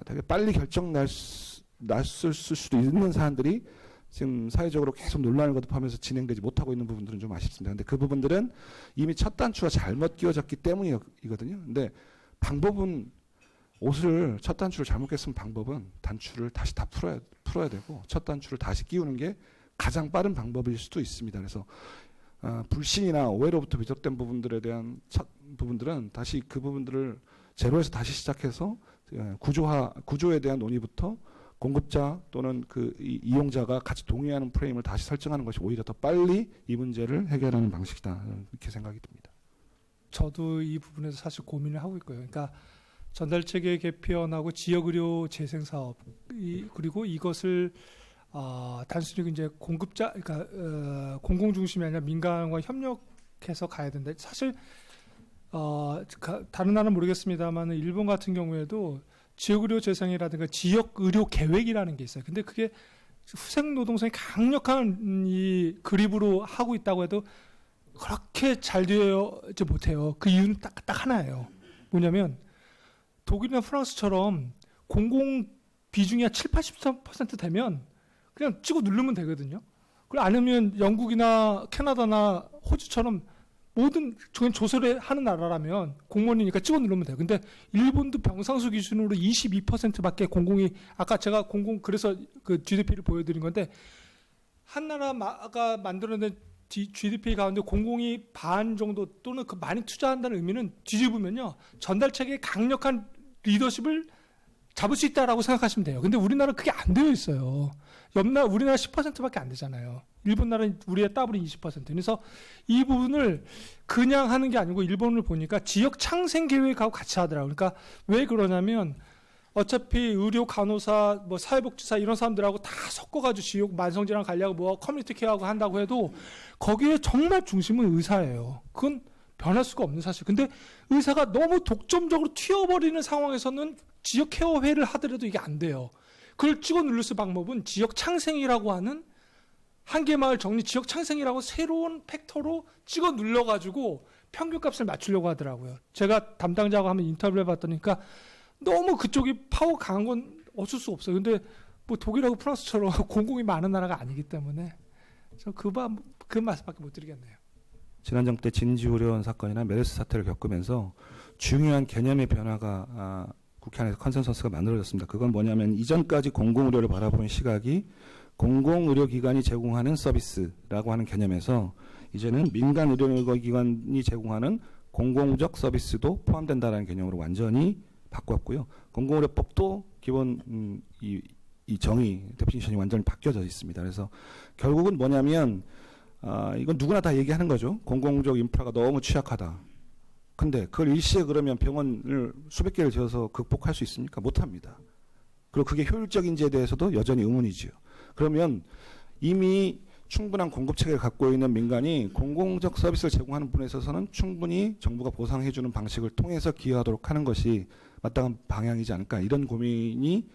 Speaker 2: 되게 빨리 결정 났을 수도 있는 사안들이 지금 사회적으로 계속 논란을 거듭하면서 진행되지 못하고 있는 부분들은 좀 아쉽습니다. 근데 그 부분들은 이미 첫 단추가 잘못 끼워졌기 때문이거든요. 근데 방법은 옷을 첫 단추를 잘못 꼈으면 방법은 단추를 다시 다 풀어야 되고 첫 단추를 다시 끼우는 게 가장 빠른 방법일 수도 있습니다. 그래서 불신이나 오해로부터 비롯된 부분들에 대한 부분들은 다시 그 부분들을 제로에서 다시 시작해서 구조에 대한 논의부터 공급자 또는 그 이용자가 같이 동의하는 프레임을 다시 설정하는 것이 오히려 더 빨리 이 문제를 해결하는 방식이다 이렇게 생각이 듭니다.
Speaker 3: 저도 이 부분에서 사실 고민을 하고 있고요. 그러니까 전달체계 개편하고 지역의료 재생사업 그리고 이것을 단순히 이제 공급자 그러니까 공공 중심이 아니라 민간과 협력해서 가야 된다. 사실 다른 나라는 모르겠습니다만 일본 같은 경우에도 지역의료 재생이라든가 지역의료 계획이라는 게 있어요. 근데 그게 후생 노동성이 강력한 이 그립으로 하고 있다고 해도 그렇게 잘 되지 못해요. 그 이유는 딱 하나예요. 뭐냐면 독일이나 프랑스처럼 공공 비중이 한 70-80% 되면 그냥 찍어 누르면 되거든요. 그리고 아니면 영국이나 캐나다나 호주처럼 모든 조사를 하는 나라라면 공무원이니까 찍어 누르면 돼요. 근데 일본도 병상수 기준으로 22%밖에 공공이 아까 제가 그래서 그 GDP를 보여드린 건데 한 나라가 만들어낸 GDP 가운데 공공이 반 정도 또는 그 많이 투자한다는 의미는 뒤집으면요. 전달 체계의 강력한 리더십을 잡을 수 있다라고 생각하시면 돼요. 근데 우리나라는 그게 안 되어 있어요. 우리나라 10%밖에 안 되잖아요. 일본 나라는 우리의 더블이 20%. 그래서 이 부분을 그냥 하는 게 아니고 일본을 보니까 지역 창생 계획하고 같이 하더라고요. 그러니까 왜 그러냐면 어차피 의료, 간호사, 뭐 사회복지사 이런 사람들하고 다 섞어가지고 지역 만성질환 관리하고 뭐 커뮤니티 케어하고 한다고 해도 거기에 정말 중심은 의사예요. 그건 변할 수가 없는 사실. 근데 의사가 너무 독점적으로 튀어버리는 상황에서는 지역 케어회를 하더라도 이게 안 돼요. 그걸 찍어 누를 수 방법은 지역 창생이라고 하는 한계마을 정리 지역 창생이라고 새로운 팩터로 찍어 눌러가지고 평균값을 맞추려고 하더라고요. 제가 담당자하고 한번 인터뷰를 해봤더니까 너무 그쪽이 파워 강한 건 어쩔 수 없어요. 근데 뭐 독일하고 프랑스처럼 공공이 많은 나라가 아니기 때문에 그 말씀밖에 못 드리겠네요.
Speaker 2: 지난 정부 때 진지의료원 사건이나 메르스 사태를 겪으면서 중요한 개념의 변화가 국회 안에서 컨센서스가 만들어졌습니다. 그건 뭐냐면 이전까지 공공의료를 바라보는 시각이 공공의료기관이 제공하는 서비스라고 하는 개념에서 이제는 민간 의료기관이 제공하는 공공적 서비스도 포함된다라는 개념으로 완전히 바꿨고요. 공공의료법도 기본 이 정의 데피니션이 완전히 바뀌어져 있습니다. 그래서 결국은 뭐냐면 이건 누구나 다 얘기하는 거죠. 공공적 인프라가 너무 취약하다. 근데 그걸 일시에 그러면 병원을 수백 개를 지어서 극복할 수 있습니까? 못합니다. 그리고 그게 효율적인지에 대해서도 여전히 의문이지요. 그러면 이미 충분한 공급 체계를 갖고 있는 민간이 공공적 서비스를 제공하는 부분에 있어서는 충분히 정부가 보상해주는 방식을 통해서 기여하도록 하는 것이 마땅한 방향이지 않을까, 이런 고민이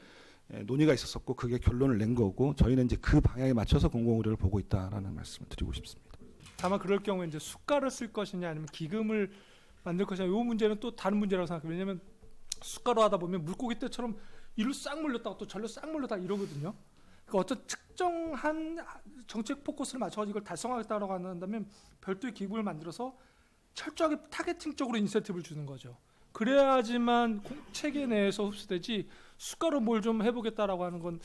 Speaker 2: 논의가 있었었고 그게 결론을 낸 거고, 저희는 이제 그 방향에 맞춰서 공공의료를 보고 있다라는 말씀을 드리고 싶습니다.
Speaker 3: 다만 그럴 경우에 이제 수가를 쓸 것이냐 아니면 기금을 만들 것이냐, 이 문제는 또 다른 문제라고 생각해요. 왜냐하면 수가로 하다 보면 물고기 떼처럼 이로 싹 몰렸다가 또 절로 싹 몰렸다 이러거든요. 그러니까 어떤 특정한 정책 포커스를 맞춰서 이걸 달성하겠다고 한다면 별도의 기금을 만들어서 철저하게 타겟팅적으로 인센티브를 주는 거죠. 그래야지만 체계 내에서 흡수되지, 수가로 뭘 좀 해보겠다라고 하는 건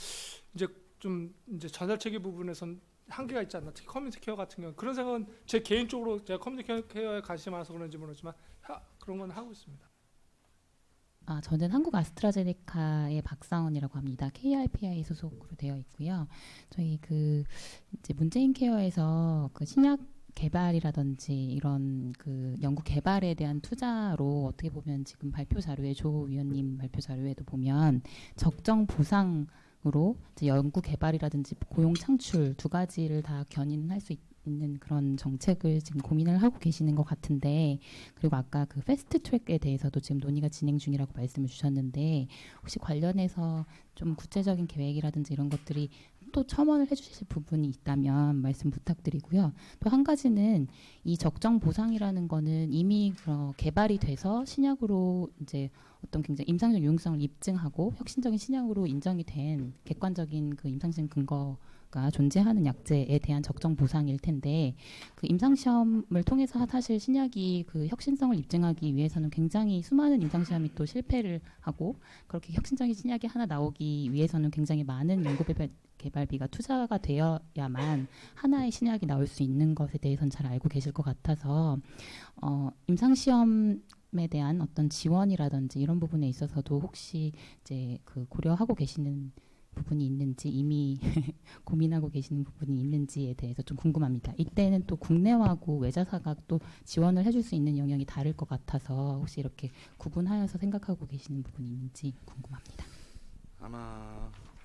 Speaker 3: 이제 좀 이제 전달 체계 부분에선 한계가 있지 않나. 특히 커뮤니티 케어 같은 경우 그런 생각은 제 개인적으로 제가 커뮤니티 케어에 관심이 많아서 그런지 모르지만 그런 건 하고 있습니다.
Speaker 6: 저는 한국 아스트라제네카의 박상원이라고 합니다. KRPI 소속으로 되어 있고요. 저희 이제 문재인 케어에서 신약 개발이라든지 이런 연구 개발에 대한 투자로 어떻게 보면 지금 발표 자료에 조 위원님 발표 자료에도 보면 적정 보상으로 이제 연구 개발이라든지 고용 창출 두 가지를 다 견인할 수 있는 그런 정책을 지금 고민을 하고 계시는 것 같은데, 그리고 아까 패스트 트랙에 대해서도 지금 논의가 진행 중이라고 말씀을 주셨는데, 혹시 관련해서 좀 구체적인 계획이라든지 이런 것들이 또 첨언을 해주실 부분이 있다면 말씀 부탁드리고요. 또 한 가지는 이 적정 보상이라는 거는 이미 개발이 돼서 신약으로 이제 어떤 굉장히 임상적 유용성을 입증하고 혁신적인 신약으로 인정이 된 객관적인 임상시험 근거가 존재하는 약제에 대한 적정 보상일 텐데, 임상시험을 통해서 사실 신약이 혁신성을 입증하기 위해서는 굉장히 수많은 임상시험이 또 실패를 하고, 그렇게 혁신적인 신약이 하나 나오기 위해서는 굉장히 많은 개발비가 투자가 되어야만 하나의 신약이 나올 수 있는 것에 대해서는 잘 알고 계실 것 같아서 임상시험에 대한 어떤 지원이라든지 이런 부분에 있어서도 혹시 이제 고려하고 계시는 부분이 있는지, 이미 고민하고 계시는 부분이 있는지에 대해서 좀 궁금합니다. 이때는 또 국내하고 외자사가 또 지원을 해줄 수 있는 영역이 다를 것 같아서 혹시 이렇게 구분하여서 생각하고 계시는 부분이 있는지 궁금합니다.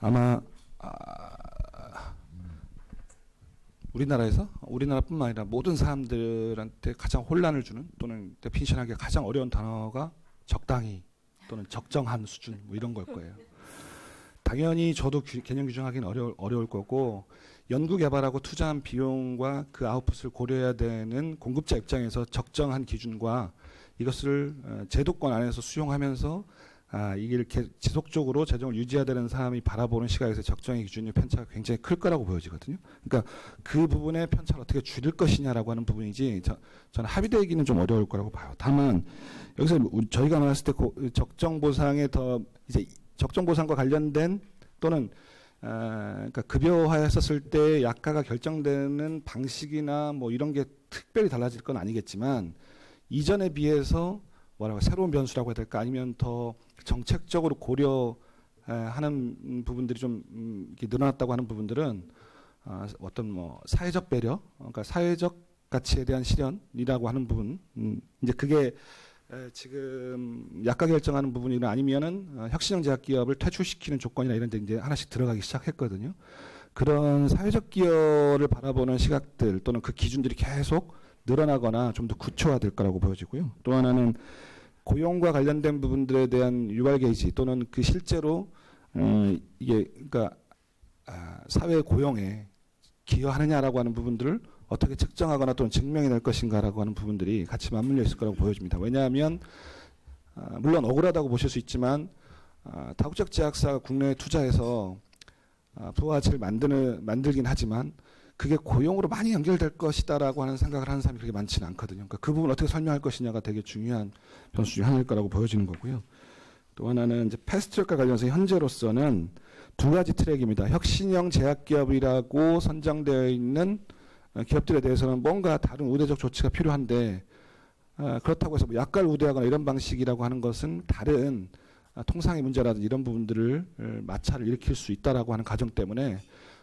Speaker 2: 아마 우리나라뿐만 아니라 모든 사람들한테 가장 혼란을 주는, 또는 데피니션하기 가장 어려운 단어가 적당히 또는 적정한 수준 이런 걸 거예요. 당연히 저도 개념 규정하기는 어려울 거고, 연구 개발하고 투자한 비용과 그 아웃풋을 고려해야 되는 공급자 입장에서 적정한 기준과 이것을 제도권 안에서 수용하면서 이게 이렇게 지속적으로 재정을 유지해야 되는 사람이 바라보는 시각에서 적정의 기준의 편차가 굉장히 클 거라고 보여지거든요. 그러니까 그 부분의 편차를 어떻게 줄일 것이냐라고 하는 부분이지, 저는 합의되기는 좀 어려울 거라고 봐요. 다만 여기서 저희가 말했을 때 적정 보상에 더 이제 적정 보상과 관련된, 또는 그러니까 급여화했었을 때 약가가 결정되는 방식이나 뭐 이런 게 특별히 달라질 건 아니겠지만, 이전에 비해서 새로운 변수라고 해야 될까, 아니면 더 정책적으로 고려하는 부분들이 좀 이렇게 늘어났다고 하는 부분들은 어떤 사회적 배려, 그러니까 사회적 가치에 대한 실현이라고 하는 부분, 이제 그게 지금 약가 결정하는 부분이나 아니면은 혁신형 제약 기업을 퇴출시키는 조건이나 이런 데 이제 하나씩 들어가기 시작했거든요. 그런 사회적 기여를 바라보는 시각들 또는 그 기준들이 계속 늘어나거나 좀 더 구체화될 거라고 보여지고요. 또 하나는 고용과 관련된 부분들에 대한 유발 게이지, 또는 실제로 이게 그러니까 사회 고용에 기여하느냐라고 하는 부분들을 어떻게 측정하거나 또는 증명해낼 것인가라고 하는 부분들이 같이 맞물려 있을 거라고 보여집니다. 왜냐하면 물론 억울하다고 보실 수 있지만 다국적 제약사가 국내에 투자해서 부가가치를 만들긴 하지만 그게 고용으로 많이 연결될 것이다라고 하는 생각을 하는 사람이 그렇게 많지는 않거든요. 그러니까 그 부분을 어떻게 설명할 것이냐가 되게 중요한 변수 중 하나일 거라고 보여지는 거고요. 또 하나는 이제 패스트트랙과 관련해서 현재로서는 두 가지 트랙입니다. 혁신형 그렇다고 해서 뭐 약갈 우대하거나 이런 방식이라고 하는 것은 다른 통상의 문제라든지 이런 부분들을 마찰을 일으킬 수 있다라고 하는 가정 때문에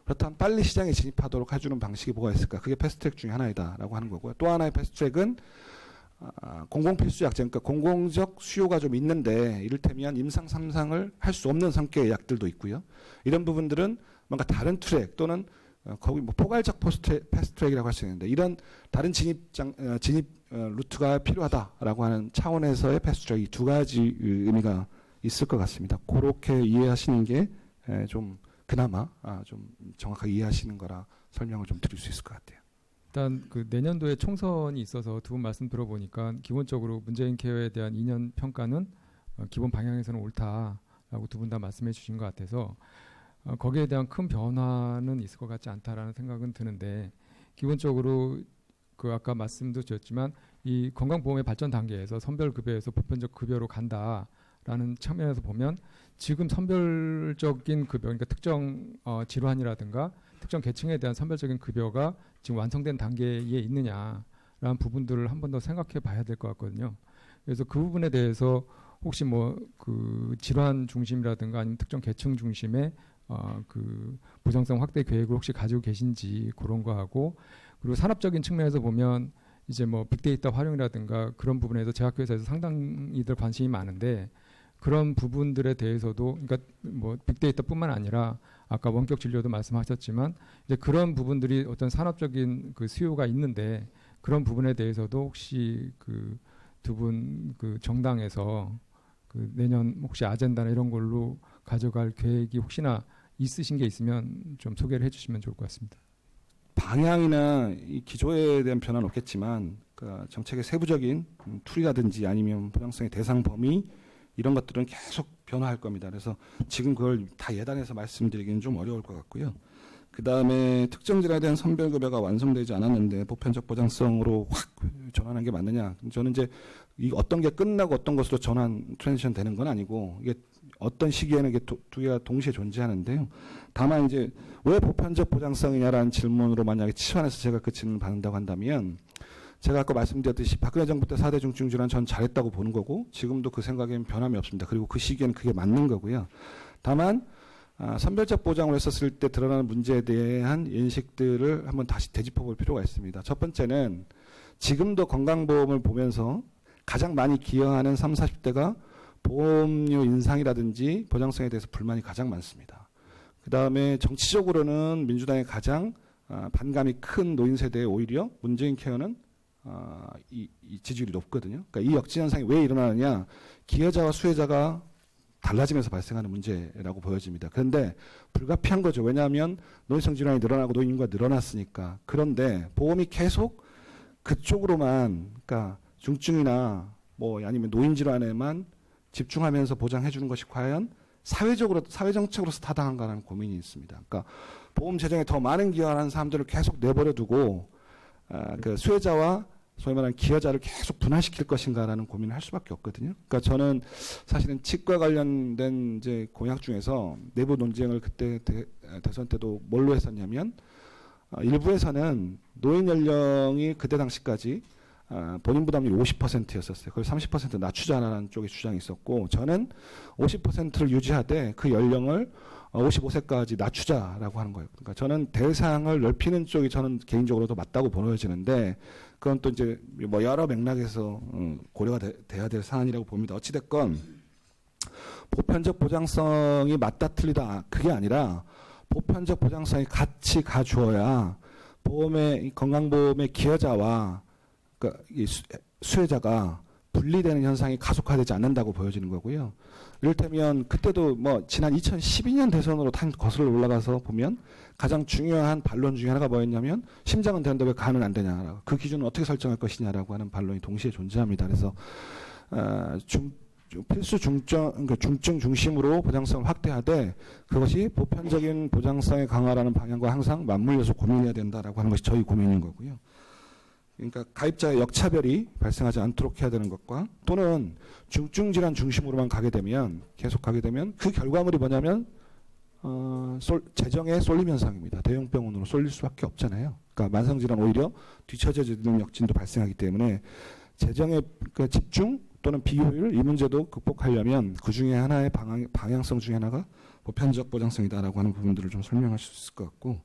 Speaker 2: 그렇다면 빨리 시장에 진입하도록 해주는 방식이 뭐가 있을까? 그게 패스트트랙 중에 하나이다라고 하는 거고요. 또 하나의 패스트트랙은 공공필수 약제, 그러니까 공공적 수요가 좀 있는데 이를테면 임상 3상을 할 수 없는 성격의 약들도 있고요. 이런 부분들은 뭔가 다른 트랙 또는 거기 뭐 포괄적 패스트트랙이라고 할 수 있는데 이런 다른 진입 루트가 필요하다라고 하는 차원에서의 패스트트랙 이 두 가지 의미가 있을 것 같습니다. 그렇게 이해하시는 게 좀 그나마 좀 정확하게 이해하시는 거라 설명을 좀 드릴 수 있을 것 같아요.
Speaker 7: 일단 그 내년도에 총선이 있어서 두 분 말씀 들어보니까 기본적으로 문재인 케어에 대한 2년 평가는 기본 방향에서는 옳다라고 두 분 다 말씀해 주신 것 같아서 거기에 대한 큰 변화는 있을 것 같지 않다라는 생각은 드는데 기본적으로 그 아까 말씀도 드렸지만 이 건강보험의 발전 단계에서 선별급여에서 보편적 급여로 간다라는 측면에서 보면 지금 선별적인 급여 그러니까 특정 질환이라든가 특정 계층에 대한 선별적인 급여가 지금 완성된 단계에 있느냐라는 부분들을 한 번 더 생각해 봐야 될 것 같거든요. 그래서 그 부분에 대해서 혹시 뭐 그 질환 중심이라든가 아니면 특정 계층 중심의 그 보장성 확대 계획을 혹시 가지고 계신지 그런 거 하고 그리고 산업적인 측면에서 보면 이제 뭐 빅데이터 활용이라든가 그런 부분에서 제약회사에서 상당히들 관심이 많은데 그런 부분들에 대해서도 그러니까 뭐 빅데이터뿐만 아니라 아까 원격 진료도 말씀하셨지만 이제 그런 부분들이 어떤 산업적인 그 수요가 있는데 그런 부분에 대해서도 혹시 그 두 분 그 정당에서 그 내년 혹시 아젠다나 이런 걸로 가져갈 계획이 혹시나 있으신 게 있으면 좀 소개를 해주시면 좋을 것 같습니다.
Speaker 2: 방향이나 이 기조에 대한 변화는 없겠지만 그 정책의 세부적인 툴이라든지 아니면 보장성의 대상 범위 이런 것들은 계속 변화할 겁니다. 그래서 지금 그걸 다 예단해서 말씀드리기는 좀 어려울 것 같고요. 그 다음에 특정 질환에 대한 선별급여가 완성되지 않았는데 보편적 보장성으로 확 전환한 게 맞느냐. 저는 이제 이 어떤 게 끝나고 어떤 것으로 트랜지션 되는 건 아니고 이게 어떤 시기에는 이게 두 개가 동시에 존재하는데요. 다만 이제 왜 보편적 보장성이냐라는 질문으로 만약에 치환해서 제가 그 질문을 받는다고 한다면 제가 아까 말씀드렸듯이 박근혜 정부 때 4대 중증 질환 전 잘했다고 보는 거고 지금도 그 생각에는 변함이 없습니다. 그리고 그 시기에는 그게 맞는 거고요. 다만 선별적 보장을 했었을 때 드러나는 문제에 대한 인식들을 한번 다시 되짚어 볼 필요가 있습니다. 첫 번째는 지금도 건강보험을 보면서 가장 많이 기여하는 30, 40대가 보험료 인상이라든지 보장성에 대해서 불만이 가장 많습니다. 그 다음에 정치적으로는 민주당의 가장 반감이 큰 노인 세대에 오히려 문재인 케어는 이 지지율이 높거든요. 그러니까 이 역진 현상이 왜 일어나느냐? 기여자와 수혜자가 달라지면서 발생하는 문제라고 보여집니다. 그런데 불가피한 거죠. 왜냐하면 노인성 질환이 늘어나고 노인 인구가 늘어났으니까. 그런데 보험이 계속 그쪽으로만, 그러니까 중증이나 뭐 아니면 노인 질환에만 집중하면서 보장해 주는 것이 과연 사회 정책으로서 타당한가라는 고민이 있습니다. 그러니까 보험 재정에 더 많은 기여하는 사람들을 계속 내버려 두고 그 수혜자와 소위 말하는 기여자를 계속 분할시킬 것인가라는 고민을 할 수밖에 없거든요. 그러니까 저는 사실은 치과 관련된 이제 공약 중에서 내부 논쟁을 그때 대선 때도 뭘로 했었냐면 일부에서는 노인 연령이 그때 당시까지 본인 부담률이 50%였었어요. 그걸 30% 낮추자라는 쪽의 주장이 있었고 저는 50%를 유지하되 그 연령을 55세까지 낮추자라고 하는 거예요. 그러니까 저는 대상을 넓히는 쪽이 저는 개인적으로도 맞다고 보여지는데 그건 또 이제 뭐 여러 맥락에서 고려가 돼야 될 사안이라고 봅니다. 어찌됐건 보편적 보장성이 맞다 틀리다 그게 아니라 보편적 보장성이 같이 가주어야 건강보험의 기여자와 그러니까 이 수혜자가 분리되는 현상이 가속화되지 않는다고 보여지는 거고요. 이를테면 그때도 뭐 지난 2012년 대선으로 거슬러 올라가서 보면 가장 중요한 반론 중에 하나가 뭐였냐면 심장은 되는데 왜 간은 안 되냐. 그 기준은 어떻게 설정할 것이냐라고 하는 반론이 동시에 존재합니다. 그래서 필수 그러니까 중증 중심으로 보장성을 확대하되 그것이 보편적인 보장성의 강화라는 방향과 항상 맞물려서 고민해야 된다라고 하는 것이 저희 고민인 거고요. 그러니까 가입자의 역차별이 발생하지 않도록 해야 되는 것과 또는 중증 질환 중심으로만 계속 가게 되면 그 결과물이 뭐냐면 재정의 쏠림 현상입니다. 대형 병원으로 쏠릴 수밖에 없잖아요. 그러니까 만성 질환 오히려 뒤처져지는 역진도 발생하기 때문에 재정의 그 집중 또는 비효율 이 문제도 극복하려면 그 중에 하나의 방향성 중에 하나가 보편적 보장성이다라고 하는 부분들을 좀 설명할 수 있을 것 같고,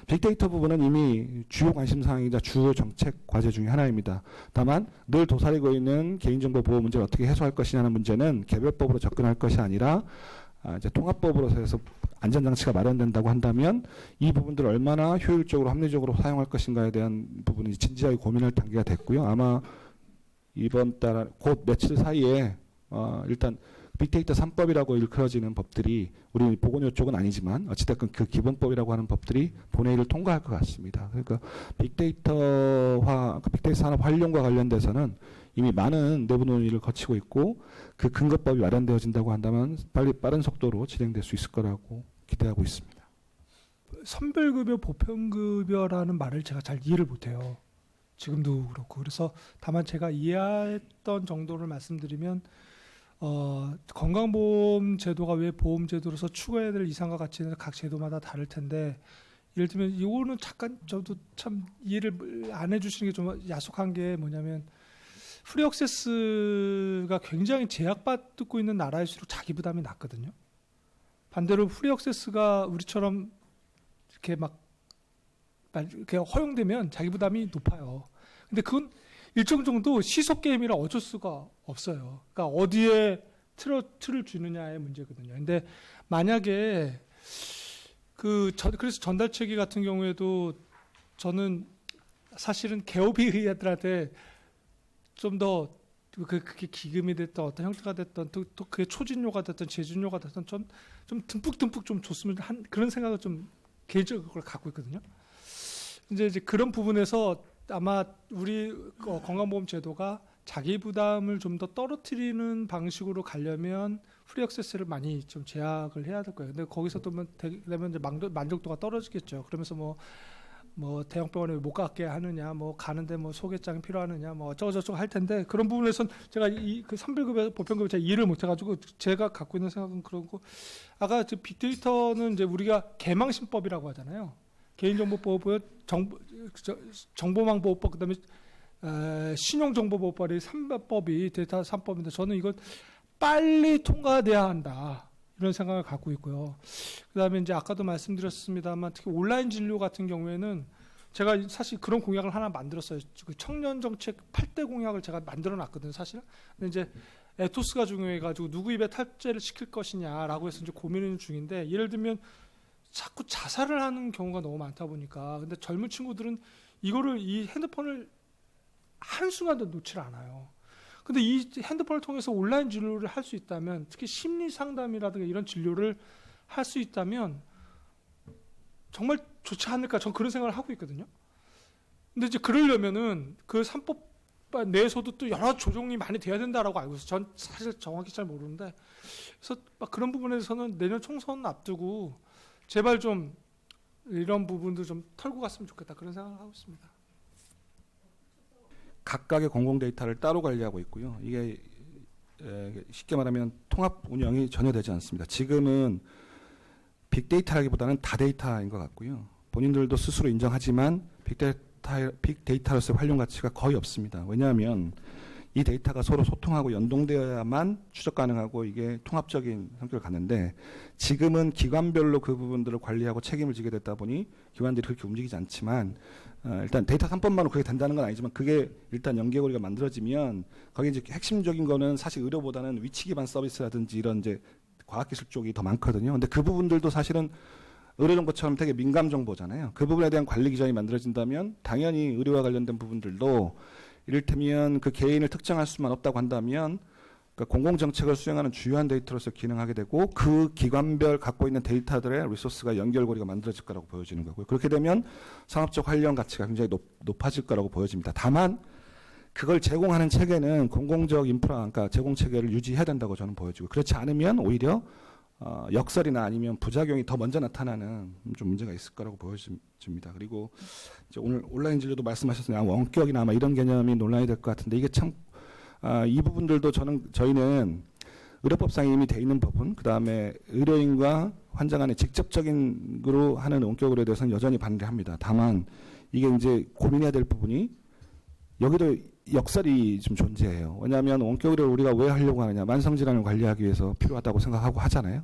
Speaker 2: 빅데이터 부분은 이미 주요 관심사항이자 주요 정책 과제 중에 하나입니다. 다만 늘 도사리고 있는 개인정보 보호 문제를 어떻게 해소할 것이냐는 문제는 개별법으로 접근할 것이 아니라 이제 통합법으로 해서 안전장치가 마련된다고 한다면 이 부분들을 얼마나 효율적으로 합리적으로 사용할 것인가에 대한 부분이 진지하게 고민할 단계가 됐고요. 아마 이번 달 곧 며칠 사이에 일단 빅데이터 3법이라고 일컬어지는 법들이 우리 보건의료 쪽은 아니지만 어찌됐건 그 기본법이라고 하는 법들이 본회의를 통과할 것 같습니다. 그러니까 빅데이터 산업 활용과 관련돼서는 이미 많은 내부 논의를 거치고 있고 그 근거법이 마련되어진다고 한다면 빠른 속도로 진행될 수 있을 거라고 기대하고 있습니다.
Speaker 3: 선별급여, 보편급여라는 말을 제가 잘 이해를 못해요. 지금도 그렇고. 그래서 다만 제가 이해했던 정도를 말씀드리면 건강보험 제도가 왜 보험제도로서 추가해야 될 이상과 가치는 각 제도마다 다를 텐데, 예를 들면 이거는 잠깐 저도 참 이해를 안 해주시는 게 좀 야속한 게 뭐냐면, 프리 액세스가 굉장히 제약받고 있는 나라일수록 자기 부담이 낮거든요. 반대로 프리 액세스가 우리처럼 이렇게 막 이렇게 허용되면 자기 부담이 높아요. 근데 그건 일정 정도 시속 게임이라 어쩔 수가 없어요. 그러니까 어디에 틀을 주느냐의 문제거든요. 근데 만약에 그래서 전달체계 같은 경우에도 저는 사실은 개업의들한테 좀 더 그게 기금이 됐던 어떤 형태가 됐던 또 그게 초진료가 됐던 재진료가 됐던 좀 듬뿍 좀 줬으면 한 그런 생각을 좀 개인적으로 갖고 있거든요. 이제 그런 부분에서 아마 우리 건강보험 제도가 자기 부담을 좀 더 떨어뜨리는 방식으로 가려면 프리 액세스를 많이 좀 제약을 해야 될 거예요. 근데 거기서 또 되면 이제 만족도가 떨어지겠죠. 그러면서 뭐 대형병원에 못 가게 하느냐, 뭐 가는데 뭐 소개장이 필요하느냐, 뭐 어쩌고저쩌고 할 텐데, 그런 부분에선 제가 그 선별급여, 보편급여 제가 이해를 못 해가지고 제가 갖고 있는 생각은 그러고, 아까 빅데이터는 이제 우리가 개망신법이라고 하잖아요. 개인정보보호법, 정보망보호법, 그다음에 신용정보보호법이 3법이 데이터 3법인데 저는 이건 빨리 통과돼야 한다, 이런 생각을 갖고 있고요. 그다음에 이제 아까도 말씀드렸습니다만 특히 온라인 진료 같은 경우에는 제가 사실 그런 공약을 하나 만들었어요. 그 청년 정책 8대 공약을 제가 만들어 놨거든요, 사실. 근데 이제 에토스가 중요해가지고 누구 입에 탈제를 시킬 것이냐라고 해서 이제 고민을 중인데, 예를 들면 자꾸 자살을 하는 경우가 너무 많다 보니까, 근데 젊은 친구들은 이 핸드폰을 한순간도 놓질 않아요. 근데 이 핸드폰을 통해서 온라인 진료를 할 수 있다면, 특히 심리 상담이라든가 이런 진료를 할 수 있다면 정말 좋지 않을까, 저는 그런 생각을 하고 있거든요. 근데 이제 그러려면은 그 3법 내에서도 또 여러 조정이 많이 돼야 된다라고 알고 있어요. 전 사실 정확히 잘 모르는데, 그래서 막 그런 부분에서는 내년 총선 앞두고 제발 좀 이런 부분도 좀 털고 갔으면 좋겠다, 그런 생각을 하고 있습니다.
Speaker 2: 각각의 공공 데이터를 따로 관리하고 있고요. 이게 쉽게 말하면 통합 운영이 전혀 되지 않습니다. 지금은 빅데이터라기보다는 다데이터인 것 같고요. 본인들도 스스로 인정하지만 빅데이터로서의 활용 가치가 거의 없습니다. 왜냐하면 이 데이터가 서로 소통하고 연동되어야만 추적 가능하고 이게 통합적인 성격을 갖는데, 지금은 기관별로 그 부분들을 관리하고 책임을 지게 됐다 보니 기관들이 그렇게 움직이지 않지만, 일단 데이터 3법만으로 그게 된다는 건 아니지만 그게 일단 연계고리가 만들어지면 거기 이제 핵심적인 거는 사실 의료보다는 위치 기반 서비스라든지 이런 이제 과학기술 쪽이 더 많거든요. 근데 그 부분들도 사실은 의료정보처럼 되게 민감 정보잖아요. 그 부분에 대한 관리 기준이 만들어진다면 당연히 의료와 관련된 부분들도 이를테면 그 개인을 특정할 수만 없다고 한다면 그러니까 공공정책을 수행하는 주요한 데이터로서 기능하게 되고, 그 기관별 갖고 있는 데이터들의 리소스가 연결고리가 만들어질 거라고 보여지는 거고요. 그렇게 되면 산업적 활용 가치가 굉장히 높아질 거라고 보여집니다. 다만 그걸 제공하는 체계는 공공적 인프라, 그러니까 제공 체계를 유지해야 된다고 저는 보여지고, 그렇지 않으면 오히려 역설이나 아니면 부작용이 더 먼저 나타나는 좀 문제가 있을 거라고 보여집니다. 그리고 이제 오늘 온라인 진료도 말씀하셨으니 원격이나 아마 이런 개념이 논란이 될 것 같은데, 이게 참 이 부분들도 저희는 의료법상에 이미 돼 있는 부분, 그 다음에 의료인과 환자 간의 직접적인으로 하는 원격 의료에 대해서는 여전히 반대합니다. 다만 이게 이제 고민해야 될 부분이, 여기도 역설이 좀 존재해요. 왜냐하면 원격의료를 우리가 왜 하려고 하느냐. 만성질환을 관리하기 위해서 필요하다고 생각하고 하잖아요.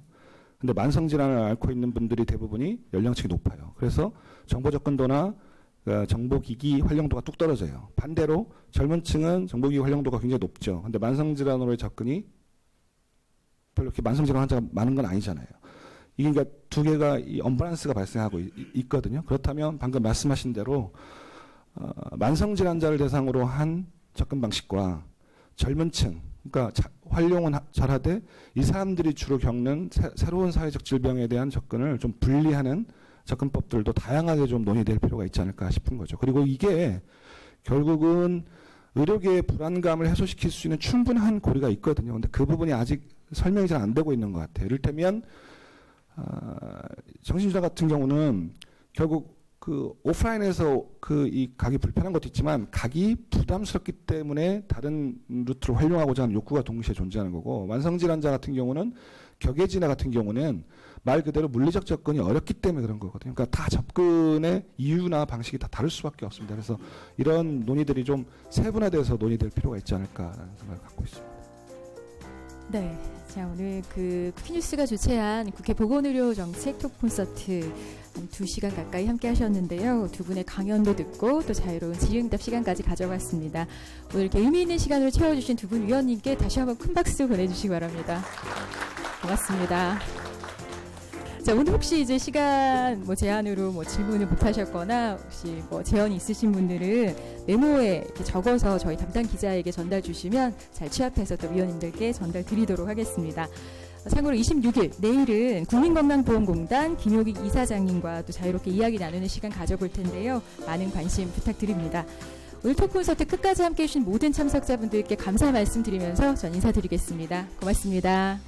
Speaker 2: 근데 만성질환을 앓고 있는 분들이 대부분이 연령층이 높아요. 그래서 정보 접근도나 정보기기 활용도가 뚝 떨어져요. 반대로 젊은 층은 정보기기 활용도가 굉장히 높죠. 근데 만성질환으로의 접근이 별로 이렇게 만성질환 환자가 많은 건 아니잖아요. 이게 그러니까 두 개가 이 언밸런스가 발생하고 있거든요. 그렇다면 방금 말씀하신 대로 만성질환자를 대상으로 한 접근 방식과 젊은 층, 그러니까 활용은 잘하되 이 사람들이 주로 겪는 새로운 사회적 질병에 대한 접근을 좀 분리하는 접근법들도 다양하게 좀 논의될 필요가 있지 않을까 싶은 거죠. 그리고 이게 결국은 의료계의 불안감을 해소시킬 수 있는 충분한 고리가 있거든요. 근데 그 부분이 아직 설명이 잘 안 되고 있는 것 같아요. 이를테면 정신질환 같은 경우는 결국 그 오프라인에서 이 가기 불편한 것도 있지만 가기 부담스럽기 때문에 다른 루트를 활용하고자 하는 욕구가 동시에 존재하는 거고, 만성질환자 같은 경우는 격해진화 같은 경우는 말 그대로 물리적 접근이 어렵기 때문에 그런 거거든요. 그러니까 다 접근의 이유나 방식이 다 다를 수밖에 없습니다. 그래서 이런 논의들이 좀 세분화돼서 논의될 필요가 있지 않을까라는 생각을 갖고 있습니다.
Speaker 1: 네. 자, 오늘 그 쿠키뉴스가 주최한 국회 보건의료정책 톡 콘서트 한 2시간 가까이 함께 하셨는데요. 두 분의 강연도 듣고 또 자유로운 질의응답 시간까지 가져봤습니다. 오늘 이렇게 의미 있는 시간을 채워주신 두 분 위원님께 다시 한번 큰 박수 보내주시기 바랍니다. 고맙습니다. 자, 오늘 혹시 이제 시간 제한으로 질문을 못 하셨거나 혹시 제언이 있으신 분들은 메모에 이렇게 적어서 저희 담당 기자에게 전달 주시면 잘 취합해서 또 위원님들께 전달 드리도록 하겠습니다. 참고로 26일 내일은 국민건강보험공단 김효익 이사장님과 또 자유롭게 이야기 나누는 시간 가져볼 텐데요. 많은 관심 부탁드립니다. 오늘 톡콘서트 끝까지 함께해 주신 모든 참석자분들께 감사 말씀드리면서 전 인사드리겠습니다. 고맙습니다.